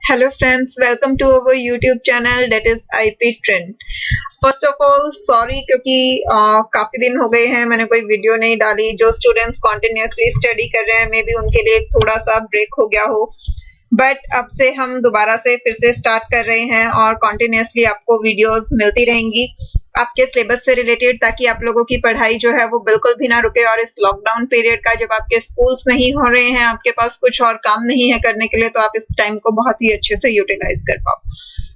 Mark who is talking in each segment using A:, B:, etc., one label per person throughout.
A: Hello friends, welcome to our YouTube channel that is IP Trend. First of all sorry क्योंकि काफी दिन हो गए हैं मैंने कोई वीडियो नहीं डाली। जो स्टूडेंट्स कॉन्टिन्यूसली स्टडी कर रहे हैं मे बी उनके लिए थोड़ा सा ब्रेक हो गया हो, बट अब से हम दोबारा से फिर से स्टार्ट कर रहे हैं और कॉन्टिन्यूसली आपको वीडियोस मिलती रहेंगी आपके सिलेबस से रिलेटेड, ताकि आप लोगों की पढ़ाई जो है वो बिल्कुल भी ना रुके। और इस लॉकडाउन पीरियड का जब आपके स्कूल्स नहीं हो रहे हैं, आपके पास कुछ और काम नहीं है करने के लिए, तो आप इस टाइम को बहुत ही अच्छे से यूटिलाइज कर पाओ।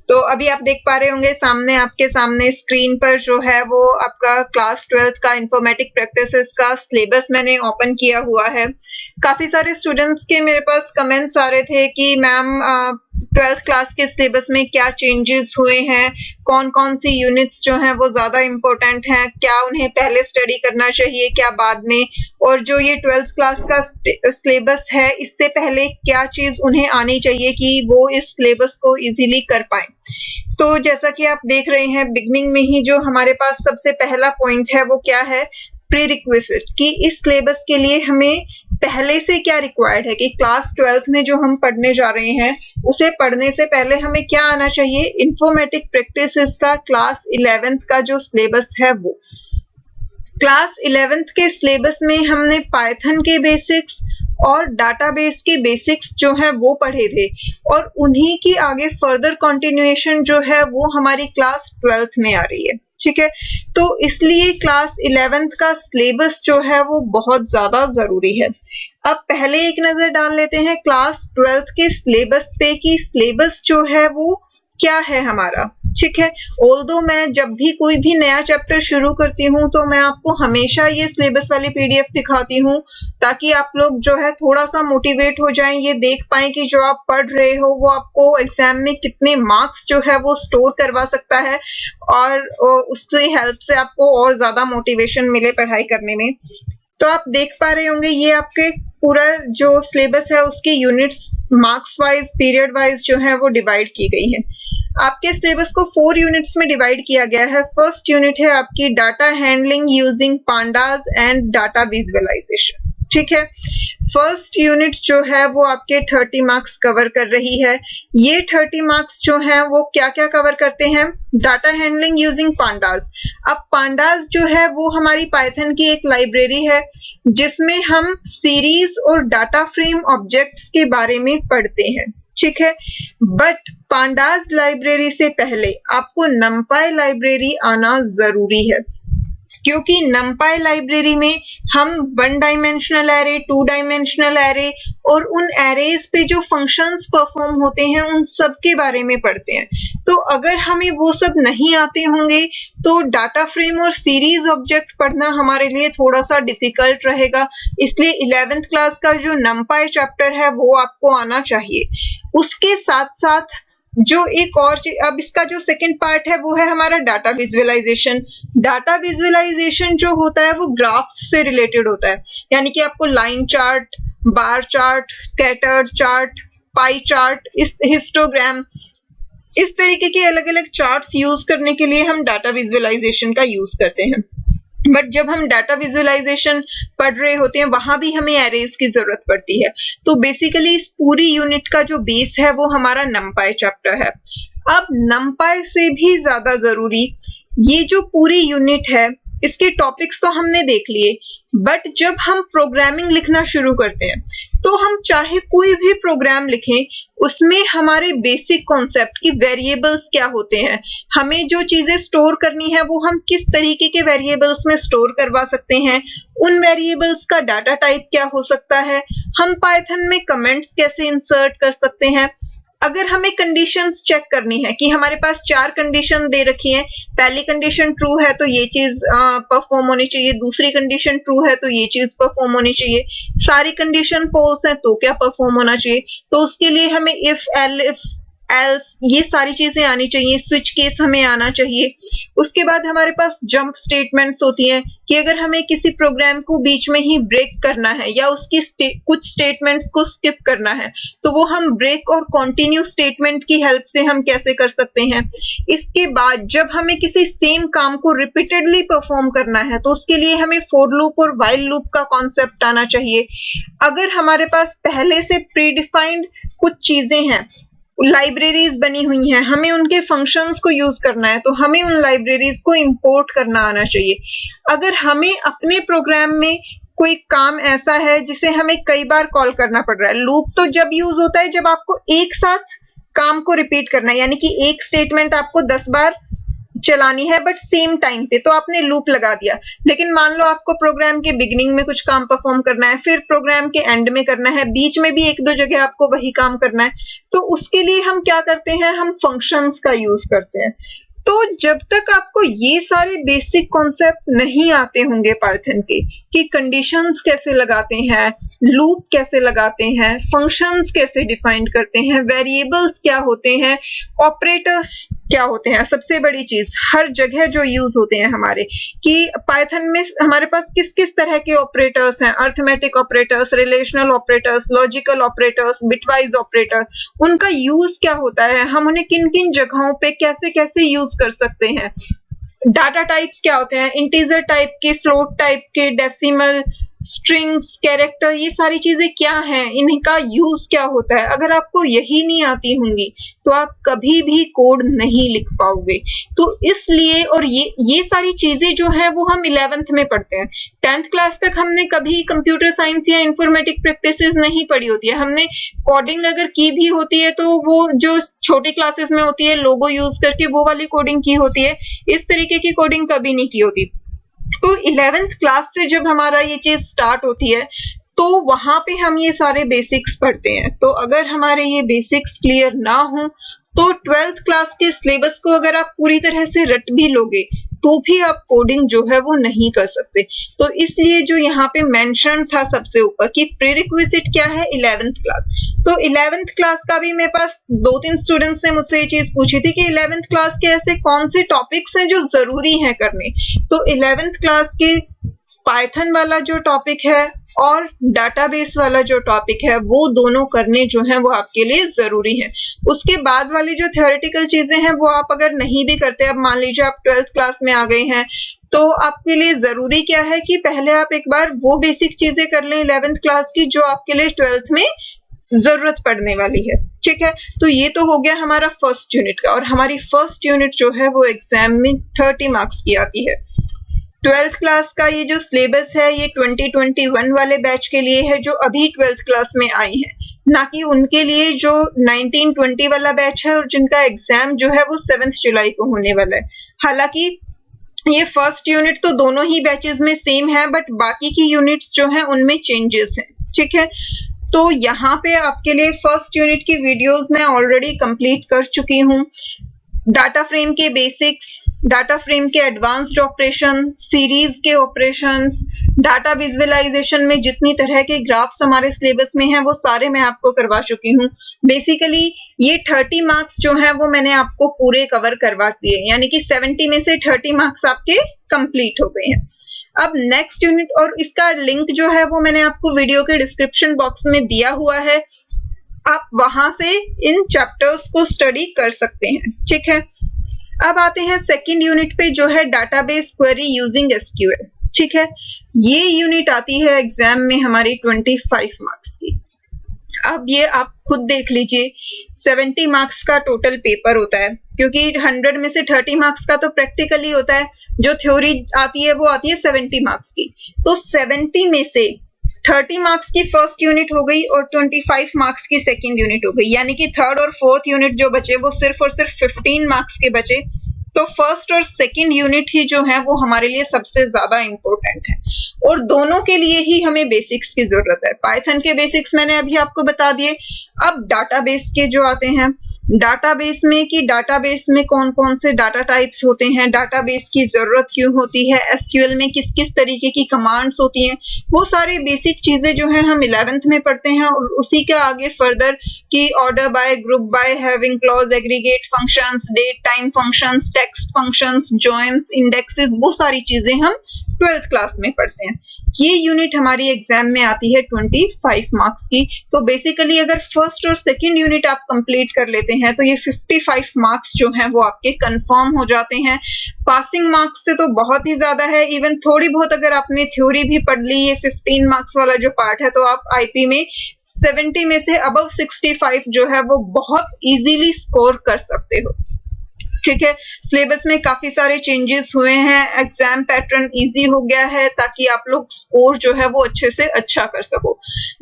A: तो अभी आप देख पा रहे होंगे सामने आपके सामने स्क्रीन पर जो है वो आपका क्लास 12th का इंफॉर्मेटिक प्रैक्टिसेस का सिलेबस मैंने ओपन किया हुआ है। काफी सारे स्टूडेंट्स के मेरे पास कमेंट्स आ रहे थे कि मैम 12th क्लास के सिलेबस में क्या चेंजेस हुए हैं, कौन कौन सी यूनिट्स जो हैं वो ज्यादा इम्पोर्टेंट हैं, क्या उन्हें पहले स्टडी करना चाहिए क्या बाद में, और जो ये 12th क्लास का सिलेबस है इससे पहले क्या चीज उन्हें आनी चाहिए कि वो इस सिलेबस को इजीली कर पाए। तो जैसा कि आप देख रहे हैं बिगनिंग में ही जो हमारे पास सबसे पहला पॉइंट है वो क्या है, प्री रिक्विजिट, कि इस सिलेबस के लिए हमें पहले से क्या रिक्वायर्ड है, कि क्लास 12th में जो हम पढ़ने जा रहे हैं उसे पढ़ने से पहले हमें क्या आना चाहिए। इंफॉर्मेटिक प्रैक्टिसेस का क्लास 11th का जो सिलेबस है वो क्लास 11th के सिलेबस में हमने पाइथन के बेसिक्स और डाटाबेस के बेसिक्स जो है वो पढ़े थे, और उन्हीं की आगे फर्दर कंटिन्यूएशन जो है वो हमारी क्लास 12th में आ रही है। ठीक है, तो इसलिए क्लास 11th का सिलेबस जो है वो बहुत ज्यादा जरूरी है। अब पहले एक नजर डाल लेते हैं क्लास 12th के सिलेबस पे कि सिलेबस जो है वो क्या है हमारा। ठीक है, ऑल्दो मैं जब भी कोई भी नया चैप्टर शुरू करती हूँ तो मैं आपको हमेशा ये सिलेबस वाली पीडीएफ दिखाती हूँ, ताकि आप लोग जो है थोड़ा सा मोटिवेट हो जाएं, ये देख पाए कि जो आप पढ़ रहे हो वो आपको एग्जाम में कितने मार्क्स जो है वो स्टोर करवा सकता है, और उससे हेल्प से आपको और ज्यादा मोटिवेशन मिले पढ़ाई करने में। तो आप देख पा रहे होंगे ये आपके पूरा जो सिलेबस है उसकी units marks wise period wise जो है वो डिवाइड की गई है। आपके सिलेबस को 4 यूनिट्स में डिवाइड किया गया है। फर्स्ट यूनिट है आपकी data handling using pandas and data visualisation. ठीक है, फर्स्ट यूनिट जो है वो आपके 30 मार्क्स कवर कर रही है। ये 30 मार्क्स जो हैं वो क्या क्या कवर करते हैं, डाटा हैंडलिंग यूजिंग पांडास। अब पांडास जो है वो हमारी पाइथन की एक लाइब्रेरी है जिसमें हम सीरीज और डाटा फ्रेम ऑब्जेक्ट्स के बारे में पढ़ते हैं। ठीक है, बट पांडास लाइब्रेरी से पहले आपको नमपाई लाइब्रेरी आना जरूरी है, क्योंकि नमपाई लाइब्रेरी में हम 1 डायमेंशनल एरे, 2 डायमेंशनल एरे और उन एरेज पे जो फंक्शंस परफॉर्म होते हैं उन सब के बारे में पढ़ते हैं। तो अगर हमें वो सब नहीं आते होंगे तो डाटा फ्रेम और सीरीज ऑब्जेक्ट पढ़ना हमारे लिए थोड़ा सा डिफिकल्ट रहेगा। इसलिए 11th क्लास का जो नमपाई चैप्टर है वो आपको आना चाहिए। उसके साथ साथ जो एक और अब इसका जो सेकंड पार्ट है वो है हमारा डाटा विजुअलाइजेशन। डाटा विजुअलाइजेशन जो होता है वो ग्राफ्स से रिलेटेड होता है, यानी कि आपको line chart, bar chart, scattered chart, pie chart, इस हिस्टोग्राम, इस तरीके के अलग अलग चार्ट्स यूज करने के लिए हम डाटा विजुअलाइजेशन का यूज करते हैं। बट जब हम डाटा विजुअलाइजेशन पढ़ रहे होते हैं वहां भी हमें एरेज की जरूरत पड़ती है। तो बेसिकली इस पूरी यूनिट का जो बेस है वो हमारा नमपाई चैप्टर है। अब नमपाई से भी ज्यादा जरूरी ये जो पूरी यूनिट है, इसके टॉपिक्स तो हमने देख लिए, बट जब हम प्रोग्रामिंग लिखना शुरू करते हैं तो हम चाहे कोई भी प्रोग्राम लिखें उसमें हमारे बेसिक कॉन्सेप्ट की वेरिएबल्स क्या होते हैं, हमें जो चीजें स्टोर करनी है वो हम किस तरीके के वेरिएबल्स में स्टोर करवा सकते हैं, उन वेरिएबल्स का डाटा टाइप क्या हो सकता है, हम पाइथन में कमेंट्स कैसे इंसर्ट कर सकते हैं। अगर हमें कंडीशंस चेक करनी है कि हमारे पास 4 कंडीशन दे रखी हैं, पहली कंडीशन ट्रू है तो ये चीज परफॉर्म होनी चाहिए, दूसरी कंडीशन ट्रू है तो ये चीज परफॉर्म होनी चाहिए, सारी कंडीशन फॉल्स है तो क्या परफॉर्म होना चाहिए। तो उसके लिए हमें इफ एल्स ये सारी चीजें आनी चाहिए, स्विच केस हमें आना चाहिए। उसके बाद हमारे पास जंप स्टेटमेंट्स होती हैं कि अगर हमें किसी प्रोग्राम को बीच में ही ब्रेक करना है या उसकी कुछ स्टेटमेंट्स को स्किप करना है तो वो हम ब्रेक और कंटिन्यू स्टेटमेंट की हेल्प से हम कैसे कर सकते हैं। इसके बाद जब हमें किसी सेम काम को रिपीटेडली परफॉर्म करना है तो उसके लिए हमें फॉर लूप और व्हाइल लूप का कॉन्सेप्ट आना चाहिए। अगर हमारे पास पहले से प्री डिफाइंड कुछ चीजें हैं लाइब्रेरीज बनी हुई हैं, हमें उनके फंक्शंस को यूज करना है, तो हमें उन लाइब्रेरीज को इंपोर्ट करना आना चाहिए। अगर हमें अपने प्रोग्राम में कोई काम ऐसा है जिसे हमें कई बार कॉल करना पड़ रहा है, लूप तो जब यूज होता है जब आपको एक साथ काम को रिपीट करना है, यानी कि एक स्टेटमेंट आपको 10 बार चलानी है बट सेम टाइम पे, तो आपने लूप लगा दिया। लेकिन मान लो आपको प्रोग्राम के बिगिनिंग में कुछ काम परफॉर्म करना है, फिर प्रोग्राम के एंड में करना है, बीच में भी एक दो जगह आपको वही काम करना है, तो उसके लिए हम क्या करते हैं, हम फंक्शंस का यूज करते हैं। तो जब तक आपको ये सारे बेसिक कॉन्सेप्ट नहीं आते होंगे पाइथन के, कि कंडीशंस कैसे लगाते हैं, लूप कैसे लगाते हैं, फंक्शंस कैसे डिफाइन करते हैं, वेरिएबल्स क्या होते हैं, ऑपरेटर्स क्या होते हैं, सबसे बड़ी चीज हर जगह जो यूज होते हैं हमारे, कि पाइथन में हमारे पास किस किस तरह के ऑपरेटर्स हैं, arithmetic operators, relational operators, logical operators, bitwise operator, उनका यूज क्या होता है, हम उन्हें किन किन जगहों पे कैसे कैसे यूज कर सकते हैं, डाटा टाइप्स क्या होते हैं, इंटीजर टाइप के, फ्लोट टाइप के, डेसिमल, स्ट्रिंग्स, कैरेक्टर, ये सारी चीजें क्या हैं, इनका यूज क्या होता है। अगर आपको यही नहीं आती होंगी तो आप कभी भी कोड नहीं लिख पाओगे। तो इसलिए, और ये सारी चीजें जो है वो हम 11th में पढ़ते हैं। 10th क्लास तक हमने कभी कंप्यूटर साइंस या इंफॉर्मेटिक प्रैक्टिसेस नहीं पढ़ी होती है। हमने कोडिंग अगर की भी होती है तो वो जो छोटी क्लासेस में होती है, लोगो यूज करके वो वाली कोडिंग की होती है, इस तरीके की कोडिंग कभी नहीं की होती। तो 11th क्लास से जब हमारा ये चीज स्टार्ट होती है तो वहां पे हम ये सारे बेसिक्स पढ़ते हैं। तो अगर हमारे ये बेसिक्स क्लियर ना हो तो 12th क्लास के सिलेबस को अगर आप पूरी तरह से रट भी लोगे तो भी आप कोडिंग जो है वो नहीं कर सकते। तो इसलिए जो यहाँ पे मेंशन था सबसे ऊपर कि प्रीरिक्विजिट क्या है, 11th क्लास। तो 11th क्लास का भी मेरे पास 2-3 स्टूडेंट्स ने मुझसे ये चीज पूछी थी कि 11th क्लास के ऐसे कौन से टॉपिक्स हैं जो जरूरी हैं करने। तो 11th क्लास के पाइथन वाला जो टॉपिक है और डाटाबेस वाला जो टॉपिक है वो दोनों करने जो है वो आपके लिए जरूरी है। उसके बाद वाली जो थ्योरेटिकल चीजें हैं वो आप अगर नहीं भी करते, अब मान लीजिए आप 12th क्लास में आ गए हैं, तो आपके लिए जरूरी क्या है कि पहले आप एक बार वो बेसिक चीजें कर लें 11th क्लास की जो आपके लिए 12th में जरूरत पड़ने वाली है। ठीक है, तो ये तो हो गया हमारा फर्स्ट यूनिट का, और हमारी फर्स्ट यूनिट जो है वो एग्जाम में 30 मार्क्स की आती है। 12th क्लास का ये जो सिलेबस है ये 2021 वाले बैच के लिए है जो अभी 12th क्लास में आई हैं, ना कि उनके लिए जो 1920 वाला बैच है और जिनका एग्जाम जो है वो 7 जुलाई को होने वाला है। हालांकि ये फर्स्ट यूनिट तो दोनों ही बैचेस में सेम है, बट बाकी की यूनिट्स जो है उनमें चेंजेस हैं। ठीक है, तो यहाँ पे आपके लिए फर्स्ट यूनिट की वीडियोस मैं ऑलरेडी कंप्लीट कर चुकी हूँ। डाटा फ्रेम के बेसिक्स, डाटा फ्रेम के एडवांस्ड ऑपरेशन, सीरीज के ऑपरेशंस, डाटा विजुअलाइजेशन में जितनी तरह के ग्राफ्स हमारे सिलेबस में हैं वो सारे मैं आपको करवा चुकी हूँ। बेसिकली ये 30 मार्क्स जो हैं वो मैंने आपको पूरे कवर करवा दिए, यानी कि 70 में से 30 मार्क्स आपके कंप्लीट हो गए हैं। अब नेक्स्ट यूनिट, और इसका लिंक जो है वो मैंने आपको वीडियो के डिस्क्रिप्शन बॉक्स में दिया हुआ है, आप वहां से इन चैप्टर्स को स्टडी कर सकते हैं। ठीक है, अब आते हैं सेकंड यूनिट पे जो है डाटाबेस क्वेरी यूजिंग एसक्यूएल। ठीक है, ये यूनिट आती है एग्जाम में हमारी 25 मार्क्स की। अब ये आप खुद देख लीजिए, 70 मार्क्स का टोटल पेपर होता है, क्योंकि 100 में से 30 मार्क्स का तो प्रैक्टिकली होता है, जो थ्योरी आती है वो आती है 70 मार्क्स की। तो 70 में से 30 मार्क्स की फर्स्ट यूनिट हो गई और 25 मार्क्स की सेकंड यूनिट हो गई, यानी कि थर्ड और फोर्थ यूनिट जो बचे वो सिर्फ और सिर्फ 15 मार्क्स के बचे। तो फर्स्ट और सेकंड यूनिट ही जो है वो हमारे लिए सबसे ज्यादा इंपॉर्टेंट है, और दोनों के लिए ही हमें बेसिक्स की जरूरत है। पाइथन के बेसिक्स मैंने अभी आपको बता दिए। अब डाटाबेस के जो आते हैं, डाटाबेस में कि डाटाबेस में कौन कौन से डाटा टाइप्स होते हैं, डाटाबेस की जरूरत क्यों होती है, एसक्यूएल में किस किस तरीके की कमांड्स होती हैं, वो सारी बेसिक चीजें जो है हम 11th में पढ़ते हैं। और उसी के आगे फर्दर कि order by, group by, having clause, aggregate functions, date time functions, text functions, joins, indexes, वो सारी चीजें हम 12th क्लास में पढ़ते हैं। ये यूनिट हमारी एग्जाम में आती है 25 मार्क्स की। तो बेसिकली अगर फर्स्ट और सेकंड यूनिट आप कंप्लीट कर लेते हैं तो ये 55 मार्क्स जो हैं वो आपके कंफर्म हो जाते हैं। पासिंग मार्क्स से तो बहुत ही ज्यादा है। इवन थोड़ी बहुत अगर आपने थ्योरी भी पढ़ ली, ये 15 मार्क्स वाला जो पार्ट है, तो आप आईपी में 70 में से अबव 65 जो है वो बहुत इजीली स्कोर कर सकते हो। ठीक है, सिलेबस में काफी सारे चेंजेस हुए हैं, एग्जाम पैटर्न इजी हो गया है ताकि आप लोग स्कोर जो है वो अच्छे से अच्छा कर सको।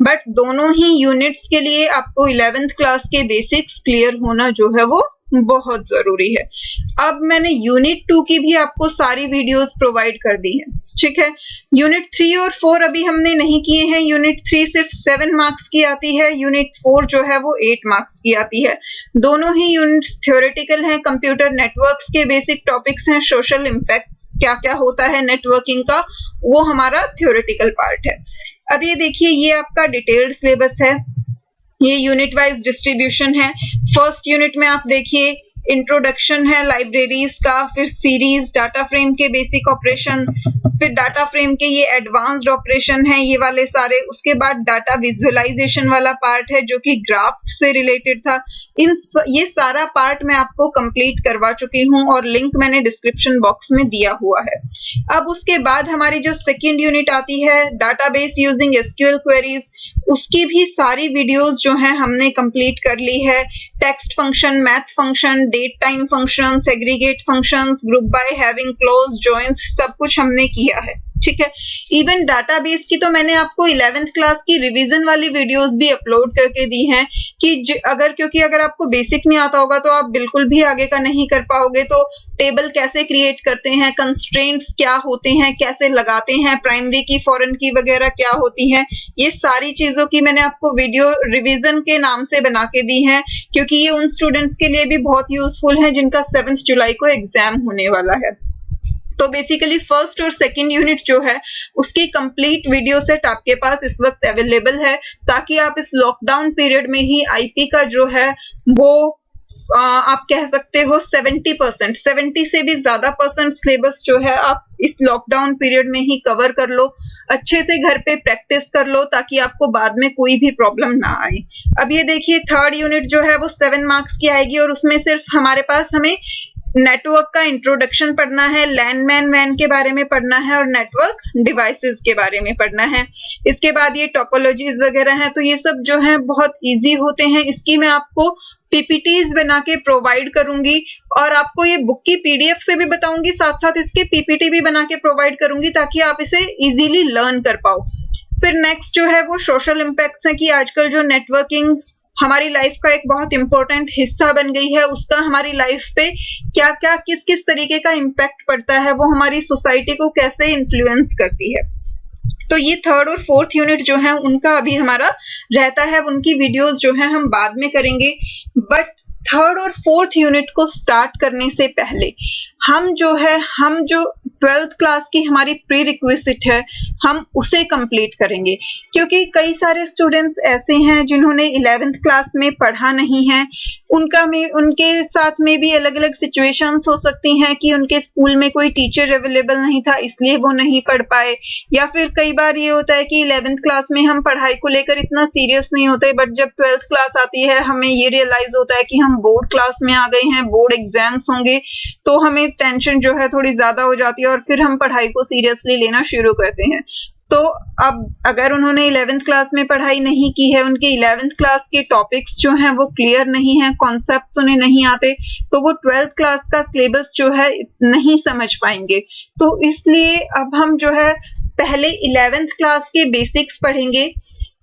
A: बट दोनों ही यूनिट्स के लिए आपको 11th क्लास के बेसिक्स क्लियर होना जो है वो बहुत जरूरी है। अब मैंने यूनिट 2 की भी आपको सारी वीडियोस प्रोवाइड कर दी है। ठीक है, यूनिट 3 और 4 अभी हमने नहीं किए हैं। यूनिट 3 सिर्फ 7 मार्क्स की आती है, यूनिट 4 जो है वो 8 मार्क्स की आती है। दोनों ही यूनिट्स थ्योरेटिकल हैं, कंप्यूटर नेटवर्क्स के बेसिक टॉपिक्स हैं, सोशल इम्पैक्ट क्या क्या होता है नेटवर्किंग का, वो हमारा थ्योरेटिकल पार्ट है। अब ये देखिए, ये आपका डिटेल्ड सिलेबस है, ये यूनिट वाइज डिस्ट्रीब्यूशन है। फर्स्ट यूनिट में आप देखिए इंट्रोडक्शन है लाइब्रेरीज का, फिर सीरीज, डाटा फ्रेम के बेसिक ऑपरेशन, फिर डाटा फ्रेम के ये एडवांस्ड ऑपरेशन है ये वाले सारे। उसके बाद डाटा विजुअलाइजेशन वाला पार्ट है जो कि ग्राफ्स से रिलेटेड था। ये सारा पार्ट मैं आपको कंप्लीट करवा चुकी हूँ और लिंक मैंने डिस्क्रिप्शन बॉक्स में दिया हुआ है। अब उसके बाद हमारी जो सेकेंड यूनिट आती है डाटाबेस यूजिंग एसक्यूएल क्वेरीज, उसकी भी सारी वीडियोस जो हैं हमने कंप्लीट कर ली है। Text function, math function, date time function, segregate functions, group by, having clause, joins, सब कुछ हमने किया है। ठीक है, इवन डाटाबेस की तो मैंने आपको 11th क्लास की रिवीजन वाली वीडियोस भी अपलोड करके दी हैं कि अगर आपको बेसिक नहीं आता होगा तो आप बिल्कुल भी आगे का नहीं कर पाओगे। तो टेबल कैसे क्रिएट करते हैं, कंस्ट्रेंट्स क्या होते हैं, कैसे लगाते हैं, प्राइमरी की, फॉरेन की वगैरह क्या होती हैं, ये सारी चीजों की मैंने आपको वीडियो रिवीजन के नाम से बना के दी है, क्योंकि ये उन स्टूडेंट्स के लिए भी बहुत यूजफुल है जिनका 7 जुलाई को एग्जाम होने वाला है। तो बेसिकली फर्स्ट और सेकंड यूनिट जो है उसकी कंप्लीट वीडियो सेट आपके पास इस वक्त अवेलेबल है, ताकि आप इस लॉकडाउन पीरियड में ही आईपी का जो है वो आप कह सकते हो 70%, 70 से भी ज्यादा परसेंट सिलेबस जो है आप इस लॉकडाउन पीरियड में ही कवर कर लो। अच्छे से घर पे प्रैक्टिस कर लो ताकि आपको बाद में कोई भी प्रॉब्लम ना आए। अब ये देखिए, थर्ड यूनिट जो है वो 7 मार्क्स की आएगी और उसमें सिर्फ हमारे पास हमें नेटवर्क का इंट्रोडक्शन पढ़ना है, लैंडमैन वैन के बारे में पढ़ना है और नेटवर्क डिवाइसेस के बारे में पढ़ना है। इसके बाद ये टोपोलॉजीज वगैरह हैं, तो ये सब जो है बहुत इजी होते हैं। इसकी मैं आपको पीपीटीज बना के प्रोवाइड करूंगी और आपको ये बुक की पीडीएफ से भी बताऊंगी, साथ साथ इसके पीपीटी भी बना के प्रोवाइड करूंगी ताकि आप इसे इजीली लर्न कर पाओ। फिर नेक्स्ट जो है वो सोशल इम्पैक्ट्स है कि आजकल जो नेटवर्किंग हमारी लाइफ का एक बहुत इंपॉर्टेंट हिस्सा बन गई है, उसका हमारी लाइफ पे क्या क्या किस किस तरीके का इम्पैक्ट पड़ता है, वो हमारी सोसाइटी को कैसे इन्फ्लुएंस करती है। तो ये थर्ड और फोर्थ यूनिट जो है उनका अभी हमारा रहता है, उनकी वीडियोस जो है हम बाद में करेंगे। बट थर्ड और फोर्थ यूनिट को स्टार्ट करने से पहले हम जो 12th क्लास की हमारी प्री रिक्विजिट है हम उसे कंप्लीट करेंगे, क्योंकि कई सारे स्टूडेंट्स ऐसे हैं जिन्होंने 11th क्लास में पढ़ा नहीं है। उनके साथ में भी अलग अलग सिचुएशंस हो सकती हैं कि उनके स्कूल में कोई टीचर अवेलेबल नहीं था इसलिए वो नहीं पढ़ पाए, या फिर कई बार ये होता है कि 11th क्लास में हम पढ़ाई को लेकर इतना सीरियस नहीं होते, बट जब 12th क्लास आती है हमें ये रियलाइज होता है कि हम बोर्ड क्लास में आ गए हैं, बोर्ड एग्जाम्स होंगे, तो हमें टेंशन जो है थोड़ी ज्यादा हो जाती है और फिर हम पढ़ाई को सीरियसली लेना शुरू करते हैं। तो अब अगर उन्होंने 11th क्लास में पढ़ाई नहीं की है, उनके 11th क्लास के टॉपिक्स जो हैं वो क्लियर नहीं है, कॉन्सेप्ट्स उन्हें नहीं आते, तो वो 12th क्लास का सिलेबस जो है नहीं समझ पाएंगे। तो इसलिए अब हम जो है पहले 11th क्लास के बेसिक्स पढ़ेंगे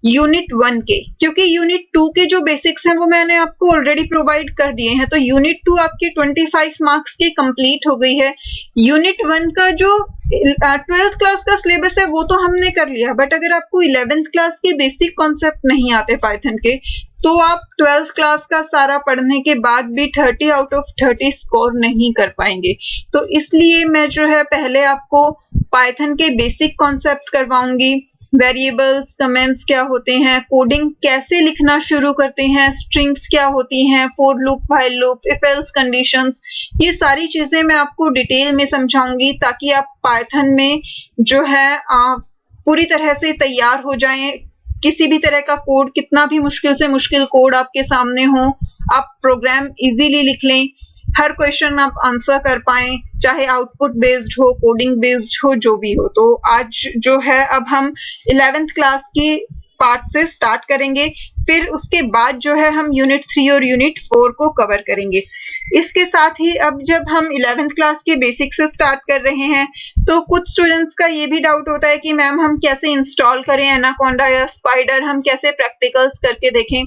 A: यूनिट 1 के, क्योंकि यूनिट 2 के जो बेसिक्स हैं वो मैंने आपको ऑलरेडी प्रोवाइड कर दिए हैं। तो यूनिट 2 आपकी 25 मार्क्स की कंप्लीट हो गई है। यूनिट 1 का जो 12th क्लास का सिलेबस है वो तो हमने कर लिया, बट अगर आपको 11th क्लास के बेसिक कॉन्सेप्ट नहीं आते पाइथन के, तो आप 12th क्लास का सारा पढ़ने के बाद भी 30 आउट ऑफ 30 स्कोर नहीं कर पाएंगे। तो इसलिए मैं जो है पहले आपको पाइथन के बेसिक कॉन्सेप्ट करवाऊंगी, वेरिएबल्स, कमेंट्स क्या होते हैं, कोडिंग कैसे लिखना शुरू करते हैं, स्ट्रिंग्स क्या होती हैं, for loop, while loop, if else conditions, ये सारी चीजें मैं आपको डिटेल में समझाऊंगी ताकि आप पाइथन में जो है पूरी तरह से तैयार हो जाएं। किसी भी तरह का कोड, कितना भी मुश्किल से मुश्किल कोड आपके सामने हो, आप प्रोग्राम इजीली लिख लें, हर क्वेश्चन आप आंसर कर पाएं, चाहे आउटपुट बेस्ड हो, कोडिंग बेस्ड हो, जो भी हो। तो आज जो है अब हम 11th क्लास की पार्ट से स्टार्ट करेंगे, फिर उसके बाद जो है हम यूनिट 3 और यूनिट 4 को कवर करेंगे। इसके साथ ही अब जब हम 11th क्लास के बेसिक से स्टार्ट कर रहे हैं, तो कुछ स्टूडेंट्स का ये भी डाउट होता है कि मैम हम कैसे इंस्टॉल करें एनाकोंडा या स्पाइडर, हम कैसे प्रैक्टिकल्स करके देखें।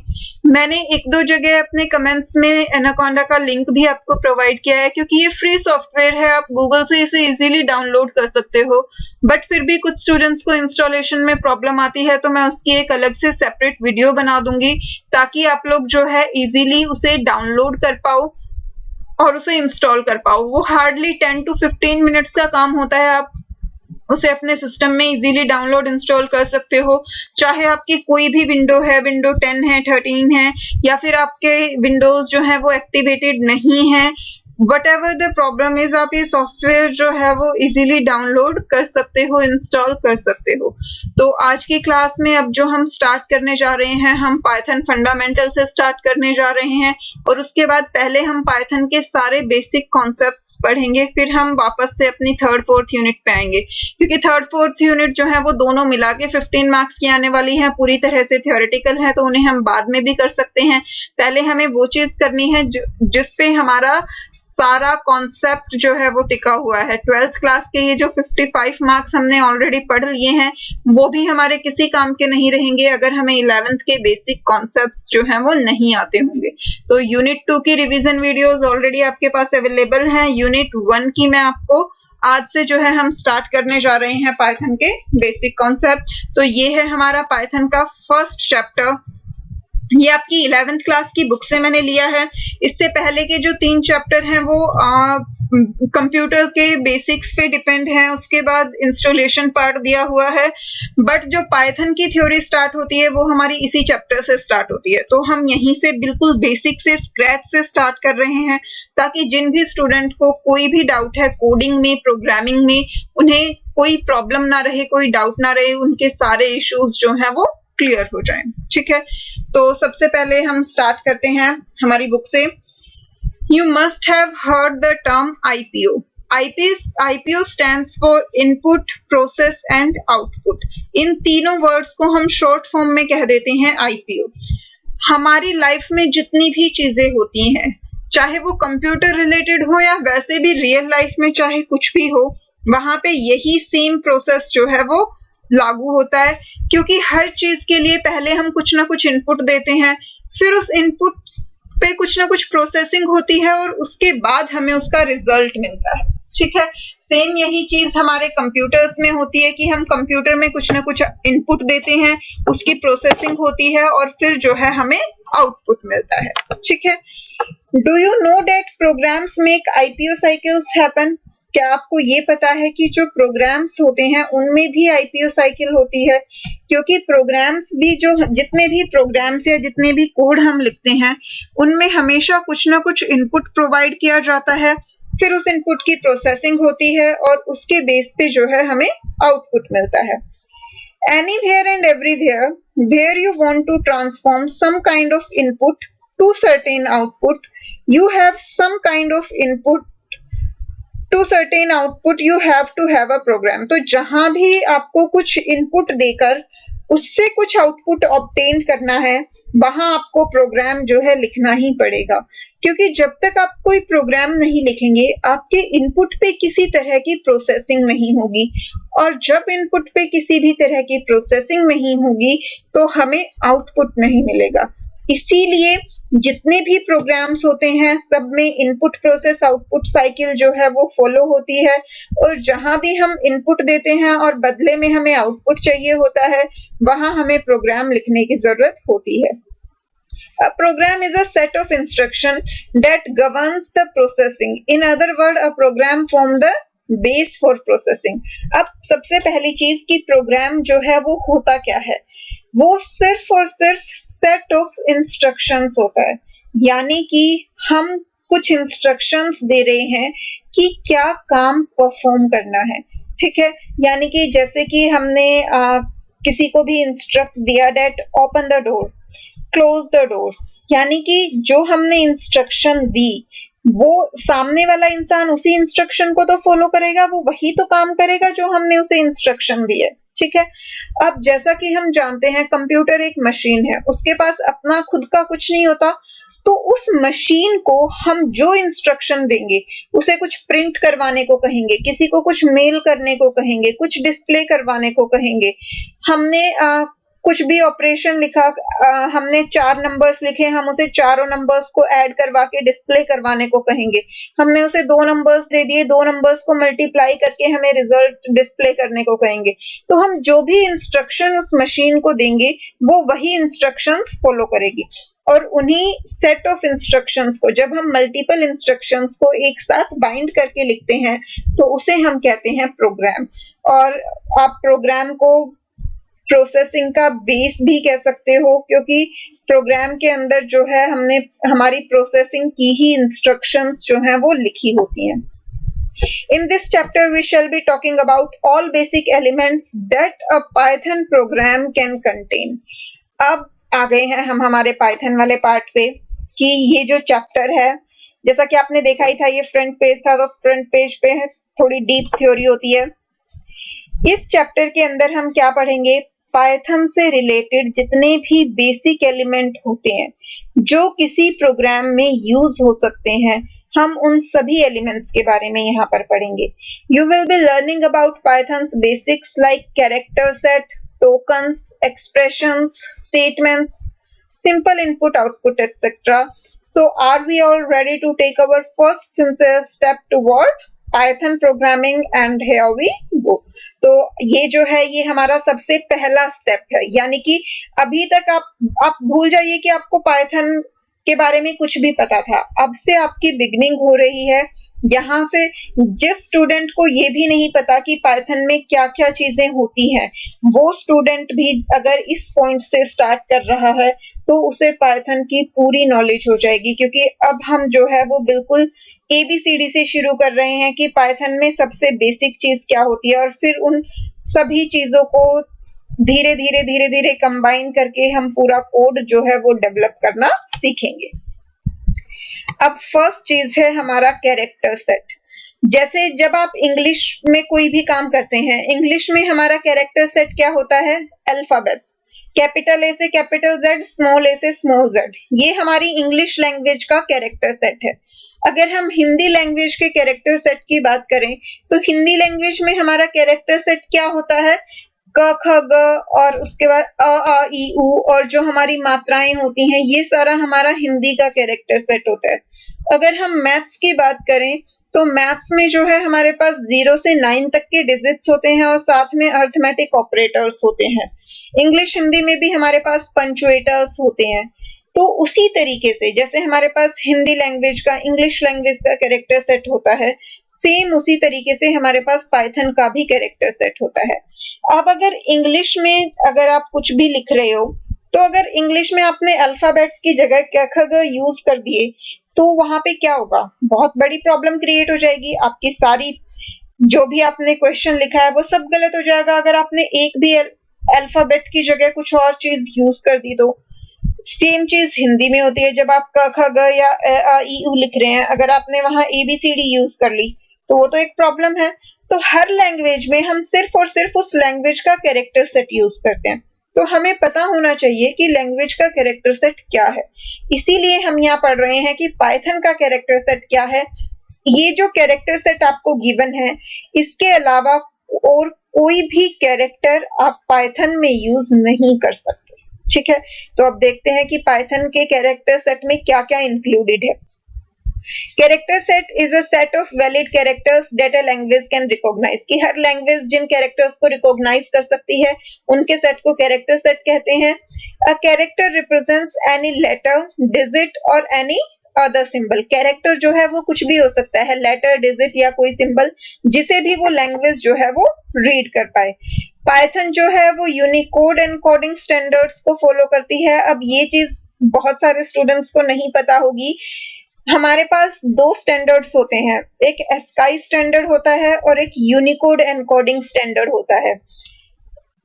A: मैंने एक दो जगह अपने कमेंट्स में एनाकोंडा का लिंक भी आपको प्रोवाइड किया है, क्योंकि ये फ्री सॉफ्टवेयर है, आप गूगल से इसे इजीली डाउनलोड कर सकते हो। बट फिर भी कुछ स्टूडेंट्स को इंस्टॉलेशन में प्रॉब्लम आती है, तो मैं उसकी एक अलग से सेपरेट वीडियो बना दूंगी, ताकि आप लोग जो है इजीली उसे डाउनलोड कर पाओ और उसे इंस्टॉल कर पाओ। वो हार्डली 10 to 15 मिनट्स का काम होता है, आप उसे अपने सिस्टम में इजीली डाउनलोड इंस्टॉल कर सकते हो। चाहे आपकी कोई भी विंडो है, विंडो 10 है, 13 है, या फिर आपके विंडोज जो है वो एक्टिवेटेड नहीं है, whatever the problem is, आप ये सॉफ्टवेयर जो है वो इजीली डाउनलोड कर सकते हो, इंस्टॉल कर सकते हो। तो आज की क्लास में अब जो हम स्टार्ट करने जा रहे हैं, हम पाइथन फंडामेंटल से स्टार्ट करने जा रहे हैं, और उसके बाद पहले हम पाइथन के सारे बेसिक कॉन्सेप्ट पढ़ेंगे, फिर हम वापस से अपनी 3rd 4th यूनिट पे आएंगे, क्योंकि 3rd 4th यूनिट जो है वो दोनों मिला के 15 मार्क्स की आने वाली है। पूरी तरह से थ्योरेटिकल है, तो उन्हें हम बाद में भी कर सकते हैं। पहले हमें वो चीज करनी है जिसपे हमारा सारा कॉन्सेप्ट जो है वो टिका हुआ है। 12th क्लास के ये जो 55 मार्क्स हमने ऑलरेडी पढ़ लिए हैं, वो भी हमारे किसी काम के नहीं रहेंगे अगर हमें 11th के बेसिक कॉन्सेप्ट जो हैं वो नहीं आते होंगे। तो यूनिट 2 की रिवीजन वीडियोस ऑलरेडी आपके पास अवेलेबल हैं। यूनिट 1 की मैं आपको आज से जो है हम स्टार्ट करने जा रहे हैं पाइथन के बेसिक कॉन्सेप्ट। तो ये है हमारा पाइथन का फर्स्ट चैप्टर। ये आपकी 11th क्लास की बुक से मैंने लिया है। इससे पहले के जो 3 चैप्टर हैं वो कंप्यूटर के बेसिक्स पे डिपेंड हैं, उसके बाद इंस्टॉलेशन पार्ट दिया हुआ है। बट जो पाइथन की थ्योरी स्टार्ट होती है वो हमारी इसी चैप्टर से स्टार्ट होती है। तो हम यहीं से बिल्कुल बेसिक से, स्क्रैच से स्टार्ट कर रहे हैं, ताकि जिन भी स्टूडेंट को कोई भी डाउट है कोडिंग में, प्रोग्रामिंग में, उन्हें कोई प्रॉब्लम ना रहे, कोई डाउट ना रहे, उनके सारे इश्यूज जो हैं वो क्लियर हो जाएं। ठीक है, तो सबसे पहले हम स्टार्ट करते हैं हमारी बुक से। You must have heard the term IPO. IPO stands for Input, Process and Output. इन तीनों वर्ड्स को हम शॉर्ट फॉर्म में कह देते हैं IPO। हमारी लाइफ में जितनी भी चीजें होती हैं, चाहे वो कंप्यूटर रिलेटेड हो या वैसे भी रियल लाइफ में चाहे कुछ भी हो, वहां पे यही सेम प्रोसेस जो है वो लागू होता है। क्योंकि हर चीज के लिए पहले हम कुछ ना कुछ इनपुट देते हैं, फिर उस इनपुट पे कुछ ना कुछ प्रोसेसिंग होती है और उसके बाद हमें उसका रिजल्ट मिलता है। ठीक है, सेम यही चीज हमारे कंप्यूटर्स में होती है कि हम कंप्यूटर में कुछ ना कुछ इनपुट देते हैं, उसकी प्रोसेसिंग होती है और फिर जो है हमें आउटपुट मिलता है। ठीक है, do you know that programs make IPO cycles happen? क्या आपको ये पता है कि जो प्रोग्राम्स होते हैं उनमें भी IPO साइकिल होती है? क्योंकि प्रोग्राम्स भी, जो जितने भी प्रोग्राम्स या जितने भी कोड हम लिखते हैं, उनमें हमेशा कुछ ना कुछ इनपुट प्रोवाइड किया जाता है, फिर उस इनपुट की प्रोसेसिंग होती है और उसके बेस पे जो है हमें आउटपुट मिलता है। Anywhere and everywhere where you want to transform some kind of input to certain output, you have some kind of input to certain output, you have to have a program. तो जहां भी आपको कुछ input देकर उससे कुछ output obtain करना है, वहां आपको प्रोग्राम जो है लिखना ही पड़ेगा। क्योंकि जब तक आप कोई प्रोग्राम नहीं लिखेंगे, आपके इनपुट पे किसी तरह की प्रोसेसिंग नहीं होगी, और जब इनपुट पे किसी भी तरह की प्रोसेसिंग नहीं होगी तो हमें आउटपुट नहीं मिलेगा। इसीलिए जितने भी प्रोग्राम्स होते हैं सब में इनपुट प्रोसेस आउटपुट साइकिल जो है वो फॉलो होती है, और जहां भी हम इनपुट देते हैं और बदले में हमें आउटपुट चाहिए होता है, वहां हमें प्रोग्राम लिखने की जरूरत होती है। A program is a set of instructions that governs the processing. In other words, a program forms the base for processing. अब सबसे पहली चीज कि प्रोग्राम जो है वो होता क्या है, वो सिर्फ और सिर्फ सेट ऑफ इंस्ट्रक्शंस होता है। यानी कि हम कुछ इंस्ट्रक्शंस दे रहे हैं कि क्या काम परफॉर्म करना है। ठीक है, यानी कि जैसे कि हमने किसी को भी इंस्ट्रक्ट दिया that open the door, close the door, यानी कि जो हमने इंस्ट्रक्शन दी वो सामने वाला इंसान उसी इंस्ट्रक्शन को तो फॉलो करेगा, वो वही तो काम करेगा जो हमने उसे इंस्ट्रक्शन दी है। ठीक है, अब जैसा कि हम जानते हैं कंप्यूटर एक मशीन है, उसके पास अपना खुद का कुछ नहीं होता, तो उस मशीन को हम जो इंस्ट्रक्शन देंगे, उसे कुछ प्रिंट करवाने को कहेंगे, किसी को कुछ मेल करने को कहेंगे, कुछ डिस्प्ले करवाने को कहेंगे, हमने कुछ भी ऑपरेशन लिखा, हमने 4 नंबर्स लिखे, हम उसे चारों नंबर्स को ऐड करवा के डिस्प्ले करवाने को कहेंगे, हमने उसे 2 नंबर्स दे दिए, 2 नंबर्स को मल्टीप्लाई करके हमें रिजल्ट डिस्प्ले करने को कहेंगे। तो हम जो भी इंस्ट्रक्शन उस मशीन को देंगे, वो वही इंस्ट्रक्शंस फॉलो करेगी। और उन्हीं सेट ऑफ इंस्ट्रक्शंस को जब हम मल्टीपल इंस्ट्रक्शंस को एक साथ बाइंड करके लिखते हैं, तो उसे हम कहते हैं प्रोग्राम। और आप प्रोग्राम को प्रोसेसिंग का बेस भी कह सकते हो, क्योंकि प्रोग्राम के अंदर जो है हमने हमारी प्रोसेसिंग की ही इंस्ट्रक्शंस जो हैं वो लिखी होती हैं। In this chapter, we shall be talking about all basic elements that a Python program can contain. अब आ गए हैं हम हमारे पाइथन वाले पार्ट पे कि ये जो चैप्टर है, जैसा कि आपने देखा ही था, ये फ्रंट पेज था, तो फ्रंट पेज पे थोड़ी डीप थ्योरी होती है। इस चैप्टर के अंदर हम क्या पढ़ेंगे, पाइथन से रिलेटेड जितने भी बेसिक एलिमेंट होते हैं जो किसी प्रोग्राम में यूज हो सकते हैं, हम उन सभी एलिमेंट्स के बारे में यहाँ पर पढ़ेंगे। You will be learning about pythons basics like character set, tokens, expressions, statements, simple input output etc. So are we all ready to take our first sincere step toward Python programming? And here we go. तो ये जो है ये हमारा सबसे पहला step है, यानी कि अभी तक आप भूल जाइए कि आपको पाइथन के बारे में कुछ भी पता था। अब से आपकी बिगनिंग हो रही है। यहाँ से जिस स्टूडेंट को ये भी नहीं पता कि पाइथन में क्या-क्या चीजें होती हैं, वो स्टूडेंट भी अगर इस पॉइंट से स्टार्ट कर रहा है, तो उसे पाइथन की पूरी नॉलेज हो जाएगी, क्योंकि अब हम जो है वो बिल्कुल एबीसीडी से शुरू कर रहे हैं कि पाइथन में सबसे बेसिक चीज क्या होती है, और फिर उन सभी चीजों को धीरे-धीरे कंबाइन करके हम पूरा कोड जो है वो डेवलप करना सीखेंगे। अब फर्स्ट चीज है हमारा कैरेक्टर सेट। जैसे जब आप इंग्लिश में कोई भी काम करते हैं, इंग्लिश में हमारा कैरेक्टर सेट क्या होता है, अल्फाबेट्स, कैपिटल ए से कैपिटल जेड, स्मॉल ए से स्मॉल जेड, ये हमारी इंग्लिश लैंग्वेज का कैरेक्टर सेट है। अगर हम हिंदी लैंग्वेज के कैरेक्टर सेट की बात करें, तो हिंदी लैंग्वेज में हमारा कैरेक्टर सेट क्या होता है, क ख ग, और उसके बाद अ आ ई उ, और जो हमारी मात्राएं होती हैं, ये सारा हमारा हिंदी का कैरेक्टर सेट होता है। अगर हम मैथ्स की बात करें, तो मैथ्स में जो है हमारे पास 0 से 9 तक के डिजिट्स होते हैं और साथ में अरिथमेटिक ऑपरेटर्स होते हैं। इंग्लिश हिंदी में भी हमारे पास पंचुएटर्स होते हैं। तो उसी तरीके से जैसे हमारे पास हिंदी लैंग्वेज का, इंग्लिश लैंग्वेज का कैरेक्टर सेट होता है, सेम उसी तरीके से हमारे पास पाइथन का भी कैरेक्टर सेट होता है। अब अगर इंग्लिश में अगर आप कुछ भी लिख रहे हो, तो अगर इंग्लिश में आपने अल्फाबेट्स की जगह क ख ग यूज कर दिए, तो वहां पे क्या होगा, बहुत बड़ी प्रॉब्लम क्रिएट हो जाएगी। आपकी सारी जो भी आपने क्वेश्चन लिखा है वो सब गलत हो जाएगा। अगर आपने एक भी अल्फाबेट की जगह कुछ और चीज यूज कर दी, तो सेम चीज हिंदी में होती है। जब आप क ख ग या अ आ ई उ लिख रहे हैं, अगर आपने वहां एबीसीडी यूज कर ली, तो वो तो एक प्रॉब्लम है। तो हर लैंग्वेज में हम सिर्फ और सिर्फ उस लैंग्वेज का कैरेक्टर सेट यूज करते हैं। तो हमें पता होना चाहिए कि लैंग्वेज का कैरेक्टर सेट क्या है। इसीलिए हम यहाँ पढ़ रहे हैं कि पाइथन का कैरेक्टर सेट क्या है। ये जो कैरेक्टर सेट आपको गिवन है, इसके अलावा और कोई भी कैरेक्टर आप पाइथन में यूज नहीं कर सकते। ठीक है, तो अब देखते हैं कि पाइथन के कैरेक्टर सेट में क्या-क्या इंक्लूडेड है। Character set is a set of valid characters that a language can recognise, कि हर लैंग्वेज जिन कैरेक्टर्स को रिकॉग्नाइज कर सकती है, उनके सेट को कैरेक्टर सेट कहते हैं। A character represents any letter, digit और एनी अदर सिंबल। कैरेक्टर जो है वो कुछ भी हो सकता है, लेटर, डिजिट या कोई सिंबल, जिसे भी वो लैंग्वेज जो है वो रीड कर पाए। पाइथन जो है वो यूनिकोड एनकोडिंग स्टैंडर्ड्स को फॉलो करती है। अब ये चीज बहुत सारे स्टूडेंट्स को नहीं पता होगी। हमारे पास 2 स्टैंडर्ड्स होते हैं, एक एस्काई स्टैंडर्ड होता है और एक यूनिकोड एनकोडिंग स्टैंडर्ड होता है।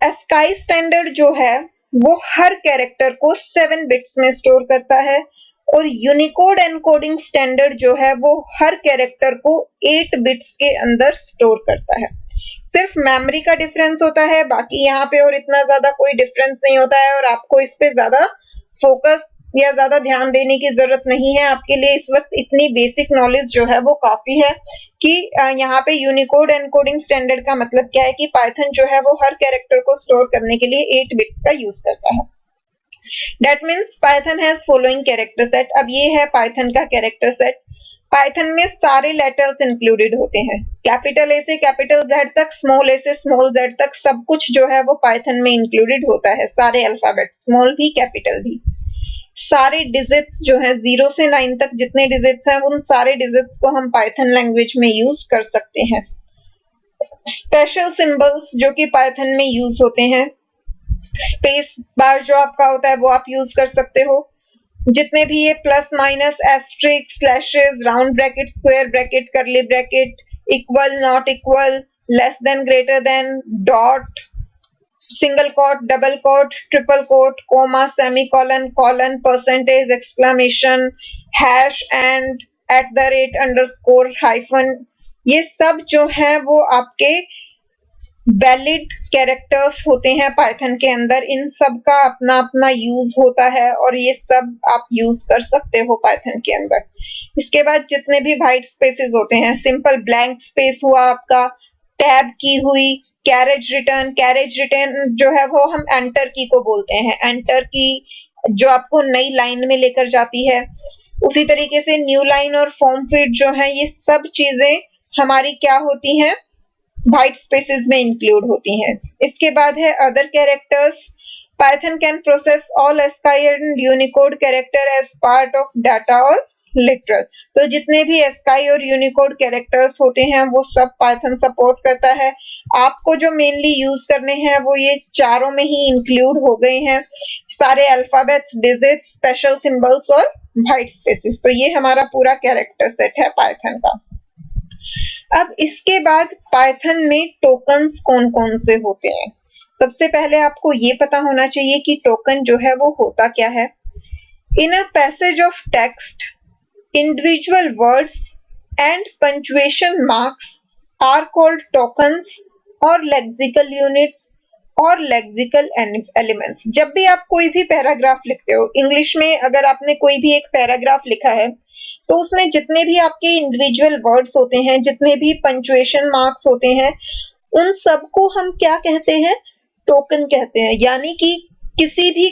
A: एस्काई स्टैंडर्ड जो है वो हर कैरेक्टर को 7 बिट्स में स्टोर करता है, और यूनिकोड एनकोडिंग स्टैंडर्ड जो है वो हर कैरेक्टर को 8 बिट्स के अंदर स्टोर करता है। सिर्फ मेमोरी का डिफरेंस होता है, बाकी यहाँ पे और इतना ज्यादा कोई डिफरेंस नहीं होता है और आपको इस पे ज्यादा फोकस या ज्यादा ध्यान देने की जरूरत नहीं है। आपके लिए इस वक्त इतनी बेसिक नॉलेज जो है वो काफी है कि यहाँ पे यूनिकोड एनकोडिंग स्टैंडर्ड का मतलब क्या है कि पाइथन जो है वो हर कैरेक्टर को स्टोर करने के लिए 8 बिट का यूज करता है। That means Python has following character set. अब ये है पाइथन का कैरेक्टर सेट। पाइथन में सारे लेटर्स इंक्लूडेड होते हैं, कैपिटल ए से कैपिटल जेड तक, स्मॉल ए से स्मॉल जेड तक, सब कुछ जो है वो पाइथन में इंक्लूडेड होता है, सारे अल्फाबेट, स्मॉल भी कैपिटल भी। सारे डिजिट्स जो है 0 से 9 तक जितने डिजिट्स हैं उन सारे डिजिट्स को हम पाइथन लैंग्वेज में यूज कर सकते हैं। स्पेशल सिंबल्स जो कि पाइथन में यूज होते हैं, स्पेस बार जो आपका होता है वो आप यूज कर सकते हो। जितने भी ये plus minus asterisk slashes round bracket square bracket curly bracket equal not equal less than greater than dot single quote double quote triple quote comma semicolon colon percentage exclamation hash and at the rate underscore hyphen, ये सब जो है वो आपके valid characters होते हैं Python के अंदर। इन सब का अपना अपना यूज होता है और ये सब आप यूज कर सकते हो पाइथन के अंदर। इसके बाद जितने भी व्हाइट स्पेसेस होते हैं, सिंपल ब्लैंक स्पेस हुआ आपका, टैब की हुई, कैरेज रिटर्न जो है वो हम एंटर की को बोलते हैं, एंटर की जो आपको नई लाइन में लेकर जाती है। उसी तरीके से न्यू लाइन और फॉर्म फीड जो है ये सब चीजें हमारी क्या होती हैं, व्हाइट स्पेसेस में इंक्लूड होती हैं। इसके बाद है other characters. Python can process all ASCII and Unicode character as part of data और लिटरल। तो जितने भी एस्काई और यूनिकोड कैरेक्टर्स होते हैं वो सब पाइथन सपोर्ट करता है। आपको जो मेनली यूज करने हैं वो ये चारों में ही इंक्लूड हो गए हैं, सारे अल्फाबेट्स, डिजिट्स, स्पेशल सिंबल्स और व्हाइट स्पेसेस। तो ये हमारा पूरा कैरेक्टर सेट है पाइथन का। अब इसके बाद पाइथन में टोकन्स कौन कौन से होते हैं। सबसे पहले आपको ये पता होना चाहिए कि टोकन जो है वो होता क्या है। In a passage of text individual words and punctuation marks are called tokens और लेक्सिकल यूनिट्स और लेक्सिकल एलिमेंट्स। जब भी आप कोई भी पैराग्राफ लिखते हो इंग्लिश में, अगर आपने कोई भी एक पैराग्राफ लिखा है तो उसमें जितने भी आपके इंडिविजुअल वर्ड्स होते हैं, जितने भी पंक्चुएशन मार्क्स होते हैं, उन सबको हम क्या कहते हैं, टोकन कहते हैं। यानी कि किसी भी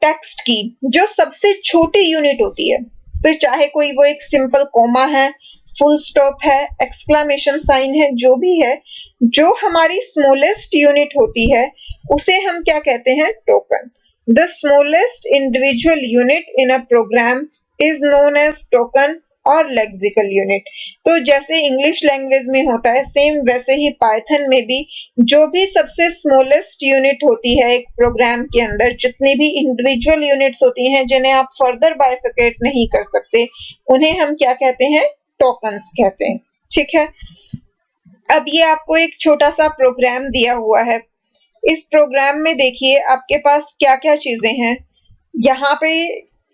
A: टेक्स्ट की जो सबसे छोटी यूनिट होती है, फिर चाहे कोई वो एक सिंपल कोमा है, फुल स्टॉप है, एक्सक्लेमेशन साइन है, जो भी है, जो हमारी स्मॉलेस्ट यूनिट होती है उसे हम क्या कहते हैं, token. The smallest individual unit in a program is known as token और लेक्सिकल यूनिट। तो जैसे इंग्लिश लैंग्वेज में होता है सेम वैसे ही पाइथन में भी जो भी सबसे स्मॉलेस्ट यूनिट होती है एक प्रोग्राम के अंदर, जितनी भी इंडिविजुअल यूनिट्स होती हैं जिन्हें आप फर्दर बाइफिकेट नहीं कर सकते, उन्हें हम क्या कहते हैं, टोकन्स कहते हैं। ठीक है। अब ये आपको एक छोटा सा प्रोग्राम दिया हुआ है। इस प्रोग्राम में देखिए आपके पास क्या क्या चीजें हैं। यहाँ पे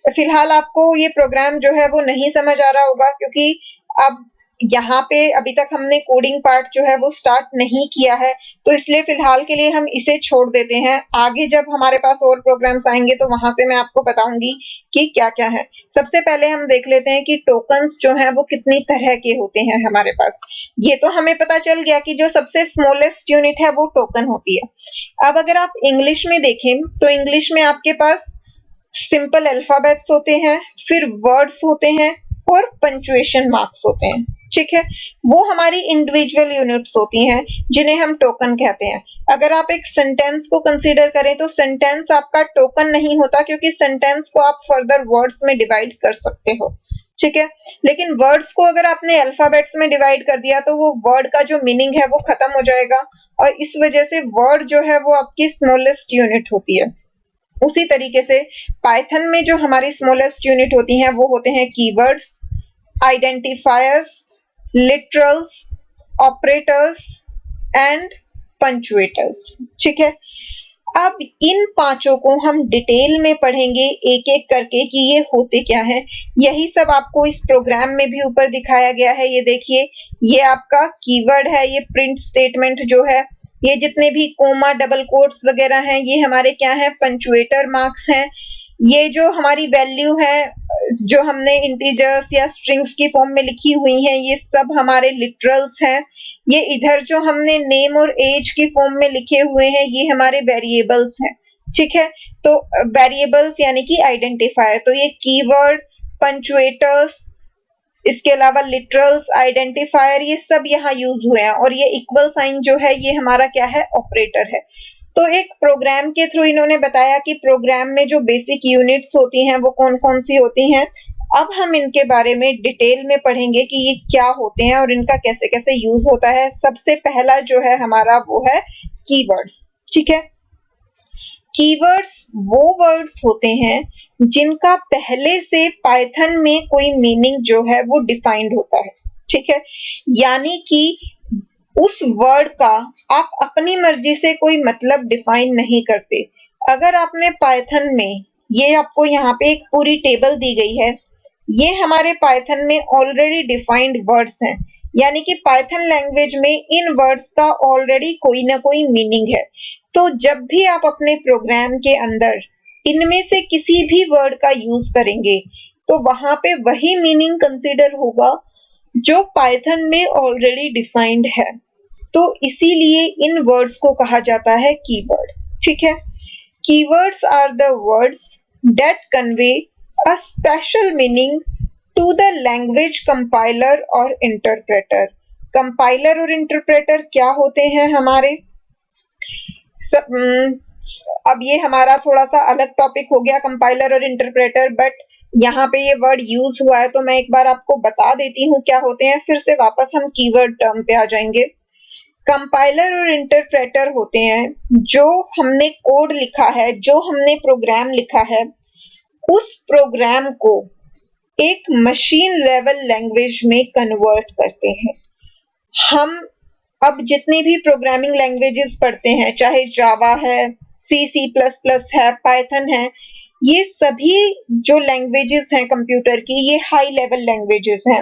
A: फिलहाल आपको ये प्रोग्राम जो है वो नहीं समझ आ रहा होगा क्योंकि अब यहाँ पे अभी तक हमने कोडिंग पार्ट जो है वो स्टार्ट नहीं किया है, तो इसलिए फिलहाल के लिए हम इसे छोड़ देते हैं। आगे जब हमारे पास और प्रोग्राम्स आएंगे तो वहां से मैं आपको बताऊंगी कि क्या क्या है। सबसे पहले हम देख लेते हैं कि टोकन्स जो है वो कितनी तरह के होते हैं हमारे पास। ये तो हमें पता चल गया कि जो सबसे स्मॉलेस्ट यूनिट है वो टोकन होती है। अब अगर आप इंग्लिश में देखें तो इंग्लिश में आपके पास सिंपल अल्फाबेट्स होते हैं, फिर वर्ड्स होते हैं और पंक्चुएशन मार्क्स होते हैं। ठीक है, वो हमारी इंडिविजुअल यूनिट्स होती हैं जिन्हें हम टोकन कहते हैं। अगर आप एक सेंटेंस को कंसीडर करें तो सेंटेंस आपका टोकन नहीं होता क्योंकि सेंटेंस को आप फर्दर वर्ड्स में डिवाइड कर सकते हो। ठीक है, लेकिन वर्ड्स को अगर आपने अल्फाबेट्स में डिवाइड कर दिया तो वो वर्ड का जो मीनिंग है वो खत्म हो जाएगा और इस वजह से वर्ड जो है वो आपकी स्मॉलेस्ट यूनिट होती है। उसी तरीके से पाइथन में जो हमारी स्मॉलेस्ट यूनिट होती हैं वो होते हैं keywords, identifiers, literals, operators and punctuators. ठीक है, अब इन पांचों को हम डिटेल में पढ़ेंगे एक एक करके कि ये होते क्या है। यही सब आपको इस प्रोग्राम में भी ऊपर दिखाया गया है। ये देखिए, ये आपका कीवर्ड है, ये प्रिंट स्टेटमेंट जो है, ये जितने भी कोमा डबल कोट्स वगैरह हैं, ये हमारे क्या है, पंचुएटर मार्क्स हैं। ये जो हमारी वैल्यू है, जो हमने इंटीजर्स या स्ट्रिंग्स की फॉर्म में लिखी हुई हैं, ये सब हमारे लिटरल्स हैं। ये इधर जो हमने नेम और एज की फॉर्म में लिखे हुए हैं, ये हमारे वेरिएबल्स हैं। ठीक है, तो वेरिएबल्स यानी कि आइडेंटिफायर। तो ये कीवर्ड, पंचुएटर्स, इसके अलावा लिटरल्स, आइडेंटिफायर, ये सब यहाँ यूज हुए हैं। और ये इक्वल साइन जो है, ये हमारा क्या है, ऑपरेटर है। तो एक प्रोग्राम के थ्रू इन्होंने बताया कि प्रोग्राम में जो बेसिक यूनिट्स होती हैं वो कौन कौन सी होती हैं। अब हम इनके बारे में डिटेल में पढ़ेंगे कि ये क्या होते हैं और इनका कैसे कैसे यूज होता है। सबसे पहला जो है हमारा वो है कीवर्ड्स। ठीक है, कीवर्ड्स वो वर्ड्स होते हैं जिनका पहले से पाइथन में कोई मीनिंग जो है वो डिफाइंड होता है। ठीक है, यानी कि उस वर्ड का आप अपनी मर्जी से कोई मतलब डिफाइन नहीं करते। अगर आपने पाइथन में, ये आपको यहाँ पे एक पूरी टेबल दी गई है, ये हमारे पाइथन में ऑलरेडी डिफाइंड वर्ड्स हैं, यानी कि पाइथन लैंग्वेज में इन वर्ड्स का ऑलरेडी कोई ना कोई मीनिंग है। तो जब भी आप अपने प्रोग्राम के अंदर इनमें से किसी भी वर्ड का यूज करेंगे तो वहां पे वही मीनिंग कंसीडर होगा जो पाइथन में ऑलरेडी डिफाइंड है। तो इसीलिए इन वर्ड्स को कहा जाता है कीवर्ड। ठीक है, keywords are the words that convey a special meaning to the language compiler और इंटरप्रेटर। कंपाइलर और इंटरप्रेटर क्या होते हैं हमारे, अब ये हमारा थोड़ा सा अलग टॉपिक हो गया, कंपाइलर और इंटरप्रेटर, बट यहाँ पे ये वर्ड यूज हुआ है तो मैं एक बार आपको बता देती हूँ क्या होते हैं, फिर से वापस हम कीवर्ड टर्म पे आ जाएंगे। कंपाइलर और इंटरप्रेटर होते हैं जो हमने कोड लिखा है, जो हमने प्रोग्राम लिखा है, उस प्रोग्राम को एक मशीन लेवल लैंग्वेज में कन्वर्ट करते हैं। हम अब जितनी भी प्रोग्रामिंग लैंग्वेजेस पढ़ते हैं, चाहे जावा है, सी प्लस प्लस है, पाइथन है, ये सभी जो लैंग्वेजेस हैं कंप्यूटर की, ये हाई लेवल लैंग्वेजेस हैं।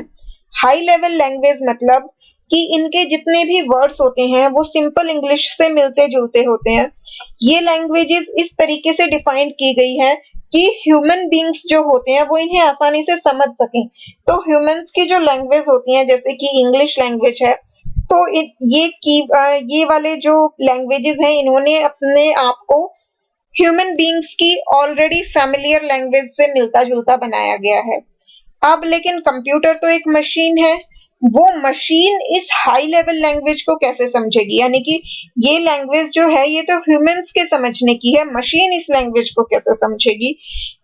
A: हाई लेवल लैंग्वेज मतलब कि इनके जितने भी वर्ड्स होते हैं वो सिंपल इंग्लिश से मिलते जुलते होते हैं। ये लैंग्वेजेस इस तरीके से डिफाइंड की गई है कि ह्यूमन बींग्स जो होते हैं वो इन्हें आसानी से समझ सकें। तो ह्यूमंस की जो लैंग्वेज होती है, जैसे कि इंग्लिश लैंग्वेज है, तो ये वाले जो लैंग्वेजेस हैं, इन्होंने अपने आप को ह्यूमन बींग्स की ऑलरेडी फैमिलियर लैंग्वेज से मिलता जुलता बनाया गया है। अब लेकिन कंप्यूटर तो एक मशीन है, वो मशीन इस हाई लेवल लैंग्वेज को कैसे समझेगी, यानी कि ये लैंग्वेज जो है ये तो ह्यूमंस के समझने की है, मशीन इस लैंग्वेज को कैसे समझेगी।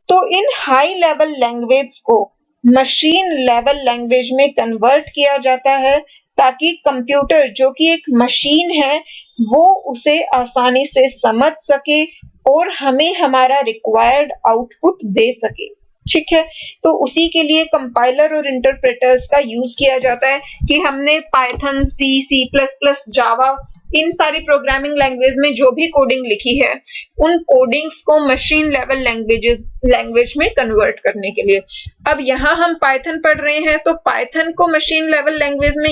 A: तो इन हाई लेवल लैंग्वेज को मशीन लेवल लैंग्वेज में कन्वर्ट किया जाता है ताकि कंप्यूटर जो कि एक मशीन है वो उसे आसानी से समझ सके और हमें हमारा रिक्वायर्ड आउटपुट दे सके। ठीक है, तो उसी के लिए कंपाइलर और इंटरप्रेटर्स का यूज किया जाता है कि हमने पाइथन, सी प्लस प्लस, जावा, इन सारी प्रोग्रामिंग लैंग्वेज में जो भी कोडिंग लिखी है, उन कोडिंग्स को मशीन लेवल लैंग्वेज में कन्वर्ट करने के लिए। अब यहाँ हम पाइथन पढ़ रहे हैं तो पाइथन को मशीन लेवल लैंग्वेज में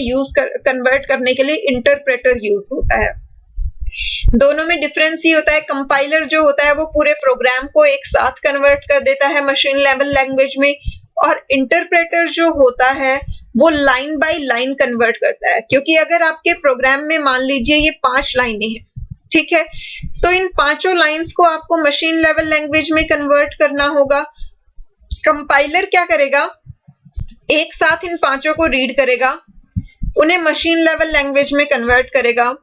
A: कन्वर्ट करने के लिए इंटरप्रेटर यूज होता है। दोनों में डिफरेंस ही होता है, कंपाइलर जो होता है वो पूरे प्रोग्राम को एक साथ कन्वर्ट कर देता है मशीन लेवल लैंग्वेज में, और इंटरप्रेटर जो होता है वो लाइन बाय लाइन कन्वर्ट करता है। क्योंकि अगर आपके प्रोग्राम में मान लीजिए ये 5 लाइनें हैं, ठीक है, तो इन पांचों लाइंस को आपको मशीन लेवल लैंग्वेज में कन्वर्ट करना होगा। कंपाइलर क्या करेगा, एक साथ इन पांचों को रीड करेगा, उन्हें मशीन लेवल लैंग्वेज में कन्वर्ट करेगा।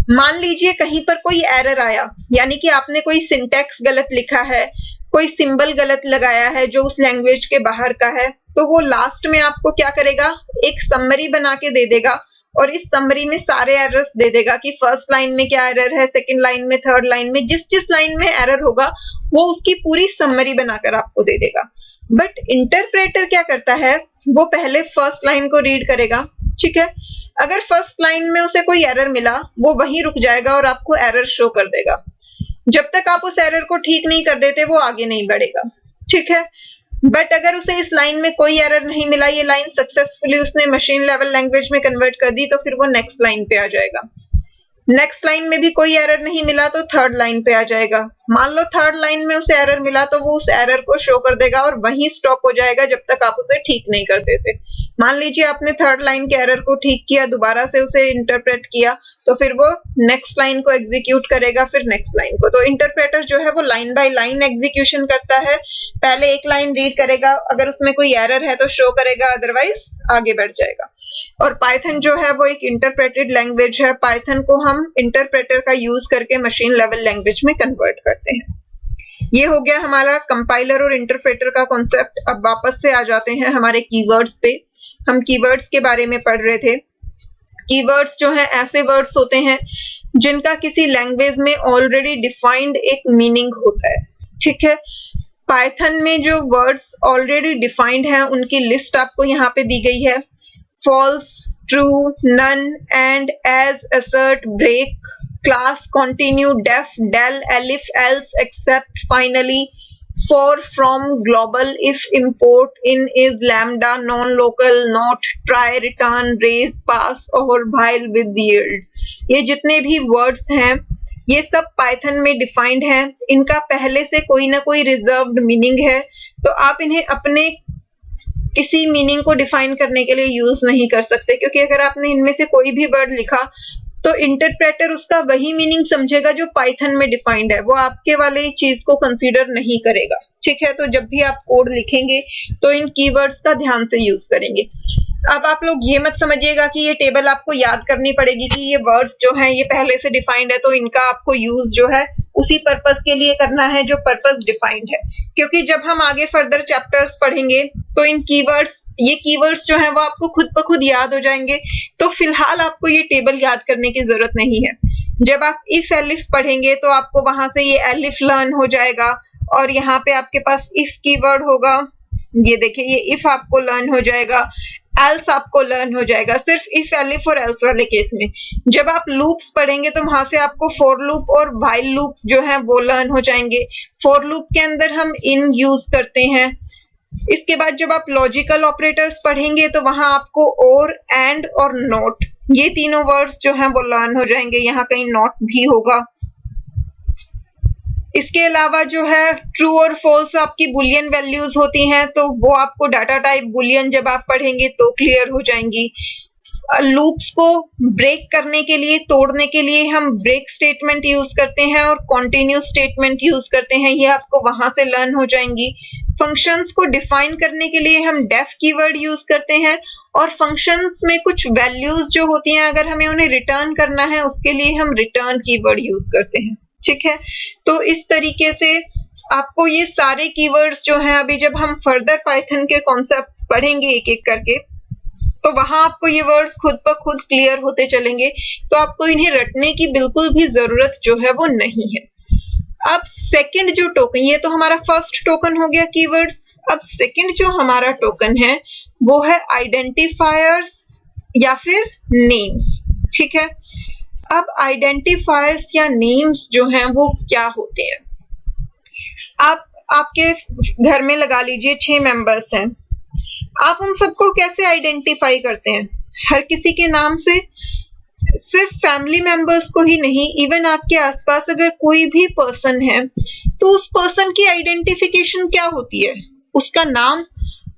A: मान लीजिए कहीं पर कोई एरर आया, यानी कि आपने कोई सिंटैक्स गलत लिखा है, कोई सिंबल गलत लगाया है जो उस लैंग्वेज के बाहर का है, तो वो लास्ट में आपको क्या करेगा, एक समरी बना के दे देगा और इस समरी में सारे एरर्स दे देगा कि फर्स्ट लाइन में क्या एरर है, सेकंड लाइन में, थर्ड लाइन में, जिस जिस लाइन में एरर होगा वो उसकी पूरी समरी बनाकर आपको दे देगा। बट इंटरप्रेटर क्या करता है, वो पहले फर्स्ट लाइन को रीड करेगा, ठीक है, अगर फर्स्ट लाइन में उसे कोई एरर मिला वो वहीं रुक जाएगा और आपको एरर शो कर देगा। जब तक आप उस एरर को ठीक नहीं कर देते वो आगे नहीं बढ़ेगा, ठीक है। बट अगर उसे इस लाइन में कोई एरर नहीं मिला, ये लाइन सक्सेसफुली उसने मशीन लेवल लैंग्वेज में कन्वर्ट कर दी, तो फिर वो नेक्स्ट लाइन पे आ जाएगा। नेक्स्ट लाइन में भी कोई एरर नहीं मिला तो थर्ड लाइन पे आ जाएगा। मान लो थर्ड लाइन में उसे एरर मिला तो वो उस एरर को शो कर देगा और वहीं स्टॉप हो जाएगा जब तक आप उसे ठीक नहीं कर देते। मान लीजिए आपने थर्ड लाइन के एरर को ठीक किया, दोबारा से उसे इंटरप्रेट किया, तो फिर वो नेक्स्ट लाइन को एग्जीक्यूट करेगा, फिर नेक्स्ट लाइन को। तो इंटरप्रेटर जो है वो लाइन बाय लाइन एग्जीक्यूशन करता है। पहले एक लाइन रीड करेगा, अगर उसमें कोई एरर है तो शो करेगा, अदरवाइज आगे बढ़ जाएगा। और पाइथन जो है वो एक इंटरप्रेटेड लैंग्वेज है। पाइथन को हम इंटरप्रेटर का यूज करके मशीन लेवल लैंग्वेज में कन्वर्ट करते हैं। ये हो गया हमारा कंपाइलर और इंटरप्रेटर का कॉन्सेप्ट। अब वापस से आ जाते हैं हमारे कीवर्ड्स पे। हम कीवर्ड्स के बारे में पढ़ रहे थे। कीवर्ड्स जो हैं ऐसे वर्ड्स होते हैं जिनका किसी लैंग्वेज में ऑलरेडी डिफाइंड एक मीनिंग होता है, ठीक है। पाइथन में जो वर्ड्स ऑलरेडी डिफाइंड हैं उनकी लिस्ट आपको यहाँ पे दी गई है। false, true, none, and, as, assert, break, class, continue, def, del, elif, else, except, finally, for, from, global, if, import, in, is, lambda, non-local, not, try, return, raise, pass, or, while, with, yield। ये जितने भी words हैं ये सब Python में defined हैं। इनका पहले से कोई ना कोई रिजर्व्ड मीनिंग है, तो आप इन्हें अपने किसी मीनिंग को डिफाइन करने के लिए यूज नहीं कर सकते, क्योंकि अगर आपने इनमें से कोई भी वर्ड लिखा तो इंटरप्रेटर उसका वही मीनिंग समझेगा जो पाइथन में डिफाइंड है, वो आपके वाले चीज को कंसीडर नहीं करेगा, ठीक है। तो जब भी आप कोड लिखेंगे तो इन कीवर्ड्स का ध्यान से यूज करेंगे। अब आप लोग ये मत समझिएगा कि ये टेबल आपको याद करनी पड़ेगी कि ये वर्ड्स जो हैं ये पहले से डिफाइंड है तो इनका आपको यूज जो है उसी पर्पस के लिए करना है जो पर्पस डिफाइंड है, क्योंकि जब हम आगे फर्दर चैप्टर्स पढ़ेंगे तो इन कीवर्ड्स, ये कीवर्ड्स जो हैं वो आपको खुद ब खुद याद हो जाएंगे। तो फिलहाल आपको ये टेबल याद करने की जरूरत नहीं है। जब आप इफ एलिफ पढ़ेंगे तो आपको वहां से ये एलिफ लर्न हो जाएगा और यहाँ पे आपके पास इफ कीवर्ड होगा। ये देखिए ये इफ आपको लर्न हो जाएगा, एल्स आपको लर्न हो जाएगा, सिर्फ इफ एलिफ और एल्स वाले केस में। जब आप लूप्स पढ़ेंगे तो वहां से आपको फॉर लूप और व्हाइल लूप जो है वो लर्न हो जाएंगे। फॉर लूप के अंदर हम इन यूज करते हैं। इसके बाद जब आप लॉजिकल ऑपरेटर्स पढ़ेंगे तो वहां आपको और, एंड और नॉट, ये तीनों वर्ड्स जो हैं वो लर्न हो जाएंगे। यहाँ कहीं नॉट भी होगा। इसके अलावा जो है ट्रू और फॉल्स आपकी बुलियन वैल्यूज होती हैं, तो वो आपको डाटा टाइप बुलियन जब आप पढ़ेंगे तो क्लियर हो जाएंगी। लूप्स को ब्रेक करने के लिए, तोड़ने के लिए हम ब्रेक स्टेटमेंट यूज करते हैं और कॉन्टिन्यू स्टेटमेंट यूज करते हैं, ये आपको वहां से लर्न हो जाएंगी। फंक्शंस को डिफाइन करने के लिए हम डेफ कीवर्ड यूज करते हैं और फंक्शंस में कुछ वैल्यूज जो होती हैं अगर हमें उन्हें रिटर्न करना है उसके लिए हम रिटर्न कीवर्ड यूज करते हैं, ठीक है। तो इस तरीके से आपको ये सारे कीवर्ड्स जो हैं अभी जब हम फर्दर पाइथन के कॉन्सेप्ट्स पढ़ेंगे एक एक करके तो वहां आपको ये वर्ड्स खुद ब खुद क्लियर होते चलेंगे, तो आपको इन्हें रटने की बिल्कुल भी जरूरत जो है वो नहीं है। अब सेकंड जो टोकन, ये तो हमारा फर्स्ट टोकन हो गया कीवर्ड्स। अब सेकंड जो हमारा टोकन है वो है आइडेंटिफायर्स या फिर नेम्स, ठीक है। अब आइडेंटिफायर्स या नेम्स जो हैं वो क्या होते हैं। आप आपके घर में लगा लीजिए 6 मेंबर्स हैं, आप उन सबको कैसे आइडेंटिफाई करते हैं? हर किसी के नाम से, सिर्फ फैमिली मेंबर्स को ही नहीं, इवन आपके आसपास अगर कोई भी पर्सन है तो उस पर्सन की आइडेंटिफिकेशन क्या होती है? उसका नाम।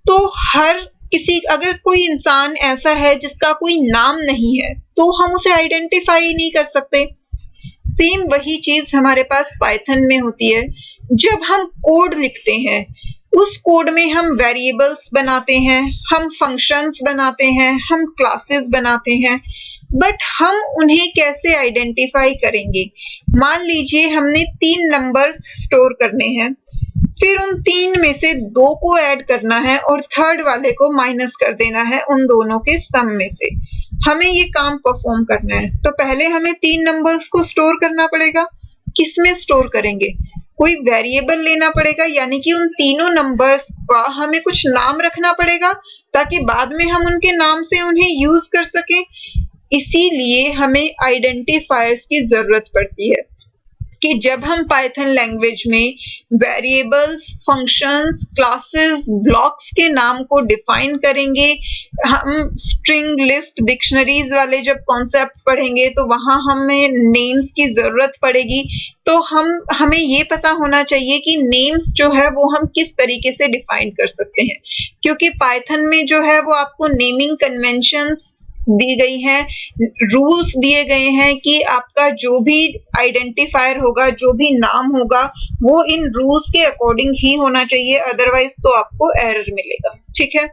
A: तो हर किसी, अगर कोई इंसान ऐसा है जिसका कोई नाम नहीं है तो हम उसे आइडेंटिफाई नहीं कर सकते। सेम वही चीज हमारे पास पाइथन में होती है। जब हम कोड लिखते हैं उस कोड में हम वेरिएबल्स बनाते हैं, हम फंक्शंस बनाते हैं, हम क्लासेस बनाते हैं, बट हम उन्हें कैसे आइडेंटिफाई करेंगे? मान लीजिए हमने 3 नंबर्स स्टोर करने हैं, फिर उन 3 में से 2 को ऐड करना है और थर्ड वाले को माइनस कर देना है उन दोनों के सम में से। हमें ये काम परफॉर्म करना है तो पहले हमें 3 नंबर्स को स्टोर करना पड़ेगा। किसमें स्टोर करेंगे? कोई वेरिएबल लेना पड़ेगा, यानी कि उन तीनों नंबर्स का हमें कुछ नाम रखना पड़ेगा ताकि बाद में हम उनके नाम से उन्हें यूज कर सकें। इसीलिए हमें आइडेंटिफायर्स की जरूरत पड़ती है। कि जब हम पाइथन लैंग्वेज में वेरिएबल्स, फंक्शंस, क्लासेस, ब्लॉक्स के नाम को डिफाइन करेंगे, हम स्ट्रिंग लिस्ट, डिक्शनरीज वाले जब कॉन्सेप्ट पढ़ेंगे तो वहां हमें नेम्स की जरूरत पड़ेगी। तो हमें ये पता होना चाहिए कि नेम्स जो है वो हम किस तरीके से डिफाइन कर सकते हैं, क्योंकि पाइथन में जो है वो आपको नेमिंग कन्वेंशन दी गई हैं, रूल्स दिए गए हैं कि आपका जो भी आइडेंटिफायर होगा, जो भी नाम होगा, वो इन रूल्स के अकॉर्डिंग ही होना चाहिए, अदरवाइज तो आपको एरर मिलेगा। ठीक है।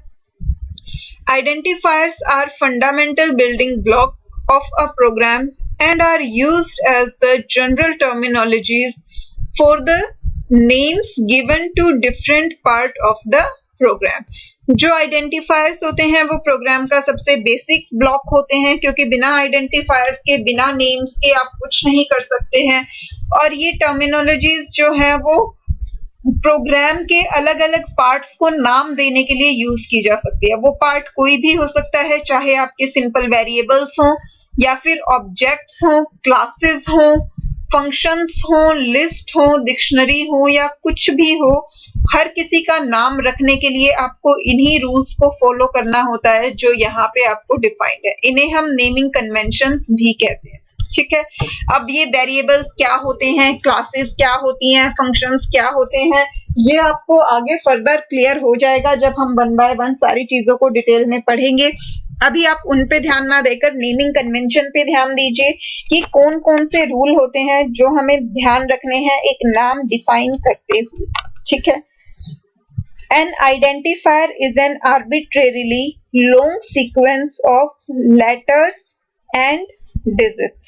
A: Identifiers are fundamental building block of a program and are used as the general terminologies for the names given to different part of the program. जो आइडेंटिफायर्स होते हैं वो प्रोग्राम का सबसे बेसिक ब्लॉक होते हैं, क्योंकि बिना आइडेंटिफायर्स के, बिना नेम्स के आप कुछ नहीं कर सकते हैं। और ये टर्मिनोलॉजीज जो है वो प्रोग्राम के अलग अलग पार्ट्स को नाम देने के लिए यूज की जा सकती है। वो पार्ट कोई भी हो सकता है, चाहे आपके सिंपल वेरिएबल्स हों या फिर ऑब्जेक्ट्स हों, क्लासेस हों, फंक्शंस हों, लिस्ट हो, डिक्शनरी हो या कुछ भी हो, हर किसी का नाम रखने के लिए आपको इन्हीं रूल्स को फॉलो करना होता है जो यहाँ पे आपको डिफाइंड है। इन्हें हम नेमिंग कन्वेंशंस भी कहते हैं। ठीक है। अब ये वेरिएबल्स क्या होते हैं, क्लासेस क्या होती हैं, फंक्शंस क्या होते हैं, ये आपको आगे फर्दर क्लियर हो जाएगा जब हम वन बाय वन सारी चीजों को डिटेल में पढ़ेंगे। अभी आप उन पे ध्यान ना देकर नेमिंग कन्वेंशन पे ध्यान दीजिए कि कौन कौन से रूल होते हैं जो हमें ध्यान रखने हैं एक नाम डिफाइन करते हुए। ठीक है। An identifier is an arbitrarily long sequence of letters and digits.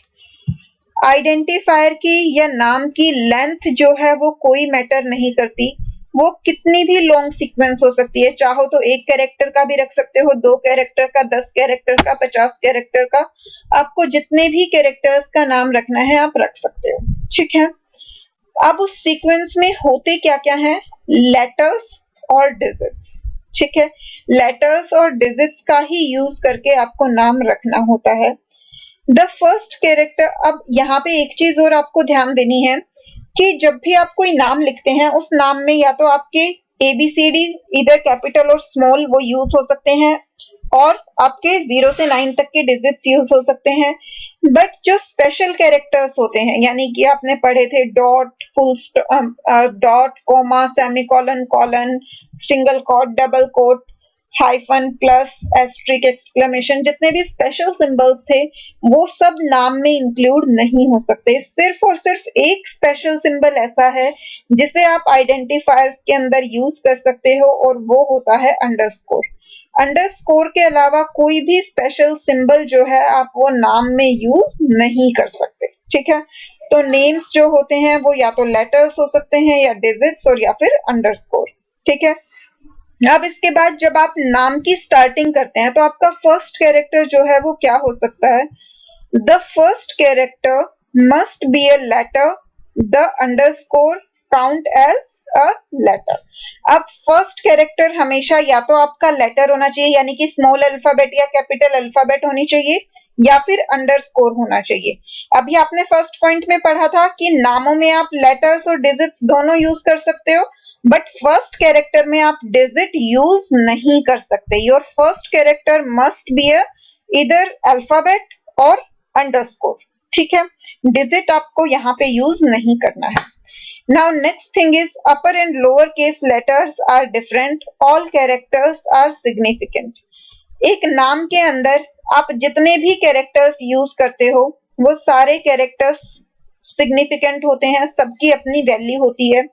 A: Identifier की या नाम की लेंथ जो है वो कोई मैटर नहीं करती, वो कितनी भी लॉन्ग सीक्वेंस हो सकती है। चाहो तो 1 कैरेक्टर का भी रख सकते हो, 2 कैरेक्टर का, 10 कैरेक्टर का, 50 कैरेक्टर का, आपको जितने भी कैरेक्टर्स का नाम रखना है आप रख सकते हो। ठीक है। अब उस सीक्वेंस में होते क्या क्या है, लेटर्स और डिजिट्स। ठीक है। लेटर्स और डिजिट्स का ही यूज करके आपको नाम रखना होता है। द फर्स्ट कैरेक्टर, अब यहाँ पे एक चीज और आपको ध्यान देनी है कि जब भी आप कोई नाम लिखते हैं उस नाम में या तो आपके ABCD इधर कैपिटल और स्मॉल वो यूज हो सकते हैं, और आपके 0 से 9 तक के डिजिट्स यूज हो सकते हैं। बट जो स्पेशल कैरेक्टर्स होते हैं, यानी कि आपने पढ़े थे dot, full dot, comma, semicolon, colon, single quote, double quote, hyphen, plus, asterisk, exclamation, जितने भी स्पेशल सिंबल्स थे वो सब नाम में इंक्लूड नहीं हो सकते। सिर्फ और सिर्फ एक स्पेशल सिंबल ऐसा है जिसे आप आइडेंटिफायर्स के अंदर यूज कर सकते हो, और वो होता है अंडरस्कोर। अंडरस्कोर के अलावा कोई भी स्पेशल सिंबल जो है आप वो नाम में यूज नहीं कर सकते। ठीक है। तो नेम्स जो होते हैं वो या तो लेटर्स हो सकते हैं या डिजिट्स और या फिर अंडरस्कोर। ठीक है। अब इसके बाद जब आप नाम की स्टार्टिंग करते हैं तो आपका फर्स्ट कैरेक्टर जो है वो क्या हो सकता है, the first character must be a letter, the underscore count as a letter. अब फर्स्ट कैरेक्टर हमेशा या तो आपका लेटर होना चाहिए, यानी कि स्मॉल अल्फाबेट या कैपिटल अल्फाबेट होनी चाहिए, या फिर अंडरस्कोर होना चाहिए। अभी आपने फर्स्ट पॉइंट में पढ़ा था कि नामों में आप लेटर्स और डिजिट्स दोनों यूज कर सकते हो, बट फर्स्ट कैरेक्टर में आप डिजिट यूज नहीं कर सकते। Your first character must B इधर अल्फाबेट और अंडरस्कोर। ठीक है। डिजिट आपको यहाँ पे यूज नहीं करना है। Now next thing is upper and lower case letters are different, all characters are significant. एक नाम के अंदर आप जितने भी कैरेक्टर्स यूज करते हो वो सारे कैरेक्टर्स सिग्निफिकेंट होते हैं, सबकी अपनी वैल्यू होती है।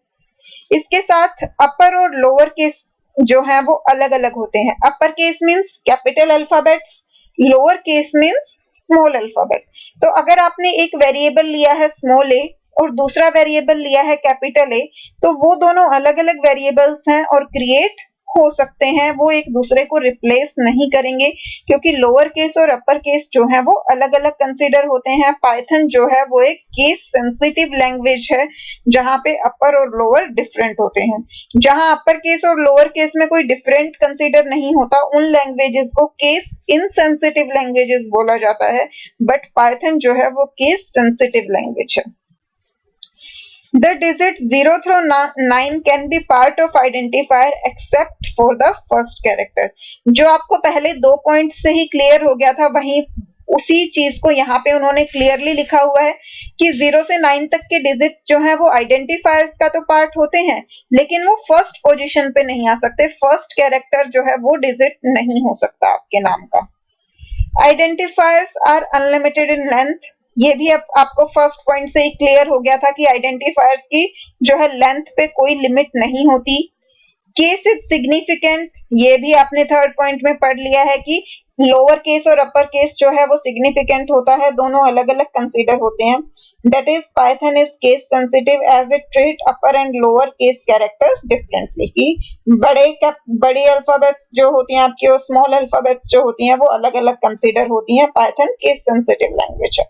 A: इसके साथ अपर और लोअर केस जो है वो अलग अलग होते हैं। Upper case means capital alphabets, lower case means small alphabet. तो अगर आपने एक वेरिएबल लिया है स्मॉल ए और दूसरा वेरिएबल लिया है कैपिटल ए, तो वो दोनों अलग अलग वेरिएबल्स हैं और क्रिएट हो सकते हैं, वो एक दूसरे को रिप्लेस नहीं करेंगे, क्योंकि लोअर केस और अपर केस जो है वो अलग अलग कंसीडर होते हैं। पाइथन जो है वो एक केस सेंसिटिव लैंग्वेज है जहां पे अपर और लोअर डिफरेंट होते हैं। जहां अपर केस और लोअर केस में कोई डिफरेंट कंसीडर नहीं होता, उन लैंग्वेजेस को केस इनसेंसिटिव लैंग्वेजेस बोला जाता है, बट पाइथन जो है वो केस सेंसिटिव लैंग्वेज है। The digit 0 through 9 can be part of identifier except for the first character। जो आपको पहले 2 पॉइंट से ही क्लियर हो गया था, वहीं उसी चीज को यहाँ पे उन्होंने क्लियरली लिखा हुआ है कि 0 से 9 तक के डिजिट्स जो है वो आइडेंटिफायर्स का तो पार्ट होते हैं, लेकिन वो फर्स्ट पोजीशन पे नहीं आ सकते। फर्स्ट कैरेक्टर जो है वो डिजिट नहीं हो सकता आपके नाम का। Identifiers are unlimited in length. ये भी अब आपको फर्स्ट पॉइंट से ही क्लियर हो गया था कि आइडेंटिफायर्स की जो है लेंथ पे कोई लिमिट नहीं होती। केस इज सिग्निफिकेंट, ये भी आपने थर्ड पॉइंट में पढ़ लिया है कि लोअर केस और अपर केस जो है वो सिग्निफिकेंट होता है, दोनों अलग अलग कंसीडर होते हैं। That is, Python is case sensitive as it treat upper and lower case characters differently। कि बड़ी अल्फाबेट्स जो होती हैं आपकी और स्मॉल अल्फाबेट्स जो होती हैं वो अलग अलग कंसीडर होती हैं। Python case sensitive language है।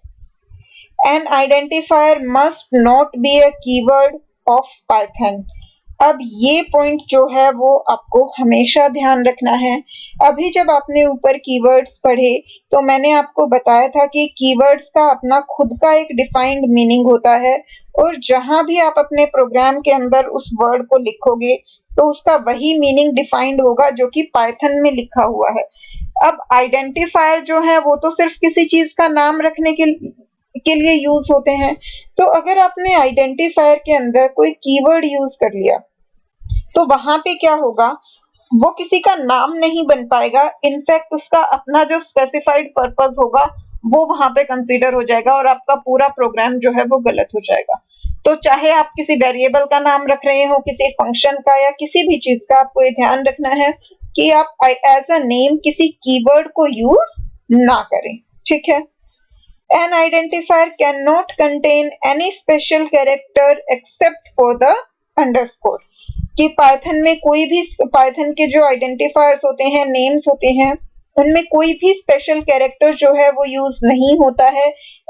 A: An identifier must not be a keyword of Python। अब ये पॉइंट जो है वो आपको हमेशा ध्यान रखना है। अभी जब आपने ऊपर कीवर्ड्स पढ़े तो मैंने आपको बताया था कि कीवर्ड्स का अपना खुद का एक डिफाइंड मीनिंग होता है, और जहां भी आप अपने प्रोग्राम के अंदर उस वर्ड को लिखोगे तो उसका वही मीनिंग डिफाइंड होगा जो कि पाइथन में लिखा हुआ है। अब आइडेंटिफायर जो है वो तो सिर्फ किसी चीज का नाम रखने के लिए यूज होते हैं। तो अगर आपने आइडेंटिफायर के अंदर कोई कीवर्ड यूज कर लिया तो वहां पे क्या होगा, वो किसी का नाम नहीं बन पाएगा। इनफैक्ट उसका अपना जो स्पेसिफाइड पर्पस होगा वो वहां पे कंसीडर हो जाएगा और आपका पूरा प्रोग्राम जो है वो गलत हो जाएगा। तो चाहे आप किसी वेरिएबल का नाम रख रहे हो, किसी फंक्शन का या किसी भी चीज का, आपको ये ध्यान रखना है कि आप एज अ नेम किसी कीवर्ड को यूज ना करें। ठीक है। An identifier cannot contain any special character except for the underscore। कि पाइथन में कोई भी, पाइथन के जो आइडेंटिफायर्स होते हैं, नेम्स होते हैं, उनमें कोई भी स्पेशल कैरेक्टर जो है वो यूज नहीं होता है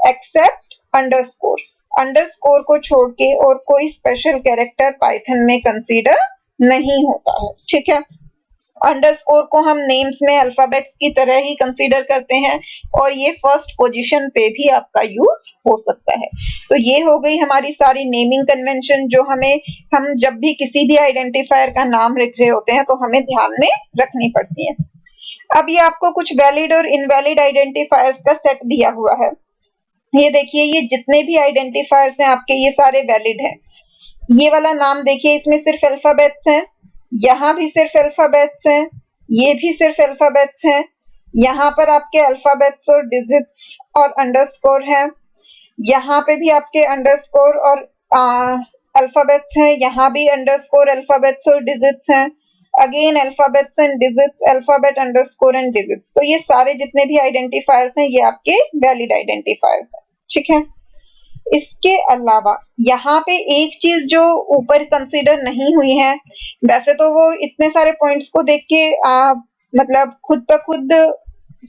A: एक्सेप्ट अंडरस्कोर। अंडरस्कोर को छोड़ के और कोई स्पेशल कैरेक्टर पाइथन में कंसीडर नहीं होता है। ठीक है। अंडरस्कोर को हम नेम्स में अल्फाबेट्स की तरह ही कंसीडर करते हैं और ये फर्स्ट पोजीशन पे भी आपका यूज हो सकता है। तो ये हो गई हमारी सारी नेमिंग कन्वेंशन जो हम जब भी किसी भी आइडेंटिफायर का नाम लिख रहे होते हैं तो हमें ध्यान में रखनी पड़ती है। अब ये आपको कुछ वैलिड और इनवैलिड आइडेंटिफायर्स का सेट दिया हुआ है। ये देखिए, ये जितने भी आइडेंटिफायर्स हैं आपके, ये सारे वैलिड हैं। ये वाला नाम देखिए, इसमें सिर्फ अल्फाबेट्स हैं, यहाँ भी सिर्फ अल्फाबेट्स हैं, ये भी सिर्फ अल्फाबेट्स हैं, यहाँ पर आपके अल्फाबेट्स और डिजिट्स और अंडरस्कोर हैं, यहाँ पे भी आपके अंडरस्कोर और अल्फाबेट्स हैं, यहाँ भी अंडरस्कोर अल्फाबेट्स और डिजिट्स हैं, again alphabets and digits, alphabet underscore and digits. तो ये सारे जितने भी आइडेंटिफायर्स हैं ये आपके वैलिड आइडेंटिफायर्स हैं। ठीक है। इसके अलावा यहाँ पे एक चीज जो ऊपर कंसीडर नहीं हुई है, वैसे तो वो इतने सारे पॉइंट्स को देख के मतलब खुद ब खुद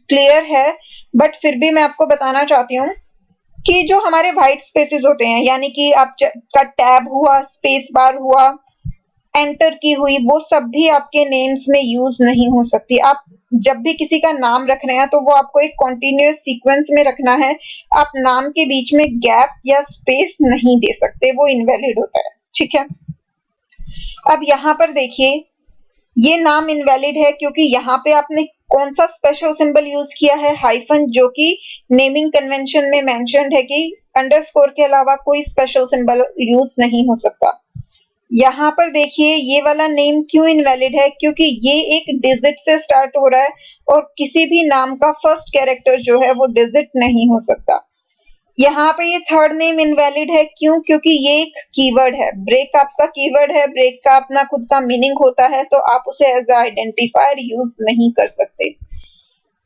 A: क्लियर है, बट फिर भी मैं आपको बताना चाहती हूँ कि जो हमारे व्हाइट स्पेसेस होते हैं, यानी कि आपका टैब हुआ, स्पेस बार हुआ, एंटर की हुई, वो सब भी आपके नेम्स में यूज नहीं हो सकती। आप जब भी किसी का नाम रख रहे हैं तो वो आपको एक कॉन्टिन्यूअस सीक्वेंस में रखना है। आप नाम के बीच में गैप या स्पेस नहीं दे सकते, वो इनवैलिड होता है। ठीक है। अब यहाँ पर देखिए, ये नाम इनवैलिड है क्योंकि यहाँ पे आपने कौन सा स्पेशल सिंबल यूज किया है, हाइफन, जो कि नेमिंग कन्वेंशन में मेंशन्ड है कि अंडरस्कोर के अलावा कोई स्पेशल सिंबल यूज नहीं हो सकता। यहाँ पर देखिए, ये वाला नेम क्यों इनवैलिड है, क्योंकि ये एक डिजिट से स्टार्ट हो रहा है और किसी भी नाम का फर्स्ट कैरेक्टर जो है वो डिजिट नहीं हो सकता। यहाँ पे ये थर्ड नेम इनवैलिड है, क्यों, क्योंकि ये एक कीवर्ड है। ब्रेक आपका कीवर्ड है, ब्रेक का अपना खुद का मीनिंग होता है, तो आप उसे एज आइडेंटिफायर यूज नहीं कर सकते।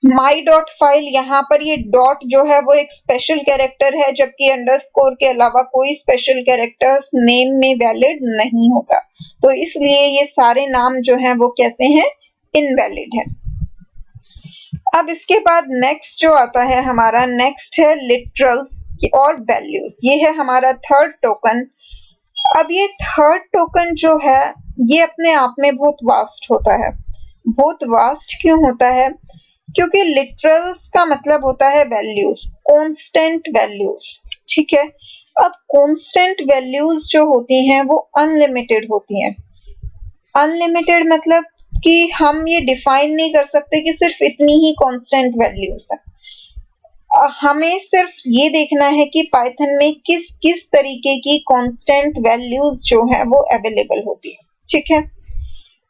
A: माई डॉट फाइल, यहाँ पर ये डॉट जो है वो एक स्पेशल कैरेक्टर है, जबकि अंडरस्कोर के अलावा कोई स्पेशल कैरेक्टर्स नेम में वैलिड नहीं होता। तो इसलिए ये सारे नाम जो हैं वो कैसे हैं, इनवैलिड है। अब इसके बाद नेक्स्ट जो आता है हमारा, नेक्स्ट है लिटरल और वैल्यूज। ये है हमारा थर्ड टोकन। अब ये थर्ड टोकन जो है ये अपने आप में बहुत वास्ट होता है। बहुत वास्ट क्यों होता है, क्योंकि लिटरल्स का मतलब होता है वैल्यूज, कांस्टेंट वैल्यूज। ठीक है। अब कांस्टेंट वैल्यूज जो होती हैं वो अनलिमिटेड होती हैं। अनलिमिटेड मतलब कि हम ये डिफाइन नहीं कर सकते कि सिर्फ इतनी ही कांस्टेंट वैल्यूज है। हमें सिर्फ ये देखना है कि पाइथन में किस किस तरीके की कांस्टेंट वैल्यूज जो है वो अवेलेबल होती है। ठीक है।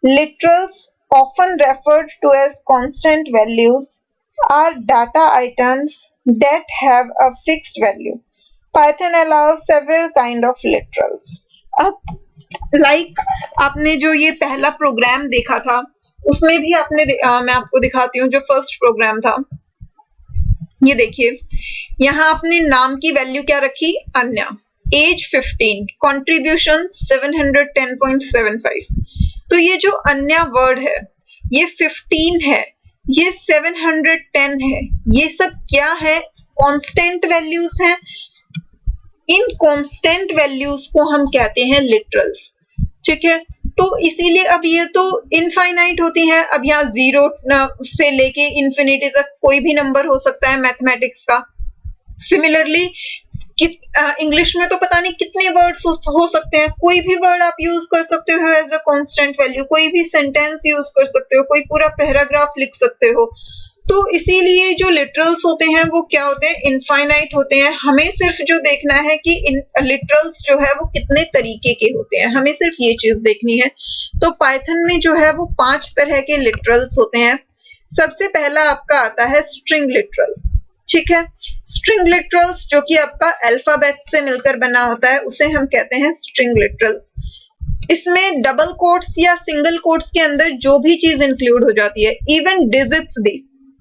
A: Literals, often referred to as constant values, are data items that have a fixed value. Python allows several kind of literals. अब आपने जो ये पहला प्रोग्राम देखा था उसमें भी मैं आपको दिखाती हूँ जो फर्स्ट प्रोग्राम था। ये देखिए, यहाँ आपने नाम की वैल्यू क्या रखी, अन्य, एज 15, कंट्रीब्यूशन 710.75। तो ये जो अन्य वर्ड है ये 15 है, ये 710 है, ये सब क्या है, कांस्टेंट वैल्यूज हैं। इन कांस्टेंट वैल्यूज को हम कहते हैं लिटरल्स। ठीक है। तो इसीलिए अब ये तो इनफाइनाइट होती है। अब यहाँ 0 से लेके इंफिनिटी तक कोई भी नंबर हो सकता है मैथमेटिक्स का। सिमिलरली इंग्लिश में तो पता नहीं कितने वर्ड्स हो सकते हैं, कोई भी वर्ड आप यूज कर सकते हो एज अ कांस्टेंट वैल्यू, कोई भी सेंटेंस यूज कर सकते हो, कोई पूरा पैराग्राफ लिख सकते हो। तो इसीलिए जो लिटरल्स होते हैं वो क्या होते हैं, इनफाइनाइट होते हैं। हमें सिर्फ जो देखना है कि लिटरल्स जो है वो कितने तरीके के होते हैं, हमें सिर्फ ये चीज देखनी है। तो पाइथन में जो है वो 5 तरह के लिटरल्स होते हैं। सबसे पहला आपका आता है स्ट्रिंग लिटरल्स। ठीक है। स्ट्रिंग लिटरल्स जो कि आपका अल्फाबेट से मिलकर बना होता है उसे हम कहते हैं स्ट्रिंग लिटरल्स। इसमें डबल कोट्स या सिंगल कोट्स के अंदर जो भी चीज इंक्लूड हो जाती है, इवन डिजिट्स भी।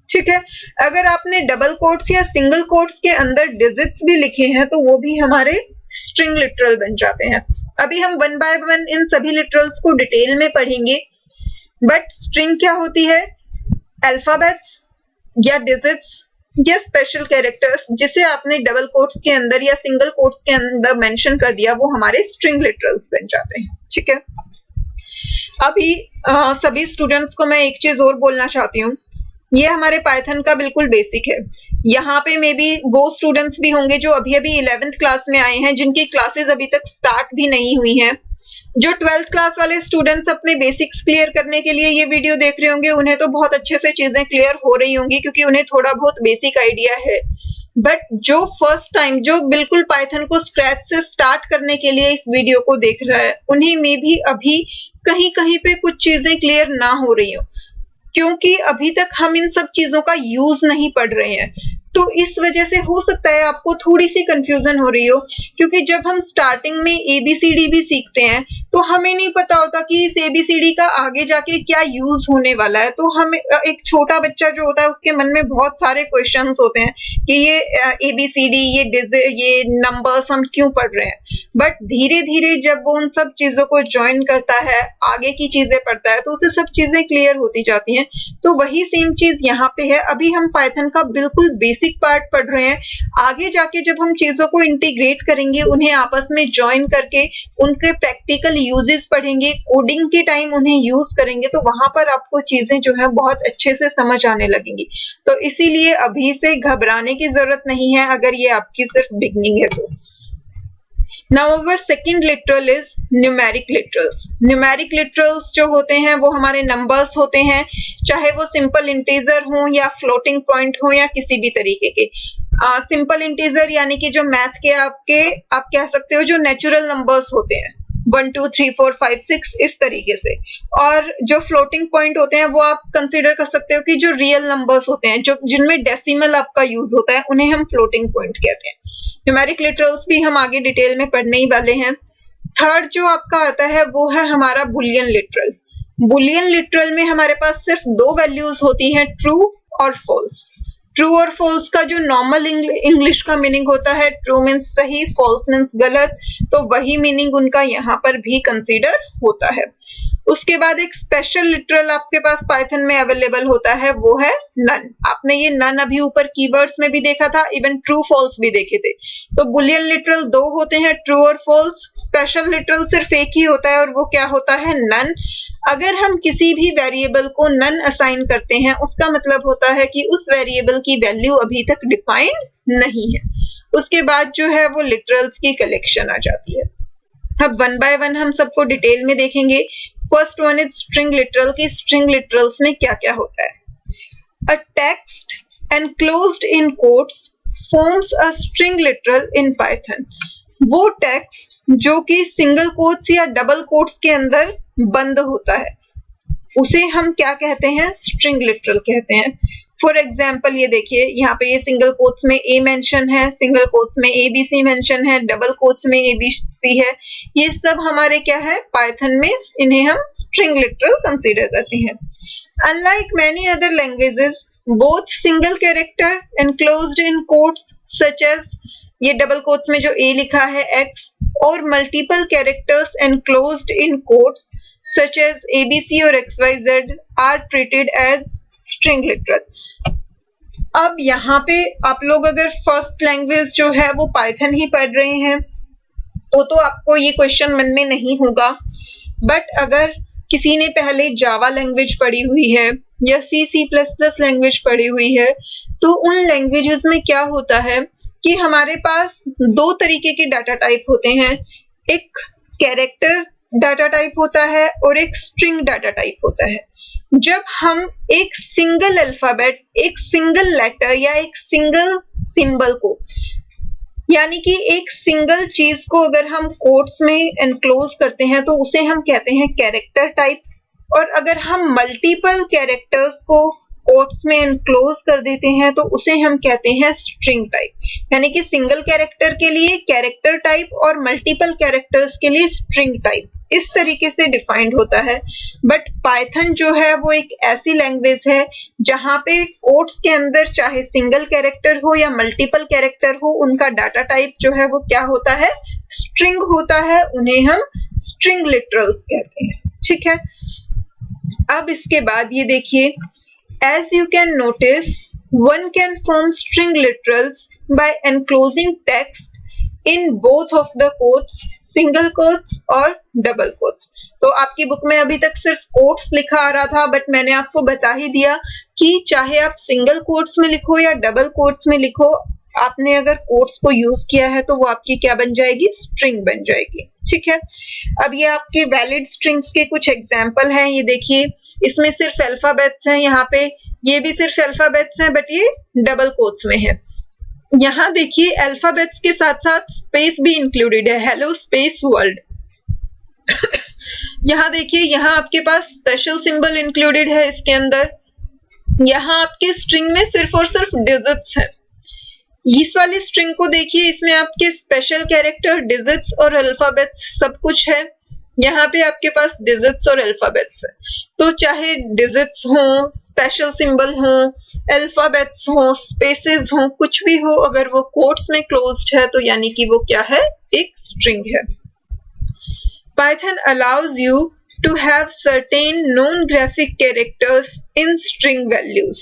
A: ठीक है। अगर आपने डबल कोट्स या सिंगल कोट्स के अंदर डिजिट्स भी लिखे हैं तो वो भी हमारे स्ट्रिंग लिटरल बन जाते हैं। अभी हम वन बाय वन इन सभी लिटरल्स को डिटेल में पढ़ेंगे। बट स्ट्रिंग क्या होती है, अल्फाबेट्स या डिजिट्स या स्पेशल कैरेक्टर्स जिसे आपने डबल कोट्स के अंदर या सिंगल कोट्स के अंदर मेंशन कर दिया वो हमारे स्ट्रिंग लिटरल्स बन जाते हैं। ठीक है। अभी सभी स्टूडेंट्स को मैं एक चीज और बोलना चाहती हूँ, ये हमारे पाइथन का बिल्कुल बेसिक है। यहाँ पे मे बी वो स्टूडेंट्स भी होंगे जो अभी अभी 11th क्लास में आए हैं जिनकी क्लासेस अभी तक स्टार्ट भी नहीं हुई हैं। जो 12th क्लास वाले स्टूडेंट्स अपने बेसिक्स क्लियर करने के लिए ये वीडियो देख रहे होंगे उन्हें तो बहुत अच्छे से चीजें क्लियर हो रही होंगी क्योंकि उन्हें थोड़ा बहुत बेसिक आइडिया है। बट जो फर्स्ट टाइम जो बिल्कुल पाइथन को स्क्रैच से स्टार्ट करने के लिए इस वीडियो को देख रहा है उन्हें में भी अभी कहीं कहीं पे कुछ चीजें क्लियर ना हो रही हो क्योंकि अभी तक हम इन सब चीजों का यूज नहीं पढ़ रहे हैं। तो इस वजह से हो सकता है आपको थोड़ी सी कंफ्यूजन हो रही हो क्योंकि जब हम स्टार्टिंग में ABCD भी सीखते हैं तो हमें नहीं पता होता कि इस ABCD का आगे जाके क्या यूज होने वाला है। तो हम एक छोटा बच्चा जो होता है उसके मन में बहुत सारे क्वेश्चंस होते हैं कि ये ABCD ये नंबर्स हम क्यों पढ़ रहे हैं। बट धीरे धीरे जब वो उन सब चीजों को ज्वाइन करता है, आगे की चीजें पढ़ता है तो उसे सब चीजें क्लियर होती जाती हैं। तो वही सेम चीज यहाँ पे है। अभी हम पाइथन का बिल्कुल बेसिक पार्ट पढ़ रहे हैं, आगे जाके जब हम चीजों को इंटीग्रेट करेंगे, उन्हें आपस में ज्वाइन करके उनके प्रैक्टिकल यूजेस पढ़ेंगे, कोडिंग के टाइम उन्हें यूज करेंगे तो वहां पर आपको चीजें जो है बहुत अच्छे से समझ आने लगेंगी। तो इसीलिए अभी से घबराने की जरूरत नहीं है अगर ये आपकी सिर्फ बिगनिंग है तो। Now our second literal is numeric literals. Numeric literals जो होते हैं वो हमारे numbers होते हैं, चाहे वो simple integer हो या floating point हो या किसी भी तरीके के। Simple integer यानी कि जो मैथ के आप कह सकते हो जो नेचुरल नंबर्स होते हैं 1 2 3 4 5 6 इस तरीके से। और जो फ्लोटिंग पॉइंट होते हैं वो आप कंसीडर कर सकते हो कि जो रियल नंबर्स होते हैं जो जिनमें डेसिमल आपका यूज होता है उन्हें हम फ्लोटिंग पॉइंट कहते हैं। न्यूमेरिक लिटरल्स भी हम आगे डिटेल में पढ़ने ही वाले हैं। थर्ड जो आपका आता है वो है हमारा बुलियन लिटरल। बुलियन लिटरल में हमारे पास सिर्फ 2 वैल्यूज होती हैं, ट्रू और फॉल्स। ट्रू और फॉल्स का जो नॉर्मल इंग्लिश का मीनिंग होता है, ट्रू मीन्स सही, फॉल्स मीन्स गलत, तो वही मीनिंग उनका यहाँ पर भी कंसीडर होता है। उसके बाद एक स्पेशल लिटरल आपके पास पाइथन में अवेलेबल होता है वो है नन। आपने ये नन अभी ऊपर कीवर्ड्स में भी देखा था, इवन ट्रू फॉल्स भी देखे थे। तो बुलियन लिटरल 2 होते हैं, ट्रू और फॉल्स। स्पेशल लिटरल सिर्फ एक ही होता है और वो क्या होता है, नन। अगर हम किसी भी वेरिएबल को नन असाइन करते हैं उसका मतलब होता है कि उस वेरिएबल की वैल्यू अभी तक डिफाइंड नहीं है। उसके बाद जो है वो लिटरल्स की कलेक्शन आ जाती है। अब वन बाय वन हम सबको डिटेल में देखेंगे। First one is string literal की स्ट्रिंग लिटरल्स में क्या क्या होता है। A text enclosed in quotes forms a string literal in Python। वो टेक्स्ट जो कि सिंगल कोट्स या डबल कोट्स के अंदर बंद होता है उसे हम क्या कहते हैं, स्ट्रिंग लिटरल कहते हैं। फॉर एग्जाम्पल ये देखिए, यहाँ पे ये सिंगल कोट्स में ए मेंशन है, सिंगल कोट्स में एबीसी मेंशन है, डबल कोट्स में एबीसी है। ये सब हमारे क्या है, पाइथन में इन्हें हम स्ट्रिंग लिटरल कंसीडर करते हैं। Unlike many other languages both single character enclosed in quotes such as ये डबल कोट्स में जो a लिखा है x और multiple characters enclosed in quotes such as abc और xyz are treated as string literal। अब यहाँ पे आप लोग अगर फर्स्ट लैंग्वेज जो है वो पाइथन ही पढ़ रहे हैं तो आपको ये क्वेश्चन मन में नहीं होगा। बट अगर किसी ने पहले जावा लैंग्वेज पढ़ी हुई है या C++ लैंग्वेज पढ़ी हुई है तो उन लैंग्वेजेस में क्या होता है कि हमारे पास दो तरीके के डाटा टाइप होते हैं। एक कैरेक्टर डाटा टाइप होता है और एक स्ट्रिंग डाटा टाइप होता है। जब हम एक सिंगल अल्फाबेट, एक सिंगल लेटर या एक सिंगल सिंबल को, यानी कि एक सिंगल चीज को अगर हम कोट्स में एनक्लोज करते हैं तो उसे हम कहते हैं कैरेक्टर टाइप। और अगर हम मल्टीपल कैरेक्टर्स को कोट्स में एनक्लोज कर देते हैं तो उसे हम कहते हैं स्ट्रिंग टाइप। यानी कि सिंगल कैरेक्टर के लिए कैरेक्टर टाइप और मल्टीपल कैरेक्टर्स के लिए स्ट्रिंग टाइप, इस तरीके से डिफाइंड होता है। बट पाइथन जो है वो एक ऐसी लैंग्वेज है जहां पे कोट्स के अंदर चाहे सिंगल कैरेक्टर हो या मल्टीपल कैरेक्टर हो, उनका डाटा टाइप जो है वो क्या होता है, स्ट्रिंग होता है। उन्हें हम स्ट्रिंग लिटरल्स कहते हैं। ठीक है, अब इसके बाद ये देखिए, as you can notice one can form string literals by enclosing text in both of the quotes, single quotes और डबल कोट्स। तो आपकी बुक में अभी तक सिर्फ कोट्स लिखा आ रहा था, बट मैंने आपको बता ही दिया कि चाहे आप सिंगल कोट्स में लिखो या डबल कोट्स में लिखो, आपने अगर कोट्स को यूज किया है तो वो आपकी क्या बन जाएगी, स्ट्रिंग बन जाएगी। ठीक है, अब ये आपके वैलिड स्ट्रिंग्स के कुछ एग्जाम्पल हैं। ये देखिए, इसमें सिर्फ अल्फाबेट्स हैं, यहाँ पे ये भी सिर्फ अल्फाबेट्स हैं बट ये डबल कोट्स में है। यहाँ देखिए अल्फाबेट्स के साथ साथ स्पेस भी इंक्लूडेड है, हेलो स्पेस वर्ल्ड। यहाँ देखिए, यहाँ आपके पास स्पेशल सिंबल इंक्लूडेड है इसके अंदर। यहाँ आपके स्ट्रिंग में सिर्फ और सिर्फ डिजिट्स है। इस वाली स्ट्रिंग को देखिए, इसमें आपके स्पेशल कैरेक्टर, डिजिट्स और अल्फाबेट्स सब कुछ है। यहाँ पे आपके पास डिजिट्स और अल्फाबेट्स है। तो चाहे डिजिट्स हो, स्पेशल सिंबल हो, अल्फाबेट्स हो, स्पेसेस हो, कुछ भी हो, अगर वो कोट्स में क्लोज्ड है तो यानी कि वो क्या है, एक स्ट्रिंग है। Python allows you to have certain non-graphic characters in string values.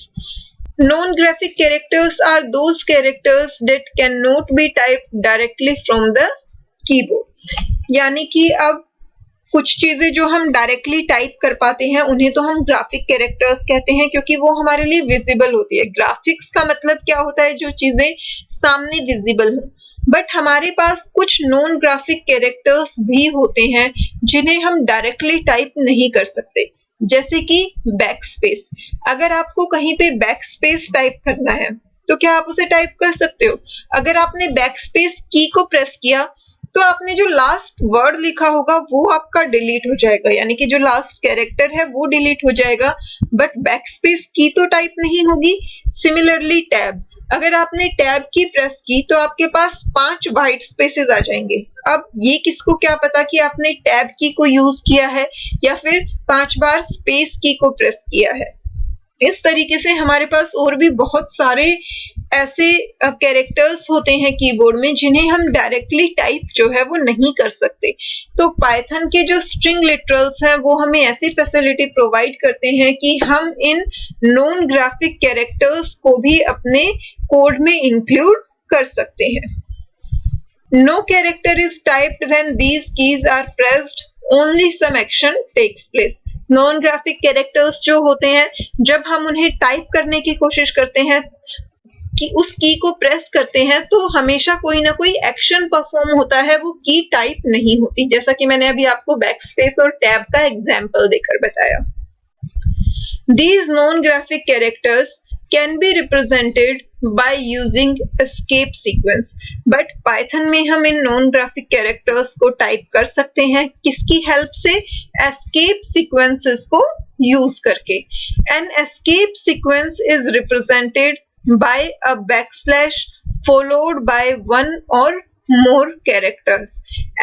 A: Non-graphic characters are those characters that cannot be typed directly from the keyboard। यानी कि अब कुछ चीजें जो हम डायरेक्टली टाइप कर पाते हैं उन्हें तो हम ग्राफिक कैरेक्टर्स कहते हैं, क्योंकि वो हमारे लिए विजिबल होती है। ग्राफिक्स का मतलब क्या होता है, जो चीजें सामने विजिबल हो। बट हमारे पास कुछ नॉन ग्राफिक कैरेक्टर्स भी होते हैं जिन्हें हम डायरेक्टली टाइप नहीं कर सकते, जैसे कि बैकस्पेस। अगर आपको कहीं पे बैकस्पेस टाइप करना है तो क्या आप उसे टाइप कर सकते हो? अगर आपने बैकस्पेस की को प्रेस किया तो आपने जो लास्ट वर्ड लिखा होगा वो आपका डिलीट हो जाएगा, यानी कि जो लास्ट कैरेक्टर है वो डिलीट हो जाएगा, बट बैकस्पेस की तो टाइप नहीं होगी। सिमिलरली टैब, अगर आपने टैब की प्रेस की तो आपके पास 5 व्हाइट स्पेसेस आ जाएंगे। अब ये किसको क्या पता कि आपने टैब की को यूज किया है या फिर 5 बार स्पेस की को प्रेस किया है। इस तरीके से हमारे पास और भी बहुत सारे ऐसे कैरेक्टर्स होते हैं कीबोर्ड में जिन्हें हम डायरेक्टली टाइप जो है वो नहीं कर सकते। तो पाइथन के जो स्ट्रिंग लिटरल्स हैं वो हमें ऐसी फैसिलिटी प्रोवाइड करते हैं कि हम इन नॉन ग्राफिक कैरेक्टर्स को भी अपने कोड में इंक्लूड कर सकते हैं। No character is typed when these keys are pressed, only some action takes place। Non graphic characters जो होते हैं, जब हम उन्हें टाइप करने की कोशिश करते हैं कि उस की को प्रेस करते हैं तो हमेशा कोई ना कोई एक्शन परफॉर्म होता है, वो की टाइप नहीं होती, जैसा कि मैंने अभी आपको बैकस्पेस और टैब का एग्जाम्पल देकर बताया। These non-graphic characters can be represented by using escape sequence, but Python में हम इन non-graphic characters को टाइप कर सकते हैं किसकी हेल्प से? escape sequences को यूज करके। An escape sequence is represented by a backslash followed by one or more characters।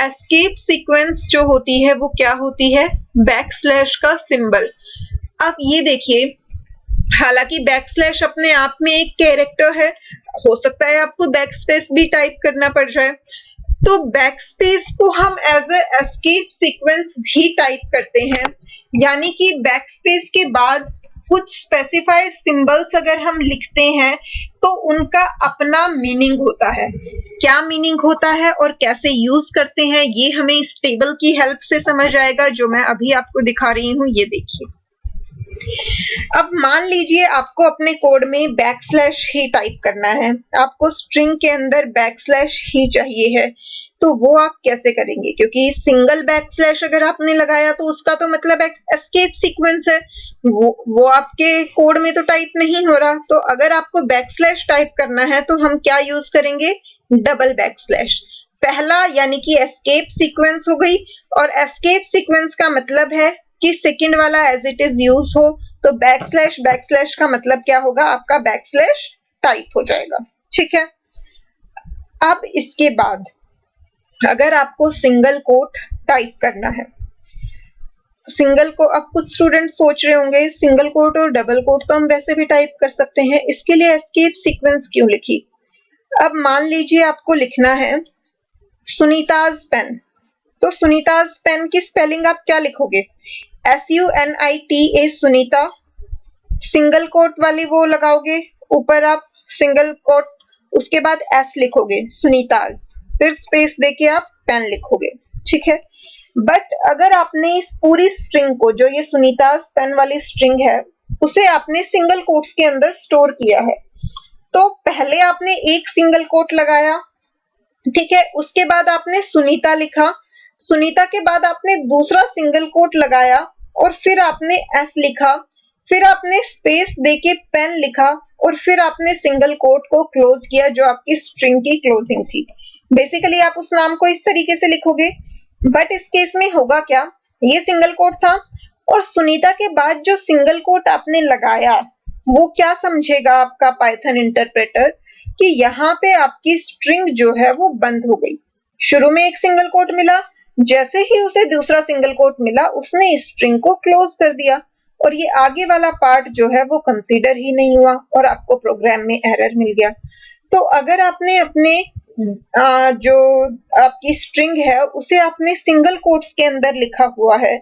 A: escape sequence जो होती है वो क्या होती है? बैकस्लैश का सिंबल। अब ये देखिए, हालांकि बैकस्लैश अपने आप में एक कैरेक्टर है, हो सकता है आपको बैकस्पेस भी टाइप करना पड़ जाए, तो बैकस्पेस को हम एज ए एस्केप सीक्वेंस भी टाइप करते हैं, यानी कि बैकस्पेस के बाद कुछ स्पेसिफाइड सिंबल्स अगर हम लिखते हैं तो उनका अपना मीनिंग होता है। क्या मीनिंग होता है और कैसे यूज करते हैं ये हमें इस टेबल की हेल्प से समझ आएगा, जो मैं अभी आपको दिखा रही हूँ। ये देखिए, अब मान लीजिए आपको अपने कोड में बैकस्लैश ही टाइप करना है, आपको स्ट्रिंग के अंदर बैकस्लैश ही चाहिए है, तो वो आप कैसे करेंगे? क्योंकि सिंगल बैकस्लैश अगर आपने लगाया तो उसका तो मतलब एस्केप सीक्वेंस है, वो आपके कोड में तो टाइप नहीं हो रहा। तो अगर आपको बैकस्लैश टाइप करना है तो हम क्या यूज करेंगे? Double backslash. पहला यानी कि एस्केप सीक्वेंस हो गई, और एस्केप सीक्वेंस का मतलब है कि सेकंड वाला एज इट इज यूज हो, तो बैकस्लैश बैकस्लैश का मतलब क्या होगा? आपका बैकस्लैश टाइप हो जाएगा। ठीक है, अब इसके बाद अगर आपको सिंगल कोट टाइप करना है, सिंगल को, अब कुछ स्टूडेंट सोच रहे होंगे सिंगल कोट और डबल कोट तो हम वैसे भी टाइप कर सकते हैं, इसके लिए एस्केप सीक्वेंस क्यों लिखी? अब मान लीजिए आपको लिखना है सुनीताज पेन, तो सुनीताज पेन की स्पेलिंग आप क्या लिखोगे? SUNITA सुनीता, सिंगल कोट वाली वो लगाओगे, ऊपर आप सिंगल कोट, उसके बाद S लिखोगे सुनीताज, फिर स्पेस देके आप पेन लिखोगे। ठीक है, बट अगर आपने इस पूरी स्ट्रिंग को, जो ये सुनीताज पेन वाली स्ट्रिंग है, उसे आपने सिंगल कोट्स के अंदर स्टोर किया है, तो पहले आपने एक सिंगल कोट लगाया, ठीक है, उसके बाद आपने सुनीता लिखा, सुनीता के बाद आपने दूसरा सिंगल कोट लगाया, और फिर आपने एस लिखा, फिर आपने स्पेस देके पेन लिखा, और फिर आपने सिंगल कोट को क्लोज किया, जो आपकी स्ट्रिंग की क्लोजिंग थी। बेसिकली आप उस नाम को इस तरीके से लिखोगे, बट इस केस में होगा क्या? ये सिंगल कोट था, और सुनीता के बाद जो सिंगल कोट आपने लगाया, वो क्या समझेगा आपका पाइथन इंटरप्रेटर? कि यहाँ पे आपकी स्ट्रिंग जो है वो बंद हो गई। शुरू में एक सिंगल कोट मिला, जैसे ही उसे दूसरा सिंगल कोट मिला, उसने इस स्ट्रिंग को क्लोज कर दिया, और ये आगे वाला पार्ट जो है वो कंसीडर ही नहीं हुआ, और आपको प्रोग्राम में एरर मिल गया। तो अगर आपने अपने जो आपकी स्ट्रिंग है उसे आपने सिंगल कोट्स के अंदर लिखा हुआ है,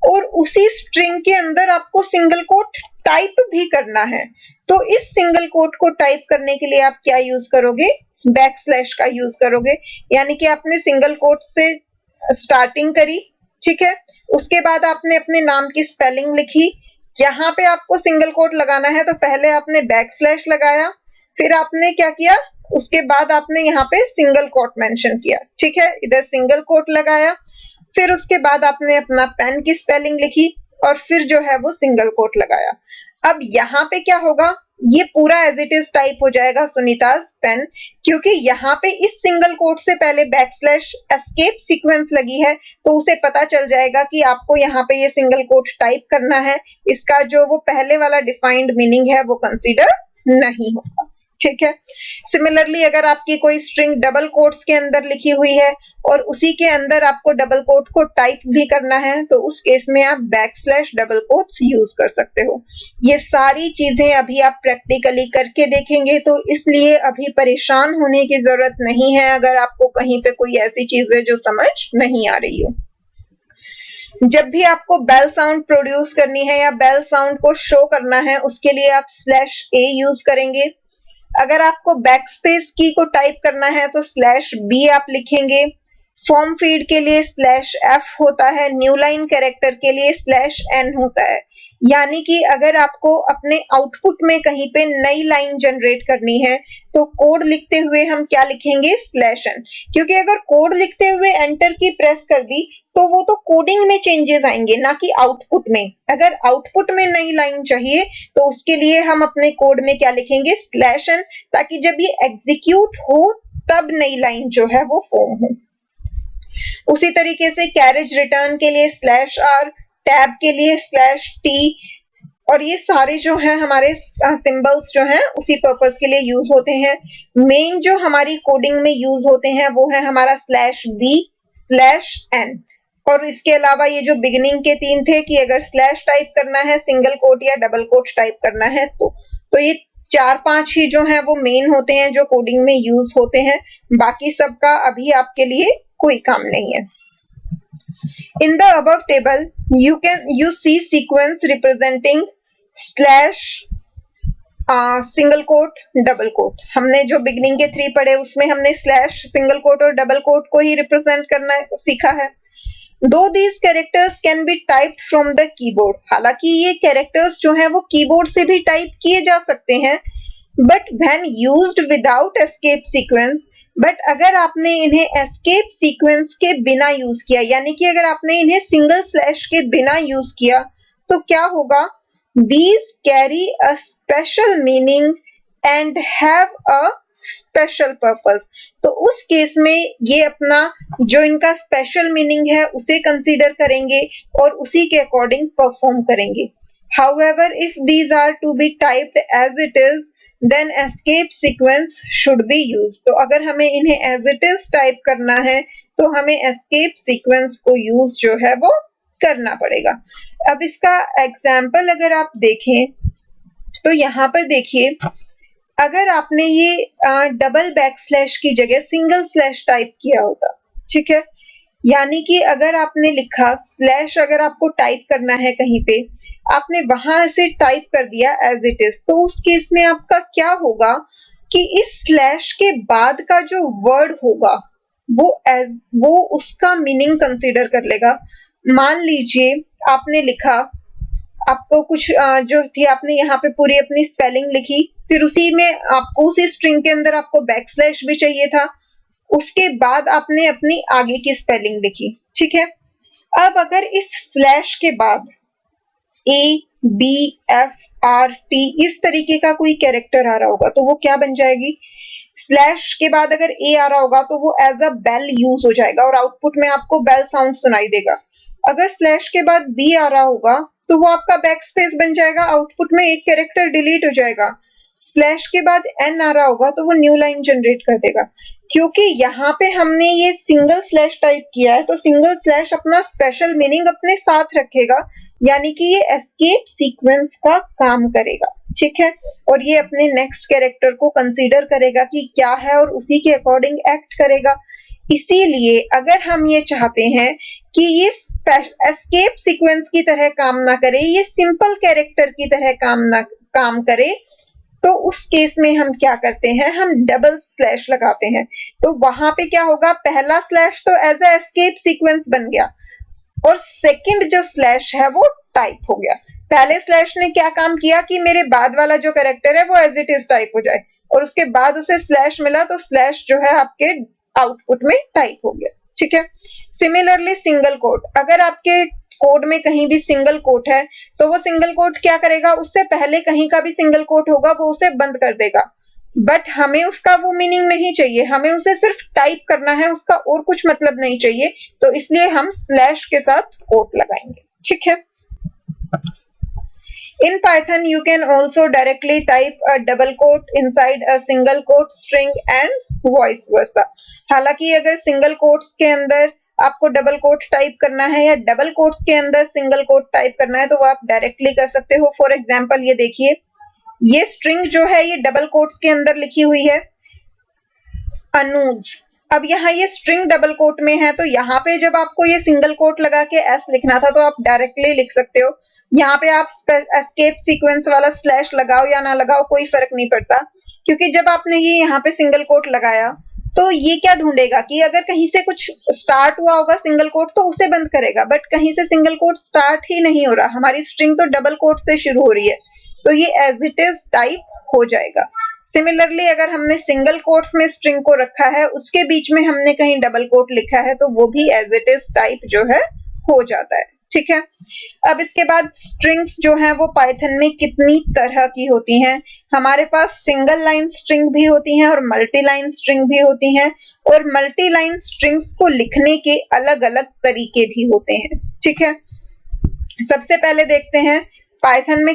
A: और उसी स्ट्रिंग के अंदर आपको सिंगल कोट टाइप भी करना है, तो इस सिंगल कोट को टाइप करने के लिए आप क्या यूज करोगे? बैकस्लैश का यूज करोगे। यानी कि आपने सिंगल कोट से स्टार्टिंग करी, ठीक है, उसके बाद आपने अपने नाम की स्पेलिंग लिखी, यहाँ पे आपको सिंगल कोट लगाना है तो पहले आपने बैकस्लैश लगाया, फिर आपने क्या किया? उसके बाद आपने यहाँ पे सिंगल कोट मेंशन किया, ठीक है, इधर सिंगल कोट लगाया, फिर उसके बाद आपने अपना पेन की स्पेलिंग लिखी, और फिर जो है वो सिंगल कोट लगाया। अब यहाँ पे क्या होगा? ये पूरा एज इट इज टाइप हो जाएगा सुनीताज पेन, क्योंकि यहाँ पे इस सिंगल कोट से पहले बैकस्लैश एस्केप सीक्वेंस लगी है, तो उसे पता चल जाएगा कि आपको यहाँ पे ये सिंगल कोट टाइप करना है, इसका जो वो पहले वाला डिफाइंड मीनिंग है वो कंसीडर नहीं होगा। ठीक है, सिमिलरली अगर आपकी कोई स्ट्रिंग डबल कोट्स के अंदर लिखी हुई है और उसी के अंदर आपको डबल कोट को टाइप भी करना है, तो उस केस में आप बैकस्लैश डबल कोट्स यूज कर सकते हो। ये सारी चीजें अभी आप प्रैक्टिकली करके देखेंगे, तो इसलिए अभी परेशान होने की जरूरत नहीं है अगर आपको कहीं पे कोई ऐसी चीज है जो समझ नहीं आ रही हो। जब भी आपको बेल साउंड प्रोड्यूस करनी है या बेल साउंड को शो करना है, उसके लिए आप /a यूज करेंगे। अगर आपको बैकस्पेस की को टाइप करना है तो /b आप लिखेंगे। फॉर्म फीड के लिए /f होता है, न्यू लाइन कैरेक्टर के लिए /n होता है। यानी कि अगर आपको अपने आउटपुट में कहीं पे नई लाइन जनरेट करनी है तो कोड लिखते हुए हम क्या लिखेंगे, /n, क्योंकि अगर कोड लिखते हुए एंटर की प्रेस कर दी तो वो तो कोडिंग में चेंजेस आएंगे ना कि आउटपुट में। अगर आउटपुट में नई लाइन चाहिए तो उसके लिए हम अपने कोड में क्या लिखेंगे, /n, ताकि जब ये एग्जीक्यूट हो तब नई लाइन जो है वो फॉर्म हो। उसी तरीके से कैरेज रिटर्न के लिए /r, टैब के लिए /t, और ये सारे जो हैं हमारे सिंबल्स जो हैं उसी पर्पस के लिए यूज होते हैं। मेन जो हमारी कोडिंग में यूज होते हैं वो है हमारा /b, /n, और इसके अलावा ये जो बिगिनिंग के 3 थे कि अगर स्लैश टाइप करना है, सिंगल कोट या डबल कोट टाइप करना है तो ये 4-5 ही जो हैं वो मेन होते हैं जो कोडिंग में यूज होते हैं। बाकी सबका अभी आपके लिए कोई काम नहीं है। In the above table, you see sequence representing single quote, double quote. हमने जो बिगनिंग के 3 पढ़े उसमें हमने स्लैश, सिंगल कोट और डबल कोट को ही रिप्रेजेंट करना सीखा है। Though these characters can be typed from the keyboard, हालांकि ये कैरेक्टर्स जो हैं वो कीबोर्ड से भी टाइप किए जा सकते हैं, but when used without escape sequence, but अगर आपने इन्हें एस्केप सीक्वेंस के बिना यूज किया, यानी कि अगर आपने इन्हें सिंगल स्लैश के बिना यूज किया तो क्या होगा, these carry a special meaning and have a special purpose। तो उस केस में ये अपना जो इनका स्पेशल मीनिंग है उसे कंसीडर करेंगे और उसी के अकॉर्डिंग परफॉर्म करेंगे। However, if these are to be typed as it is, then escape sequence should be used। तो अगर हमें इन्हें as it is टाइप करना है तो हमें escape sequence को यूज जो है वो करना पड़ेगा। अब इसका एग्जाम्पल अगर आप देखें तो यहाँ पर देखिए, अगर आपने ये डबल बैकस्लैश की जगह सिंगल स्लैश टाइप किया होता, ठीक है, यानी कि अगर आपने लिखा स्लैश, अगर आपको टाइप करना है कहीं पे, आपने वहां से टाइप कर दिया एज इट इज, तो उस केस में आपका क्या होगा कि इस स्लैश के बाद का जो वर्ड होगा वो उसका मीनिंग कंसीडर कर लेगा। मान लीजिए आपने लिखा, आपको कुछ जो थी आपने यहाँ पे पूरी अपनी स्पेलिंग लिखी, फिर उसी में आपको उसी स्ट्रिंग के अंदर आपको बैकस्लैश भी चाहिए था, उसके बाद आपने अपनी आगे की स्पेलिंग लिखी, ठीक है। अब अगर इस स्लैश के बाद ABFRT इस तरीके का कोई कैरेक्टर आ रहा होगा तो वो क्या बन जाएगी, स्लैश के बाद अगर A आ रहा होगा तो वो एज अ बेल यूज हो जाएगा और आउटपुट में आपको बेल साउंड सुनाई देगा। अगर स्लैश के बाद B आ रहा होगा तो वो आपका बैकस्पेस बन जाएगा, आउटपुट में एक कैरेक्टर डिलीट हो जाएगा। स्लैश के बाद N आ रहा होगा तो वो न्यू लाइन जनरेट कर देगा। क्योंकि यहाँ पे हमने ये सिंगल स्लैश टाइप किया है तो सिंगल स्लैश अपना स्पेशल मीनिंग अपने साथ रखेगा, यानी कि ये एस्केप सीक्वेंस का काम करेगा, ठीक है, और ये अपने नेक्स्ट कैरेक्टर को कंसीडर करेगा कि क्या है और उसी के अकॉर्डिंग एक्ट करेगा। इसीलिए अगर हम ये चाहते हैं कि ये एस्केप सीक्वेंस की तरह काम ना करे, ये सिंपल कैरेक्टर की तरह काम करे, तो उस केस में हम क्या करते हैं, हम डबल स्लैश लगाते हैं। तो वहां पे क्या होगा, पहला स्लैश तो एज अ एस्केप सीक्वेंस बन गया और सेकंड जो स्लैश है वो टाइप हो गया। पहले स्लैश ने क्या काम किया कि मेरे बाद वाला जो कैरेक्टर है वो एज इट इज टाइप हो जाए, और उसके बाद उसे स्लैश मिला तो स्लैश जो है आपके आउटपुट में टाइप हो गया, ठीक है। सिमिलरली सिंगल कोट, अगर आपके कोड में कहीं भी सिंगल कोट है तो वो सिंगल कोट क्या करेगा, उससे पहले कहीं का भी सिंगल कोट होगा वो उसे बंद कर देगा, बट हमें उसका वो मीनिंग नहीं चाहिए, हमें उसे सिर्फ टाइप करना है, उसका और कुछ मतलब नहीं चाहिए, तो इसलिए हम स्लैश के साथ कोट लगाएंगे, ठीक है। In Python, you can also directly type a double quote inside a single quote string and vice versa। हालांकि अगर सिंगल कोट्स के अंदर आपको डबल कोट टाइप करना है या डबल कोट्स के अंदर सिंगल कोट टाइप करना है तो वो आप डायरेक्टली कर सकते हो। फॉर एग्जांपल ये देखिए, ये स्ट्रिंग जो है ये डबल कोट्स के अंदर लिखी हुई है अनुज। अब यहाँ ये स्ट्रिंग डबल कोट में है तो यहाँ पे जब आपको ये सिंगल कोट लगा के एस लिखना था तो आप डायरेक्टली लिख सकते हो। यहाँ पे आप एस्केप सीक्वेंस वाला स्लैश लगाओ या ना लगाओ कोई फर्क नहीं पड़ता, क्योंकि जब आपने ये यहाँ पे सिंगल कोट लगाया तो ये क्या ढूंढेगा कि अगर कहीं से कुछ स्टार्ट हुआ होगा सिंगल कोट तो उसे बंद करेगा, बट कहीं से सिंगल कोट स्टार्ट ही नहीं हो रहा, हमारी स्ट्रिंग तो डबल कोट से शुरू हो रही है, तो ये एज इट इज टाइप हो जाएगा। सिमिलरली अगर हमने सिंगल कोट्स में स्ट्रिंग को रखा है, उसके बीच में हमने कहीं डबल कोट लिखा है, तो वो भी एज इट इज टाइप जो है हो जाता है। ठीक है, अब इसके बाद स्ट्रिंग्स जो हैं वो पाइथन में कितनी तरह की होती हैं। हमारे पास सिंगल लाइन स्ट्रिंग भी होती हैं और मल्टी लाइन स्ट्रिंग भी होती हैं, और मल्टी लाइन स्ट्रिंग्स को लिखने के अलग अलग तरीके भी होते हैं। ठीक है, सबसे पहले देखते हैं पाइथन में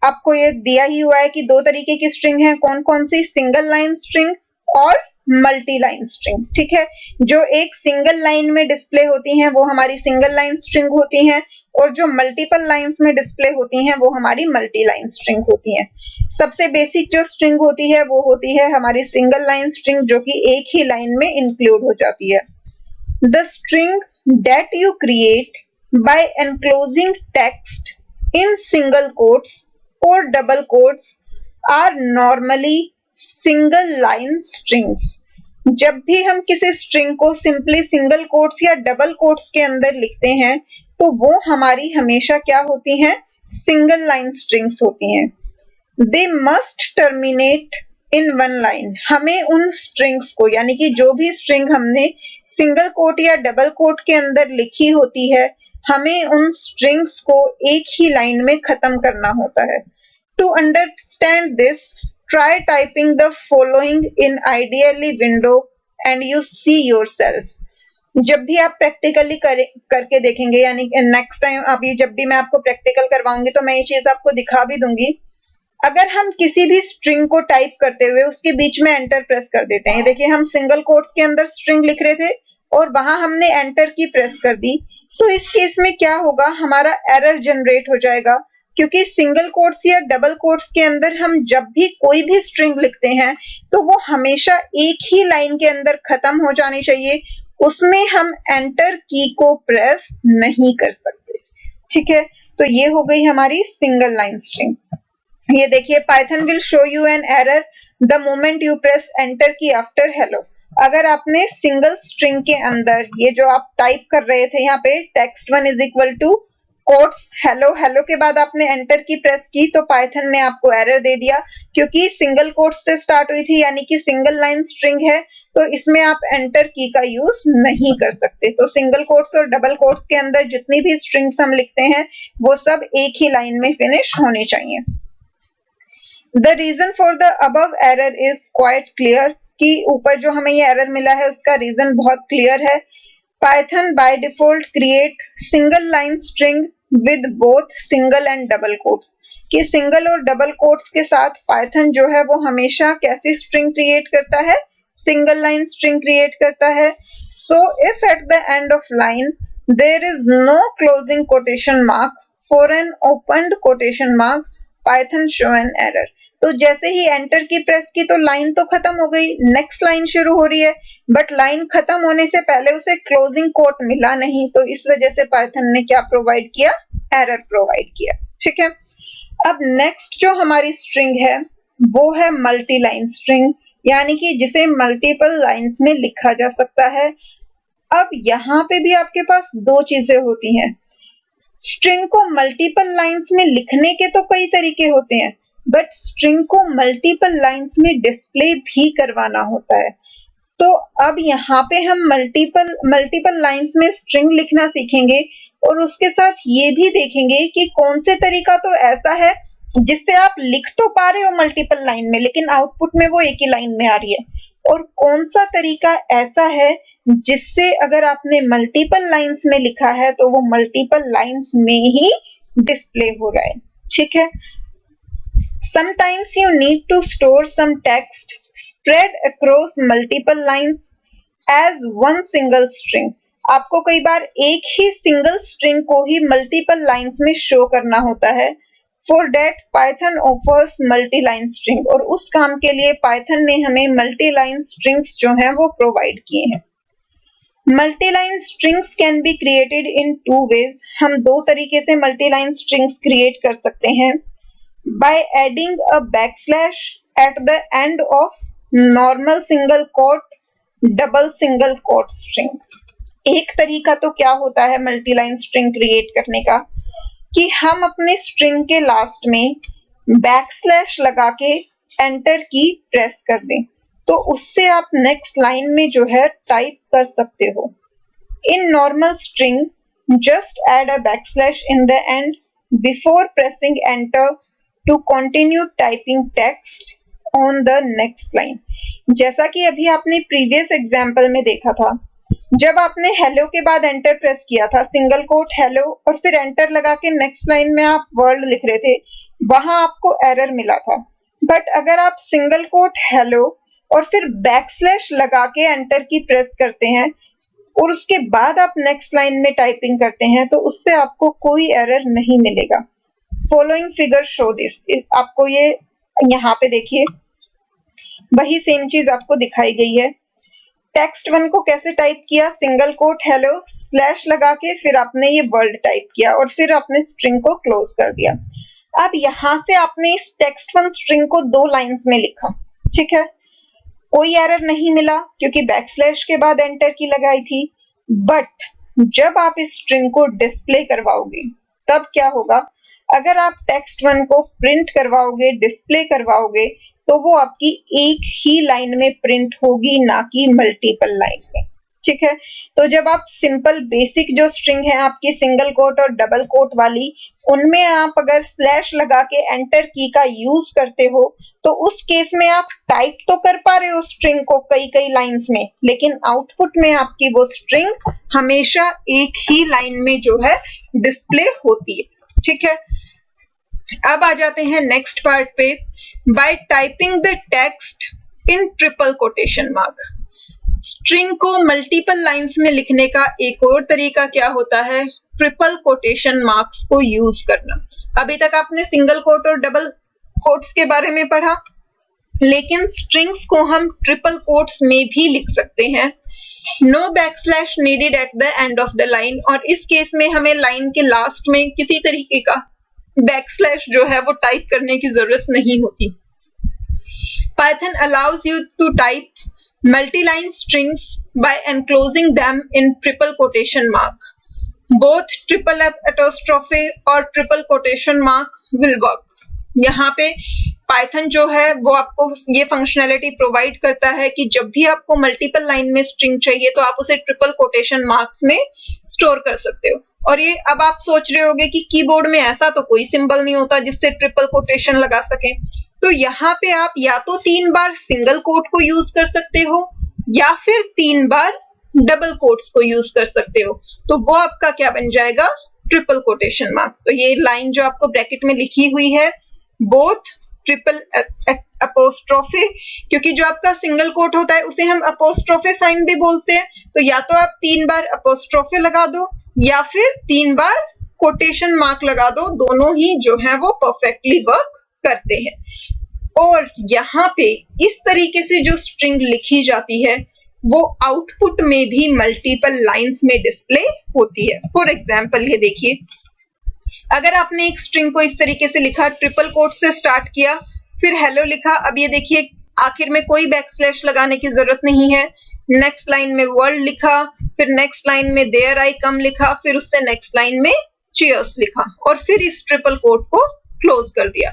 A: आपको ये दिया ही हुआ है कि दो तरीके की स्ट्रिंग है, कौन कौन सी, सिंगल लाइन स्ट्रिंग और मल्टी लाइन स्ट्रिंग। ठीक है, जो एक सिंगल लाइन में डिस्प्ले होती हैं वो हमारी सिंगल लाइन स्ट्रिंग होती हैं, और जो मल्टीपल लाइंस में डिस्प्ले होती हैं वो हमारी मल्टी लाइन स्ट्रिंग होती हैं। सबसे बेसिक जो स्ट्रिंग होती है वो होती है हमारी सिंगल लाइन स्ट्रिंग, जो कि एक ही लाइन में इंक्लूड हो जाती है। The string that you create by enclosing text in single quotes or double quotes are normally single line strings। जब भी हम किसी स्ट्रिंग को सिंपली सिंगल कोट्स या डबल कोट्स के अंदर लिखते हैं तो वो हमारी हमेशा क्या होती हैं, सिंगल लाइन स्ट्रिंग्स होती हैं। They must terminate in one line. हमें उन स्ट्रिंग्स को, यानी कि जो भी स्ट्रिंग हमने सिंगल कोट या डबल कोट के अंदर लिखी होती है, हमें उन स्ट्रिंग्स को एक ही लाइन में खत्म करना होता है। To understand this, try typing the following in ideally window and you see yourself. जब भी आप प्रैक्टिकली करके देखेंगे, यानी नेक्स्ट टाइम अभी जब भी मैं आपको प्रैक्टिकल करवाऊंगी तो मैं ये चीज आपको दिखा भी दूंगी। अगर हम किसी भी स्ट्रिंग को टाइप करते हुए उसके बीच में एंटर प्रेस कर देते हैं, देखिए हम सिंगल कोट्स के अंदर स्ट्रिंग लिख रहे थे और वहां हमने एंटर की प्रेस कर दी, तो इस केस में क्या होगा, हमारा एरर जनरेट हो जाएगा, क्योंकि सिंगल कोट्स या डबल कोट्स के अंदर हम जब भी कोई भी स्ट्रिंग लिखते हैं तो वो हमेशा एक ही लाइन के अंदर खत्म हो जानी चाहिए, उसमें हम एंटर की को प्रेस नहीं कर सकते। ठीक है, तो ये हो गई हमारी सिंगल लाइन स्ट्रिंग। ये देखिए, Python will show you an error the moment you press enter की आफ्टर हेलो। अगर आपने सिंगल स्ट्रिंग के अंदर ये जो आप टाइप कर रहे थे, यहाँ पे text1 is equal to quotes hello, hello के बाद आपने एंटर की प्रेस की तो पाइथन ने आपको एरर दे दिया, क्योंकि सिंगल कोट्स से स्टार्ट हुई थी, यानी कि सिंगल लाइन स्ट्रिंग है, तो इसमें आप एंटर की का यूज नहीं कर सकते। तो सिंगल कोट्स और डबल कोट्स के अंदर जितनी भी स्ट्रिंग्स हम लिखते हैं वो सब एक ही लाइन में फिनिश होने चाहिए। The reason for the above error is quite clear, कि ऊपर जो हमें ये एरर मिला है उसका रीजन बहुत क्लियर है। Python by default create single line string with both single and double quotes, कि सिंगल और डबल कोट्स के साथ पाइथन जो है वो हमेशा कैसी स्ट्रिंग क्रिएट करता है, सिंगल लाइन स्ट्रिंग क्रिएट करता है। So if at the end of line there is no closing quotation mark for an opened quotation mark, Python show an error। तो जैसे ही एंटर की प्रेस की तो लाइन तो खत्म हो गई, नेक्स्ट लाइन शुरू हो रही है, बट लाइन खत्म होने से पहले उसे क्लोजिंग कोट मिला नहीं, तो इस वजह से पाइथन ने क्या प्रोवाइड किया, एरर प्रोवाइड किया। ठीक है, अब नेक्स्ट जो हमारी स्ट्रिंग है वो है मल्टी लाइन स्ट्रिंग, यानी कि जिसे मल्टीपल लाइंस में लिखा जा सकता है। अब यहाँ पे भी आपके पास दो चीजें होती हैं। स्ट्रिंग को मल्टीपल लाइंस में लिखने के तो कई तरीके होते हैं, बट स्ट्रिंग को मल्टीपल लाइंस में डिस्प्ले भी करवाना होता है। तो अब यहाँ पे हम मल्टीपल लाइंस में स्ट्रिंग लिखना सीखेंगे और उसके साथ ये भी देखेंगे कि कौन से तरीका तो ऐसा है जिससे आप लिख तो पा रहे हो मल्टीपल लाइन में, लेकिन आउटपुट में वो एक ही लाइन में आ रही है, और कौन सा तरीका ऐसा है जिससे अगर आपने मल्टीपल लाइंस में लिखा है तो वो मल्टीपल लाइंस में ही डिस्प्ले हो रहा है। ठीक है, sometimes you need to store some text spread across multiple lines as one single string। आपको कई बार एक ही सिंगल स्ट्रिंग को ही मल्टीपल लाइंस में शो करना होता है। For that Python offers multi-line string, और उस काम के लिए पाइथन ने हमें मल्टी-लाइन स्ट्रिंग्स जो हैं वो प्रोवाइड किए हैं। Multi line strings can be created in two ways. हम दो तरीके से मल्टी-लाइन स्ट्रिंग्स क्रिएट कर सकते हैं। By adding a backslash at the end of normal single quote double single quote string. एक तरीका तो क्या होता है मल्टी लाइन स्ट्रिंग क्रिएट करने का कि हम अपने स्ट्रिंग के लास्ट में बैकस्लैश लगा के एंटर की प्रेस कर दें, तो उससे आप नेक्स्ट लाइन में जो है टाइप कर सकते हो। In normal string just add a backslash in the end before pressing enter to continue typing text on the next line। जैसा कि अभी आपने प्रीवियस एग्जाम्पल में देखा था, जब आपने हेलो के बाद एंटर प्रेस किया था, सिंगल कोट हेलो और फिर एंटर लगा के नेक्स्ट लाइन में आप वर्ड लिख रहे थे, वहां आपको एरर मिला था। बट अगर आप सिंगल कोट हेलो और फिर बैकस्लैश लगा के एंटर की प्रेस करते हैं और उसके बाद आप नेक्स्ट लाइन में टाइपिंग करते हैं, तो उससे आपको कोई एरर नहीं मिलेगा। Following figure show this. आपको ये यहाँ पे देखिए, वही सेम चीज आपको दिखाई गई है। टेक्स्ट 1 को कैसे टाइप किया, सिंगल कोट हेलो स्लैश लगा के फिर आपने ये वर्ड टाइप किया और फिर आपने स्ट्रिंग को क्लोज कर दिया। अब यहाँ से आपने इस टेक्स्ट 1 स्ट्रिंग को 2 लाइंस में लिखा, ठीक है, कोई एरर नहीं मिला क्योंकि बैकस्लैश के बाद एंटर की लगाई थी। बट जब आप इस स्ट्रिंग को डिस्प्ले करवाओगे तब क्या होगा, अगर आप टेक्स्ट 1 को प्रिंट करवाओगे, डिस्प्ले करवाओगे, तो वो आपकी एक ही लाइन में प्रिंट होगी, ना कि मल्टीपल लाइन में, ठीक है। तो जब आप सिंपल बेसिक जो स्ट्रिंग है आपकी सिंगल कोट और डबल कोट वाली, उनमें आप अगर स्लैश लगा के एंटर की का यूज करते हो, तो उस केस में आप टाइप तो कर पा रहे हो स्ट्रिंग को कई कई लाइंस में, लेकिन आउटपुट में आपकी वो स्ट्रिंग हमेशा एक ही लाइन में जो है डिस्प्ले होती है, ठीक है। अब आ जाते हैं नेक्स्ट पार्ट पे। Bye typing the text in triple quotation mark. String को मल्टीपल लाइंस में लिखने का एक और तरीका क्या होता है, ट्रिपल कोटेशन मार्क्स को यूज करना। अभी तक आपने सिंगल कोट और डबल कोट्स के बारे में पढ़ा, लेकिन स्ट्रिंग्स को हम ट्रिपल कोट्स में भी लिख सकते हैं। No backslash needed at the end of the line, और इस केस में हमें लाइन के लास्ट में किसी तरीके का बैकस्लैश जो है वो टाइप करने की जरूरत नहीं होती। Python allows you to type multi-line strings by enclosing them in triple quotation mark. Both triple apostrophe और triple quotation mark will work. यहाँ पे पाइथन जो है वो आपको ये फंक्शनैलिटी प्रोवाइड करता है कि जब भी आपको मल्टीपल लाइन में स्ट्रिंग चाहिए तो आप उसे ट्रिपल कोटेशन मार्क्स में स्टोर कर सकते हो। और ये अब आप सोच रहे होगे कि कीबोर्ड में ऐसा तो कोई सिंबल नहीं होता जिससे ट्रिपल कोटेशन लगा सके, तो यहाँ पे आप या तो 3 बार सिंगल कोट को यूज कर सकते हो या फिर 3 बार डबल कोट्स को यूज कर सकते हो, तो वो आपका क्या बन जाएगा, ट्रिपल कोटेशन मार्क। तो ये लाइन जो आपको ब्रैकेट में लिखी हुई है, बोथ ट्रिपल अपोस्ट्रोफे, क्योंकि जो आपका सिंगल कोट होता है उसे हम अपोस्ट्रोफे साइन भी बोलते हैं, तो या तो आप 3 बार अपोस्ट्रोफे लगा दो या फिर 3 बार कोटेशन मार्क लगा दो, दोनों ही जो है वो परफेक्टली वर्क करते हैं। और यहाँ पे इस तरीके से जो स्ट्रिंग लिखी जाती है वो आउटपुट में भी मल्टीपल लाइंस में डिस्प्ले होती है। फॉर एग्जाम्पल ये देखिए, अगर आपने एक स्ट्रिंग को इस तरीके से लिखा, ट्रिपल कोट से स्टार्ट किया, फिर हेलो लिखा, अब ये देखिए आखिर में कोई बैकस्लैश लगाने की जरूरत नहीं है, नेक्स्ट लाइन में वर्ल्ड लिखा, फिर नेक्स्ट लाइन में देयर आई कम लिखा, फिर उससे नेक्स्ट लाइन में चीयर्स लिखा और फिर इस ट्रिपल कोट को क्लोज कर दिया।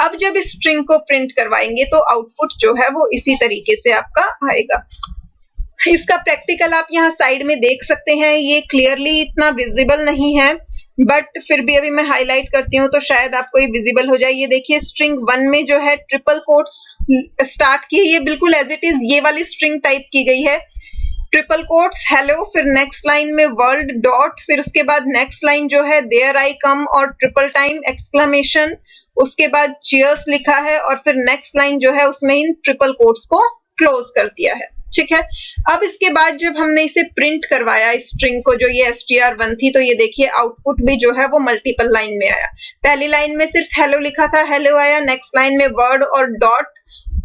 A: अब जब इस स्ट्रिंग को प्रिंट करवाएंगे तो आउटपुट जो है वो इसी तरीके से आपका आएगा। इसका प्रैक्टिकल आप यहाँ साइड में देख सकते हैं, ये क्लियरली इतना विजिबल नहीं है, बट फिर भी अभी मैं हाईलाइट करती हूँ तो शायद आपको ये विजिबल हो जाए। ये देखिए स्ट्रिंग 1 में जो है ट्रिपल कोट्स स्टार्ट किए, ये बिल्कुल एज इट इज ये वाली स्ट्रिंग टाइप की गई है, ट्रिपल कोट्स हेलो, फिर नेक्स्ट लाइन में वर्ल्ड डॉट, फिर उसके बाद नेक्स्ट लाइन जो है देयर आई कम और ट्रिपल टाइम एक्सक्लेमेशन, उसके बाद चीयर्स लिखा है और फिर नेक्स्ट लाइन जो है उसमें इन ट्रिपल कोट्स को क्लोज कर दिया है, ठीक है। अब इसके बाद जब हमने इसे प्रिंट करवाया इस स्ट्रिंग को, जो ये str1 थी, तो ये देखिए आउटपुट भी जो है वो मल्टीपल लाइन में आया। पहली लाइन में सिर्फ हेलो लिखा था, हेलो आया, नेक्स्ट लाइन में वर्ड और डॉट,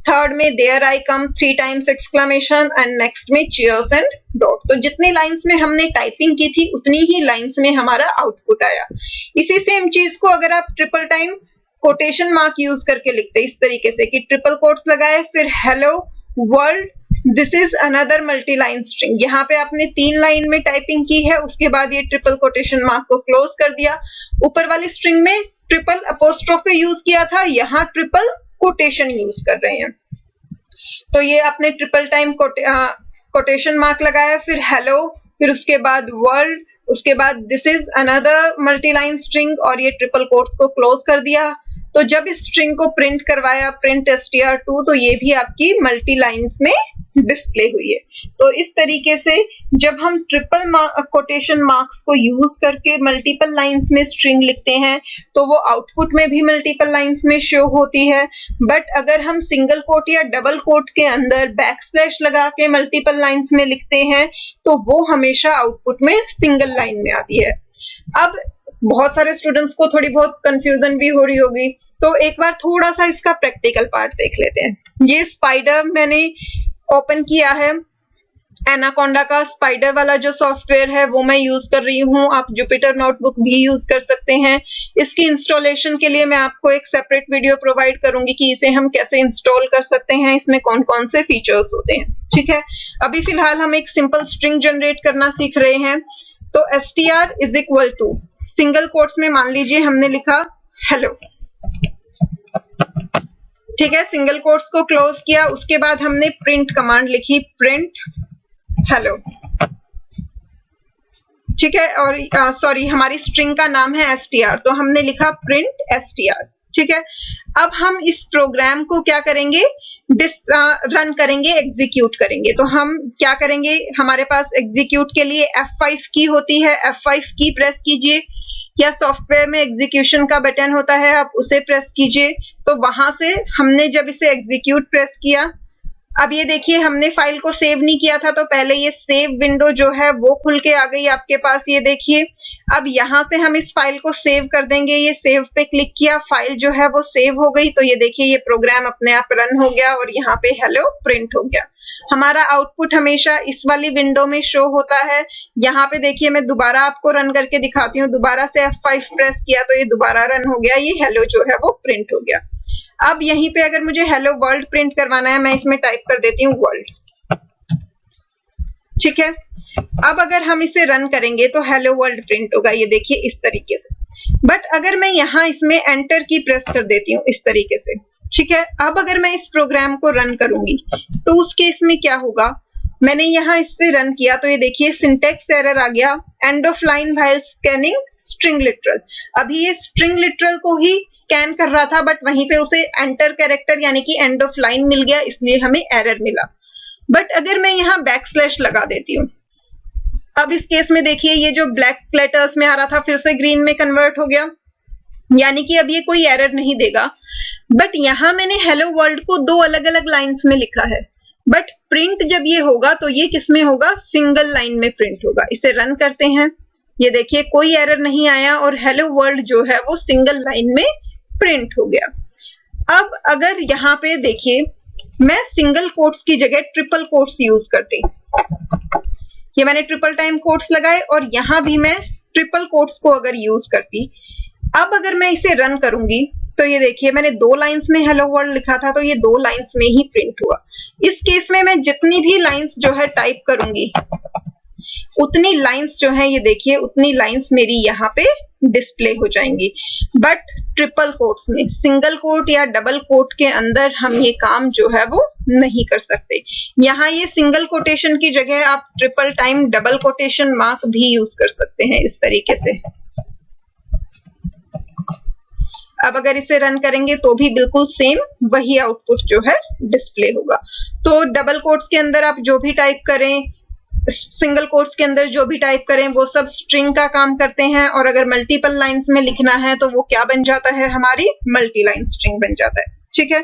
A: थर्ड में there I come 3 times exclamation and next में चीयर्स एंड डॉट। तो जितनी लाइंस में हमने टाइपिंग की थी उतनी ही लाइंस में हमारा आउटपुट आया। इसी सेम चीज को अगर आप triple time quotation mark use करके लिखते इस तरीके से कि ट्रिपल कोट्स लगाए, फिर hello world this is another multi line string. यहाँ पे आपने 3 लाइन में टाइपिंग की है, उसके बाद ये ट्रिपल कोटेशन मार्क को क्लोज कर दिया। ऊपर वाली स्ट्रिंग में ट्रिपल अपोस्ट्रोफी यूज किया था, यहाँ ट्रिपल कोटेशन यूज कर रहे हैं। तो ये आपने ट्रिपल टाइम कोटेशन मार्क लगाया, फिर हेलो, फिर उसके बाद वर्ल्ड, उसके बाद this is another multi line string और ये ट्रिपल कोट्स को क्लोज कर दिया। तो जब इस स्ट्रिंग को प्रिंट करवाया प्रिंट str2, तो ये भी आपकी मल्टी लाइन में डिस्प्ले हुई है। तो इस तरीके से जब हम ट्रिपल कोटेशन मार्क्स को यूज करके मल्टीपल लाइंस में स्ट्रिंग लिखते हैं तो वो आउटपुट में भी मल्टीपल लाइंस में शो होती है। बट अगर हम सिंगल कोट या डबल कोट के अंदर बैकस्लैश लगा के मल्टीपल लाइंस में लिखते हैं तो वो हमेशा आउटपुट में सिंगल लाइन में आती है। अब बहुत सारे स्टूडेंट्स को थोड़ी बहुत कंफ्यूजन भी हो रही होगी, तो एक बार थोड़ा सा इसका प्रैक्टिकल पार्ट देख लेते हैं। ये स्पाइडर मैंने ओपन किया है, एनाकोंडा का स्पाइडर वाला जो सॉफ्टवेयर है वो मैं यूज कर रही हूँ। आप जुपिटर नोटबुक भी यूज कर सकते हैं। इसकी इंस्टॉलेशन के लिए मैं आपको एक सेपरेट वीडियो प्रोवाइड करूंगी कि इसे हम कैसे इंस्टॉल कर सकते हैं, इसमें कौन कौन से फीचर्स होते हैं। ठीक है, अभी फिलहाल हम एक सिंपल स्ट्रिंग जनरेट करना सीख रहे हैं। तो str is equal to single quotes में मान लीजिए हमने लिखा हेलो। ठीक है, सिंगल कोट्स को क्लोज किया, उसके बाद हमने प्रिंट कमांड लिखी, प्रिंट हेलो। ठीक है, और सॉरी हमारी स्ट्रिंग का नाम है str, तो हमने लिखा प्रिंट str। ठीक है, अब हम इस प्रोग्राम को क्या करेंगे, रन करेंगे, एग्जीक्यूट करेंगे। तो हम क्या करेंगे, हमारे पास एग्जीक्यूट के लिए F5 की होती है, F5 की प्रेस कीजिए, या सॉफ्टवेयर में एग्जीक्यूशन का बटन होता है आप उसे प्रेस कीजिए। तो वहां से हमने जब इसे एग्जीक्यूट प्रेस किया, अब ये देखिए हमने फाइल को सेव नहीं किया था तो पहले ये सेव विंडो जो है वो खुल के आ गई आपके पास, ये देखिए। अब यहाँ से हम इस फाइल को सेव कर देंगे, ये सेव पे क्लिक किया, फाइल जो है वो सेव हो गई। तो ये देखिए ये प्रोग्राम अपने आप रन हो गया और यहाँ पे हेलो प्रिंट हो गया। हमारा आउटपुट हमेशा इस वाली विंडो में शो होता है। यहाँ पे देखिए मैं दोबारा आपको रन करके दिखाती हूँ, दोबारा से F5 प्रेस किया तो ये दोबारा रन हो गया, ये हेलो जो है वो प्रिंट हो गया। अब यहीं पे अगर मुझे हेलो वर्ल्ड प्रिंट करवाना है, मैं इसमें टाइप कर देती हूँ वर्ल्ड। ठीक है, अब अगर हम इसे रन करेंगे तो हेलो वर्ल्ड प्रिंट होगा, ये देखिए इस तरीके से। बट अगर मैं यहाँ इसमें एंटर की प्रेस कर देती हूँ इस तरीके से, ठीक है, अब अगर मैं इस प्रोग्राम को रन करूंगी तो उस केस में क्या होगा, मैंने यहाँ इससे रन किया तो ये देखिए सिंटेक्स एरर आ गया, end of line while scanning string literal. अभी ये स्ट्रिंग लिटरल को ही स्कैन कर रहा था बट वहीं पे उसे एंटर कैरेक्टर यानी कि एंड ऑफ लाइन मिल गया, इसलिए हमें एरर मिला। बट अगर मैं यहाँ बैकस्लैश लगा देती हूँ, अब इस केस में देखिए ये जो ब्लैक लेटर्स में आ रहा था फिर से ग्रीन में कन्वर्ट हो गया, यानी कि अब ये कोई एरर नहीं देगा। बट यहाँ मैंने हेलो वर्ल्ड को 2 अलग अलग लाइंस में लिखा है, बट प्रिंट जब ये होगा तो ये किस में होगा, सिंगल लाइन में प्रिंट होगा। इसे रन करते हैं, ये देखिए कोई एरर नहीं आया और हेलो वर्ल्ड जो है वो सिंगल लाइन में प्रिंट हो गया। अब अगर यहाँ पे देखिए मैं सिंगल कोट्स की जगह ट्रिपल कोट्स यूज करती, ये मैंने ट्रिपल टाइम कोट्स लगाए और यहाँ भी मैं ट्रिपल कोट्स को अगर यूज करती, अब अगर मैं इसे रन करूंगी तो ये देखिए मैंने 2 लाइंस में हेलो वर्ल्ड लिखा था तो ये 2 लाइंस में ही प्रिंट हुआ। इस केस में मैं जितनी भी लाइंस जो है टाइप करूंगी उतनी लाइंस जो है ये देखिए उतनी लाइंस मेरी यहाँ पे डिस्प्ले हो जाएंगी। बट ट्रिपल कोट्स में, सिंगल कोट या डबल कोट के अंदर हम ये काम जो है वो नहीं कर सकते। यहाँ ये सिंगल कोटेशन की जगह आप triple time double quotation mark भी यूज कर सकते हैं इस तरीके से। अब अगर इसे रन करेंगे तो भी बिल्कुल सेम वही आउटपुट जो है डिस्प्ले होगा। तो डबल कोट्स के अंदर आप जो भी टाइप करें, सिंगल कोट्स के अंदर जो भी टाइप करें वो सब स्ट्रिंग का काम करते हैं, और अगर मल्टीपल लाइंस में लिखना है तो वो क्या बन जाता है, हमारी मल्टी लाइन स्ट्रिंग बन जाता है। ठीक है,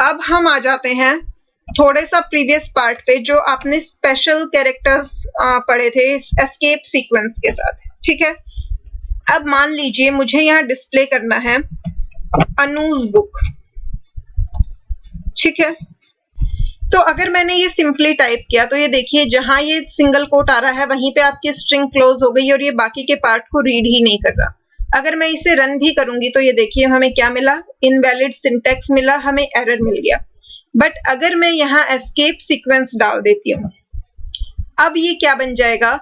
A: अब हम आ जाते हैं थोड़े सा प्रीवियस पार्ट पे जो आपने स्पेशल कैरेक्टर्स पढ़े थे एस्केप सीक्वेंस के साथ। ठीक है, अब मान लीजिए मुझे यहाँ डिस्प्ले करना है अनूज बुक। ठीक है, तो अगर मैंने ये सिंपली टाइप किया तो ये देखिए जहां ये सिंगल कोट आ रहा है वहीं पे आपकी स्ट्रिंग क्लोज हो गई और ये बाकी के पार्ट को रीड ही नहीं कर रहा। अगर मैं इसे रन भी करूंगी तो ये देखिए हमें क्या मिला, इनवैलिड सिंटैक्स मिला, हमें एरर मिल गया। बट अगर मैं यहाँ एस्केप सीक्वेंस डाल देती हूँ, अब ये क्या बन जाएगा,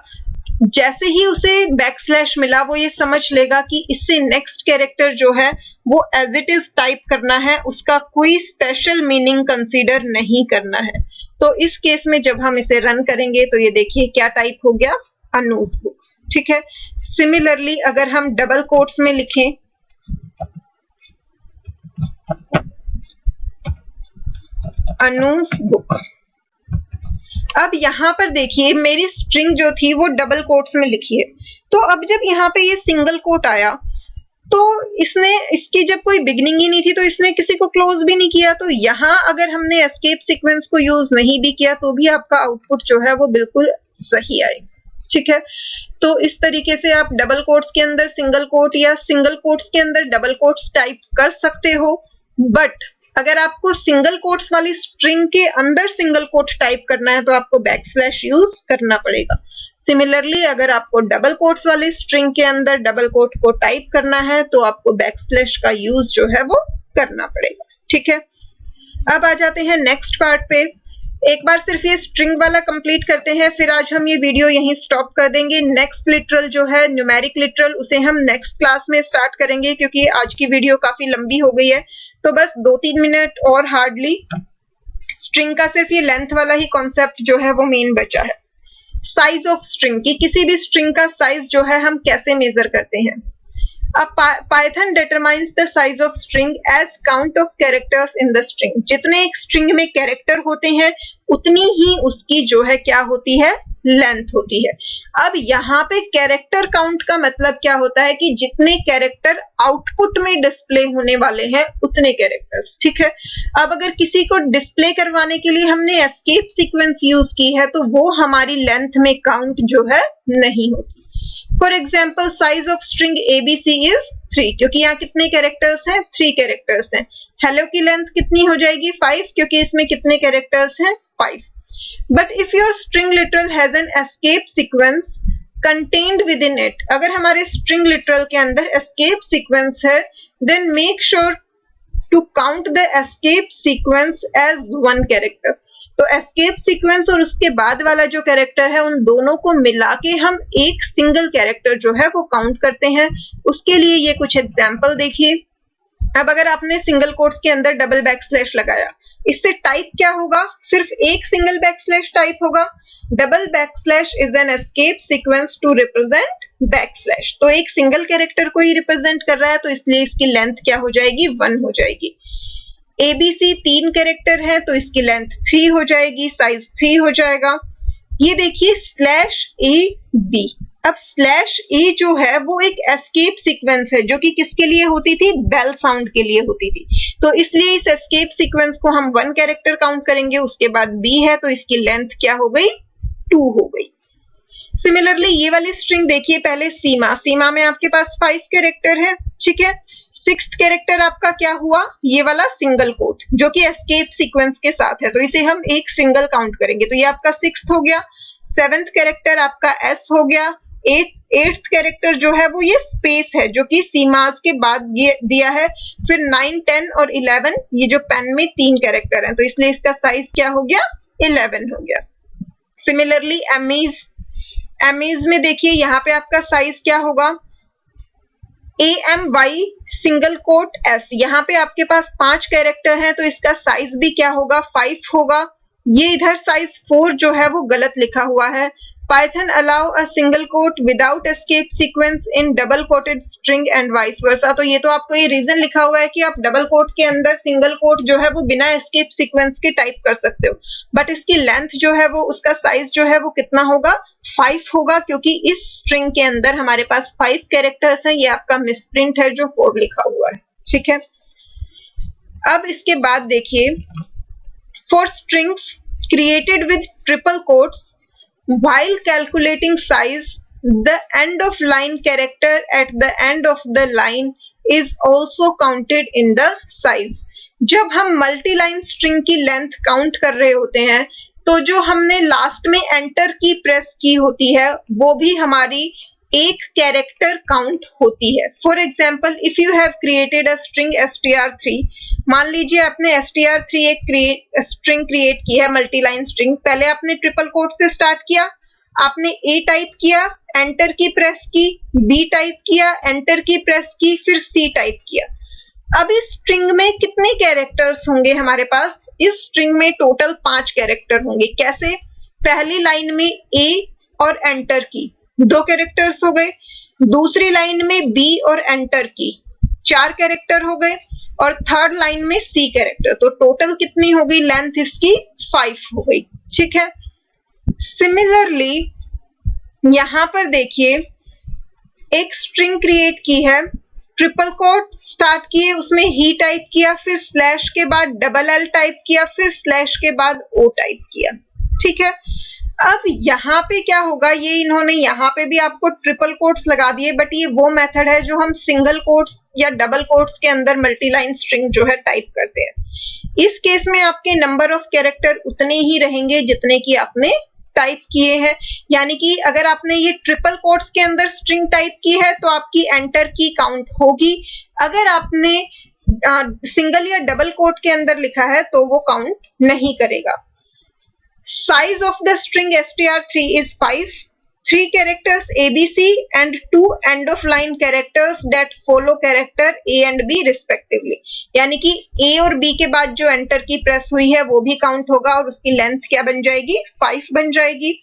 A: जैसे ही उसे बैकस्लैश मिला वो ये समझ लेगा कि इससे नेक्स्ट कैरेक्टर जो है वो एज इट इज टाइप करना है, उसका कोई स्पेशल मीनिंग कंसीडर नहीं करना है। तो इस केस में जब हम इसे रन करेंगे तो ये देखिए क्या टाइप हो गया, अनूज बुक। ठीक है, सिमिलरली अगर हम डबल कोट्स में लिखें अनूज बुक, अब यहाँ पर देखिए मेरी स्ट्रिंग जो थी वो डबल कोट्स में लिखी है, तो अब जब यहाँ पे ये सिंगल कोट आया तो इसने, इसकी जब कोई बिगनिंग ही नहीं थी तो इसने किसी को क्लोज भी नहीं किया। तो यहाँ अगर हमने एस्केप सीक्वेंस को यूज नहीं भी किया तो भी आपका आउटपुट जो है वो बिल्कुल सही आएगा। ठीक है, तो इस तरीके से आप डबल कोट्स के अंदर सिंगल कोट या सिंगल कोट्स के अंदर डबल कोट्स टाइप कर सकते हो। बट अगर आपको सिंगल कोट्स वाली स्ट्रिंग के अंदर सिंगल कोट टाइप करना है तो आपको बैकस्लैश यूज करना पड़ेगा। सिमिलरली अगर आपको डबल कोट्स वाली स्ट्रिंग के अंदर डबल कोट को टाइप करना है तो आपको बैकस्लैश का यूज जो है वो करना पड़ेगा। ठीक है, अब आ जाते हैं नेक्स्ट पार्ट पे। एक बार सिर्फ ये स्ट्रिंग वाला कंप्लीट करते हैं, फिर आज हम ये वीडियो यहीं स्टॉप कर देंगे। नेक्स्ट लिटरल जो है न्यूमेरिक लिटरल, उसे हम नेक्स्ट क्लास में स्टार्ट करेंगे क्योंकि आज की वीडियो काफी लंबी हो गई है। तो बस 2-3 मिनट और हार्डली, स्ट्रिंग का सिर्फ ये लेंथ वाला ही कॉन्सेप्ट जो है वो मेन बचा है। साइज ऑफ स्ट्रिंग की, किसी भी स्ट्रिंग का साइज जो है हम कैसे मेजर करते हैं। अब Python determines the size of string as count of characters in the string. जितने एक स्ट्रिंग में कैरेक्टर होते हैं उतनी ही उसकी जो है क्या होती है, लेंथ होती है। अब यहाँ पे कैरेक्टर काउंट का मतलब क्या होता है कि जितने कैरेक्टर आउटपुट में डिस्प्ले होने वाले हैं उतने कैरेक्टर्स। ठीक है, अब अगर किसी को डिस्प्ले करवाने के लिए हमने एस्केप सीक्वेंस यूज की है तो वो हमारी लेंथ में काउंट जो है नहीं होती। For example size of string ABC is 3, क्योंकि यहाँ कितने कैरेक्टर्स हैं, 3 कैरेक्टर्स हैं। हेलो की लेंथ कितनी हो जाएगी, 5, क्योंकि इसमें कितने कैरेक्टर्स हैं, 5। But if your string literal has an escape sequence contained within it, अगर हमारे स्ट्रिंग लिटरल के अंदर एस्केप सीक्वेंस है, then make sure to count the escape sequence as 1 character. तो एस्केप सीक्वेंस और उसके बाद वाला जो कैरेक्टर है उन दोनों को मिला के हम एक सिंगल कैरेक्टर जो है वो काउंट करते हैं। उसके लिए ये कुछ एग्जाम्पल देखिए। अब अगर आपने सिंगल कोट्स के अंदर डबल बैकस्लैश लगाया, इससे टाइप क्या होगा, सिर्फ एक सिंगल बैकस्लैश टाइप होगा। Double backslash is an escape sequence to represent backslash, तो एक सिंगल कैरेक्टर को ही रिप्रेजेंट कर रहा है तो इसलिए इसकी लेंथ क्या हो जाएगी, 1 हो जाएगी। ABC 3 कैरेक्टर है तो इसकी लेंथ 3 हो जाएगी, साइज 3 हो जाएगा। ये देखिए /AB, अब /A जो है वो एक एस्केप सीक्वेंस है जो कि किसके लिए होती थी, बेल साउंड के लिए होती थी। तो इसलिए इस एस्केप सीक्वेंस को हम 1 कैरेक्टर काउंट करेंगे। उसके बाद B है तो इसकी लेंथ क्या हो गई, 2 हो गई। सिमिलरली ये वाली स्ट्रिंग देखिए, पहले सीमा में आपके पास 5 कैरेक्टर है। ठीक है, 6th कैरेक्टर आपका क्या हुआ, ये वाला सिंगल कोट जो कि एस्केप सीक्वेंस के साथ है, तो इसे हम एक सिंगल काउंट करेंगे, तो ये आपका 6th हो गया। 7th कैरेक्टर आपका S हो गया। 8th कैरेक्टर जो है वो ये स्पेस है जो कि सीमा के बाद ये दिया है। फिर 9, 10 और 11 ये जो पेन में 3 कैरेक्टर हैं, तो इसलिए इसका साइज क्या हो गया, 11 हो गया। सिमिलरली एमीज में देखिए यहाँ पे आपका साइज क्या होगा, AMY सिंगल कोट S, यहाँ पे आपके पास 5 कैरेक्टर हैं तो इसका साइज भी क्या होगा, 5 होगा। ये इधर साइज 4 जो है वो गलत लिखा हुआ है। Python allow a single quote without escape sequence in double coated string and vice versa, तो ये तो आपको ये रीजन लिखा हुआ है कि आप डबल कोट के अंदर सिंगल कोट जो है वो बिना एस्केप सीक्वेंस के टाइप कर सकते हो, बट इसकी लेंथ जो है वो, उसका साइज जो है वो कितना होगा, 5 होगा, क्योंकि इस स्ट्रिंग के अंदर हमारे पास 5 कैरेक्टर्स हैं। ये आपका मिसप्रिंट है जो 4 लिखा हुआ है। ठीक है, अब इसके बाद देखिए, for strings created with triple quotes while calculating size, the end of line character at the end of the line is also counted in the size। जब हम मल्टी लाइन स्ट्रिंग की लेंथ काउंट कर रहे होते हैं तो जो हमने लास्ट में एंटर की प्रेस की होती है वो भी हमारी एक कैरेक्टर काउंट होती है। For example, if you have created a string str3, मान लीजिए आपने str3 एक स्ट्रिंग क्रिएट की है, मल्टीलाइन स्ट्रिंग। पहले आपने ट्रिपल कोट से स्टार्ट किया, आपने A टाइप किया, एंटर की प्रेस की, B टाइप किया, एंटर की प्रेस की, फिर C टाइप किया। अब इस स्ट्रिंग में कितने कैरेक्टर्स होंगे हमारे पास? इस स्ट्रिंग में टोटल 5 कैरेक्टर होंगे। कैसे? पहली लाइन में A और एंटर की 2 कैरेक्टर्स हो गए, दूसरी लाइन में B और एंटर की 4 कैरेक्टर हो गए, और थर्ड लाइन में C कैरेक्टर। तो टोटल कितनी हो गई लेंथ इसकी? 5 हो गई। ठीक है। सिमिलरली यहां पर देखिए, एक स्ट्रिंग क्रिएट की है, ट्रिपल कोट स्टार्ट किए, उसमें ही टाइप किया, फिर स्लैश के बाद डबल एल टाइप किया, फिर स्लैश के बाद ओ टाइप किया। ठीक है। अब यहाँ पे क्या होगा, ये इन्होंने यहाँ पे भी आपको ट्रिपल कोट्स लगा दिए, बट ये वो मेथड है जो हम सिंगल कोट्स या डबल कोट्स के अंदर मल्टीलाइन स्ट्रिंग जो है टाइप करते हैं। इस केस में आपके नंबर ऑफ कैरेक्टर उतने ही रहेंगे जितने की आपने टाइप किए हैं। यानी कि अगर आपने ये ट्रिपल कोट्स के अंदर स्ट्रिंग टाइप की है तो आपकी एंटर की काउंट होगी। अगर आपने सिंगल या डबल कोट के अंदर लिखा है तो वो काउंट नहीं करेगा। Size of the string str3 is 5, 3 characters ABC and 2 end of line characters that follow character A and B respectively। यानी कि A और B के बाद जो एंटर की प्रेस हुई है वो भी काउंट होगा और उसकी लेंथ क्या बन जाएगी? 5 बन जाएगी।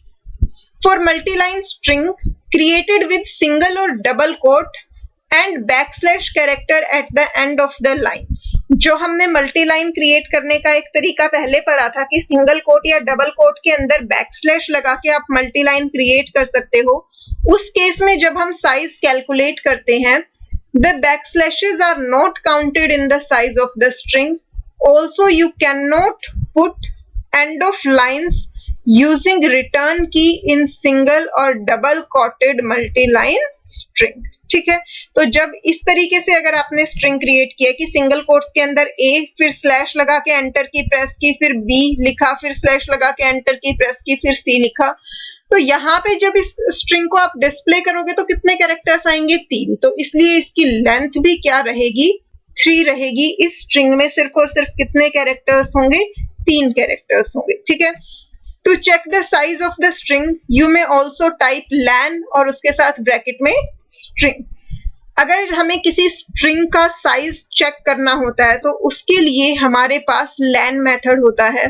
A: For multi-line string created with single or double quote and backslash character at the end of the line। जो हमने मल्टीलाइन क्रिएट करने का एक तरीका पहले पढ़ा था कि सिंगल कोट या डबल कोट के अंदर बैकस्लैश लगा के आप मल्टीलाइन क्रिएट कर सकते हो। उस केस में जब हम साइज कैलकुलेट करते हैं, the backslashes are not counted in the size of the string. Also you can not put end of lines using return key in single और डबल कोटेड मल्टीलाइन स्ट्रिंग। ठीक है। तो जब इस तरीके से अगर आपने स्ट्रिंग क्रिएट किया कि सिंगल कोट्स के अंदर A, फिर स्लैश लगा के एंटर की प्रेस की, फिर B लिखा, फिर स्लैश लगा के एंटर की प्रेस की, फिर C लिखा, तो यहाँ पे जब इस स्ट्रिंग को आप डिस्प्ले करोगे तो कितने कैरेक्टर्स आएंगे? 3। तो इसलिए इसकी लेंथ भी क्या रहेगी? 3 रहेगी। इस स्ट्रिंग में सिर्फ और सिर्फ कितने कैरेक्टर्स होंगे? 3 कैरेक्टर्स होंगे। ठीक है। To check the size of the string you may also type len और उसके साथ ब्रैकेट में स्ट्रिंग। अगर हमें किसी स्ट्रिंग का साइज चेक करना होता है तो उसके लिए हमारे पास लैन मेथड होता है।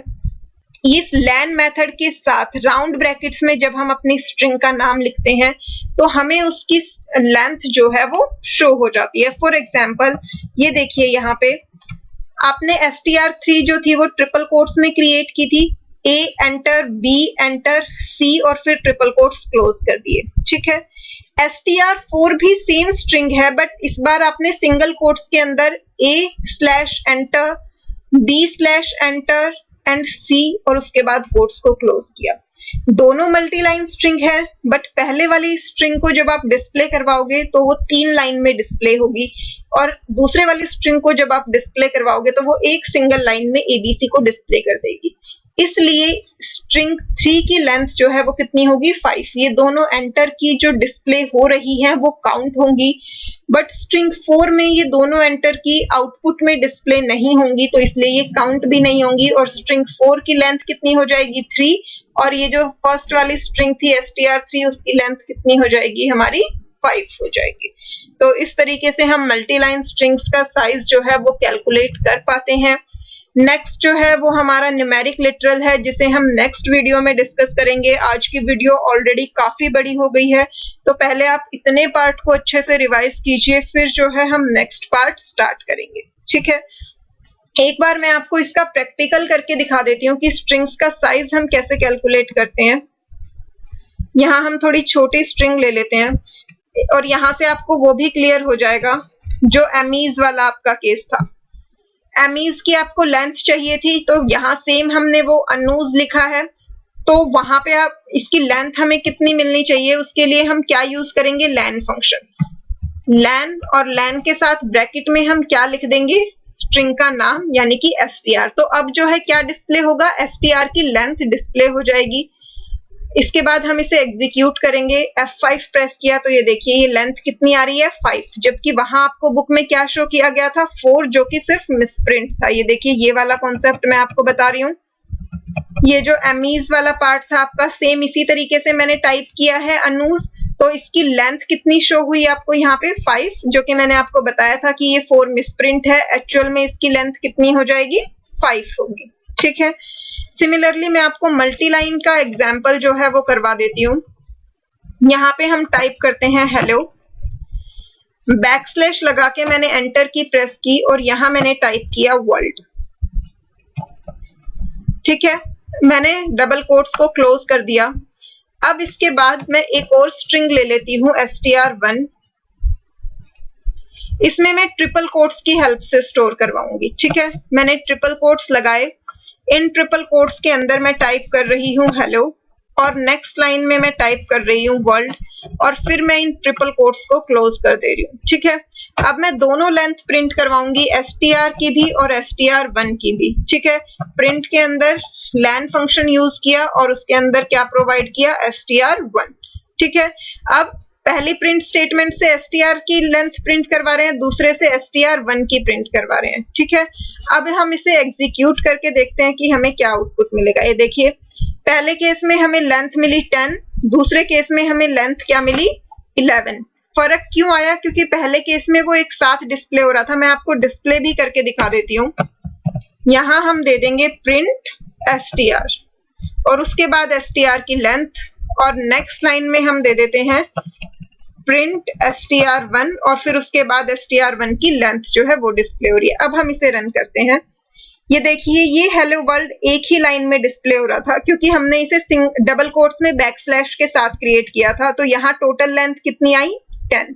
A: इस लैन मेथड के साथ राउंड ब्रैकेट्स में जब हम अपनी स्ट्रिंग का नाम लिखते हैं तो हमें उसकी लेंथ जो है वो शो हो जाती है। फॉर एग्जाम्पल, ये देखिए यहाँ पे आपने str3 जो थी वो ट्रिपल कोट्स में क्रिएट की थी। A enter, B enter, C और फिर ट्रिपल कोट्स क्लोज कर दिए। ठीक है। str4 भी सेम स्ट्रिंग है, बट इस बार आपने सिंगल कोट्स के अंदर A slash enter, B slash enter and C और उसके बाद कोट्स को क्लोज किया। दोनों मल्टीलाइन स्ट्रिंग है, बट पहले वाली स्ट्रिंग को जब आप डिस्प्ले करवाओगे तो वो 3 लाइन में डिस्प्ले होगी, और दूसरे वाली स्ट्रिंग को जब आप डिस्प्ले करवाओगे तो वो एक सिंगल लाइन में ABC को डिस्प्ले कर देगी। इसलिए स्ट्रिंग 3 की लेंथ जो है वो कितनी होगी? 5। ये दोनों एंटर की जो डिस्प्ले हो रही है वो काउंट होंगी, बट स्ट्रिंग 4 में ये दोनों एंटर की आउटपुट में डिस्प्ले नहीं होंगी, तो इसलिए ये काउंट भी नहीं होंगी। और स्ट्रिंग 4 की लेंथ कितनी हो जाएगी? 3। और ये जो फर्स्ट वाली स्ट्रिंग थी str3 उसकी लेंथ कितनी हो जाएगी? हमारी 5 हो जाएगी। तो इस तरीके से हम मल्टीलाइन स्ट्रिंग्स का साइज जो है वो कैलकुलेट कर पाते हैं। नेक्स्ट जो है वो हमारा न्यूमेरिक लिटरल है, जिसे हम नेक्स्ट वीडियो में डिस्कस करेंगे। आज की वीडियो ऑलरेडी काफी बड़ी हो गई है, तो पहले आप इतने पार्ट को अच्छे से रिवाइज कीजिए, फिर जो है हम नेक्स्ट पार्ट स्टार्ट करेंगे। ठीक है। एक बार मैं आपको इसका प्रैक्टिकल करके दिखा देती हूँ कि स्ट्रिंग्स का साइज हम कैसे कैलकुलेट करते हैं। यहाँ हम थोड़ी छोटी स्ट्रिंग ले लेते हैं और यहाँ से आपको वो भी क्लियर हो जाएगा जो एमीज वाला आपका केस था। एमीज की आपको लेंथ चाहिए थी, तो यहाँ सेम हमने वो अनूज लिखा है, तो वहां पे आप इसकी लेंथ हमें कितनी मिलनी चाहिए, उसके लिए हम क्या यूज करेंगे? लैन फंक्शन। लैन और लैन के साथ ब्रैकेट में हम क्या लिख देंगे? स्ट्रिंग का नाम यानी कि str। तो अब जो है क्या डिस्प्ले होगा? str की लेंथ डिस्प्ले हो जाएगी। इसके बाद हम इसे एग्जीक्यूट करेंगे। F5 प्रेस किया तो ये देखिए ये लेंथ कितनी आ रही है 5, जबकि वहां आपको बुक में क्या शो किया गया था 4, जो कि सिर्फ मिसप्रिंट था। ये देखिए ये वाला कॉन्सेप्ट मैं आपको बता रही हूँ। ये जो एमीज वाला पार्ट था आपका, सेम इसी तरीके से मैंने टाइप किया है अनूज, तो इसकी लेंथ कितनी शो हुई आपको यहाँ पे 5, जो कि मैंने आपको बताया था कि ये 4 मिसप्रिंट है, एक्चुअल में इसकी लेंथ कितनी हो जाएगी 5 होगी। ठीक है, सिमिलरली मैं आपको मल्टी लाइन का एग्जाम्पल जो है वो करवा देती हूँ। यहाँ पे हम टाइप करते हैं हेलो, बैकस्लैश लगा के मैंने एंटर की प्रेस की और यहाँ मैंने टाइप किया वर्ल्ड। ठीक है, मैंने डबल कोट्स को क्लोज कर दिया। अब इसके बाद मैं एक और स्ट्रिंग ले लेती हूँ str1, इसमें मैं ट्रिपल कोट्स की हेल्प से स्टोर करवाऊंगी। ठीक है, मैंने ट्रिपल कोट्स लगाए, इन ट्रिपल कोट्स के अंदर मैं टाइप कर रही हूँ हेलो और नेक्स्ट लाइन में मैं टाइप कर रही हूँ वर्ल्ड और फिर मैं इन ट्रिपल कोट्स को क्लोज कर दे रही हूँ। ठीक है, अब मैं दोनों लेंथ प्रिंट करवाऊंगी, str की भी और str1 की भी। ठीक है, प्रिंट के अंदर लैन फंक्शन यूज किया और उसके अंदर क्या प्रोवाइड किया str1। ठीक है, अब पहली प्रिंट स्टेटमेंट से str की लेंथ प्रिंट करवा रहे हैं, दूसरे से str1 की प्रिंट करवा रहे हैं। ठीक है, अब हम इसे एग्जीक्यूट करके देखते हैं कि हमें क्या आउटपुट मिलेगा। ये देखिए पहले केस में हमें लेंथ मिली 10, दूसरे केस में हमें लेंथ क्या मिली 11। फर्क क्यों आया? क्योंकि पहले केस में वो एक साथ डिस्प्ले हो रहा था। मैं आपको डिस्प्ले भी करके दिखा देती हूँ। यहाँ हम दे देंगे प्रिंट str और उसके बाद str की लेंथ और नेक्स्ट लाइन में हम दे देते हैं प्रिंट str1 और फिर उसके बाद str1 की लेंथ जो है वो डिस्प्ले हो रही है। अब हम इसे रन करते हैं। ये देखिए ये हेलो वर्ल्ड एक ही लाइन में डिस्प्ले हो रहा था क्योंकि हमने इसे डबल कोट्स में बैकस्लैश के साथ क्रिएट किया था, तो यहाँ टोटल लेंथ कितनी आई 10।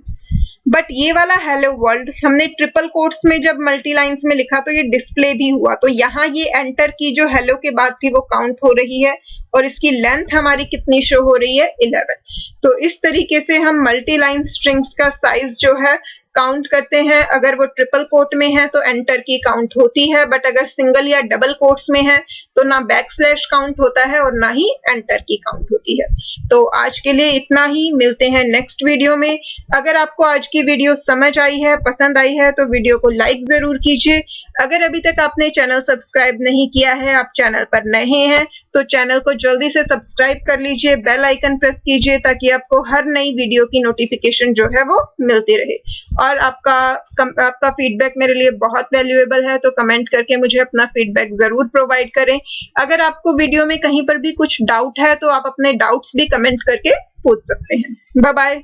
A: बट ये वाला हेलो वर्ल्ड हमने ट्रिपल कोट्स में जब मल्टी लाइंस में लिखा तो ये डिस्प्ले भी हुआ, तो यहाँ ये एंटर की जो हेलो के बाद थी वो काउंट हो रही है और इसकी लेंथ हमारी कितनी शो हो रही है 11। तो इस तरीके से हम मल्टी लाइन स्ट्रिंग्स का साइज जो है काउंट करते हैं। अगर वो ट्रिपल कोट में है तो एंटर की काउंट होती है, बट अगर सिंगल या डबल कोट्स में है तो ना बैकस्लैश काउंट होता है और ना ही एंटर की काउंट होती है। तो आज के लिए इतना ही, मिलते हैं नेक्स्ट वीडियो में। अगर आपको आज की वीडियो समझ आई है, पसंद आई है तो वीडियो को लाइक जरूर कीजिए। अगर अभी तक आपने चैनल सब्सक्राइब नहीं किया है, आप चैनल पर नए हैं तो चैनल को जल्दी से सब्सक्राइब कर लीजिए, बेल आइकन प्रेस कीजिए ताकि आपको हर नई वीडियो की नोटिफिकेशन जो है वो मिलती रहे। और आपका फीडबैक मेरे लिए बहुत वैल्यूएबल है, तो कमेंट करके मुझे अपना फीडबैक जरूर प्रोवाइड करें। अगर आपको वीडियो में कहीं पर भी कुछ डाउट है तो आप अपने डाउट्स भी कमेंट करके पूछ सकते हैं। Bye bye.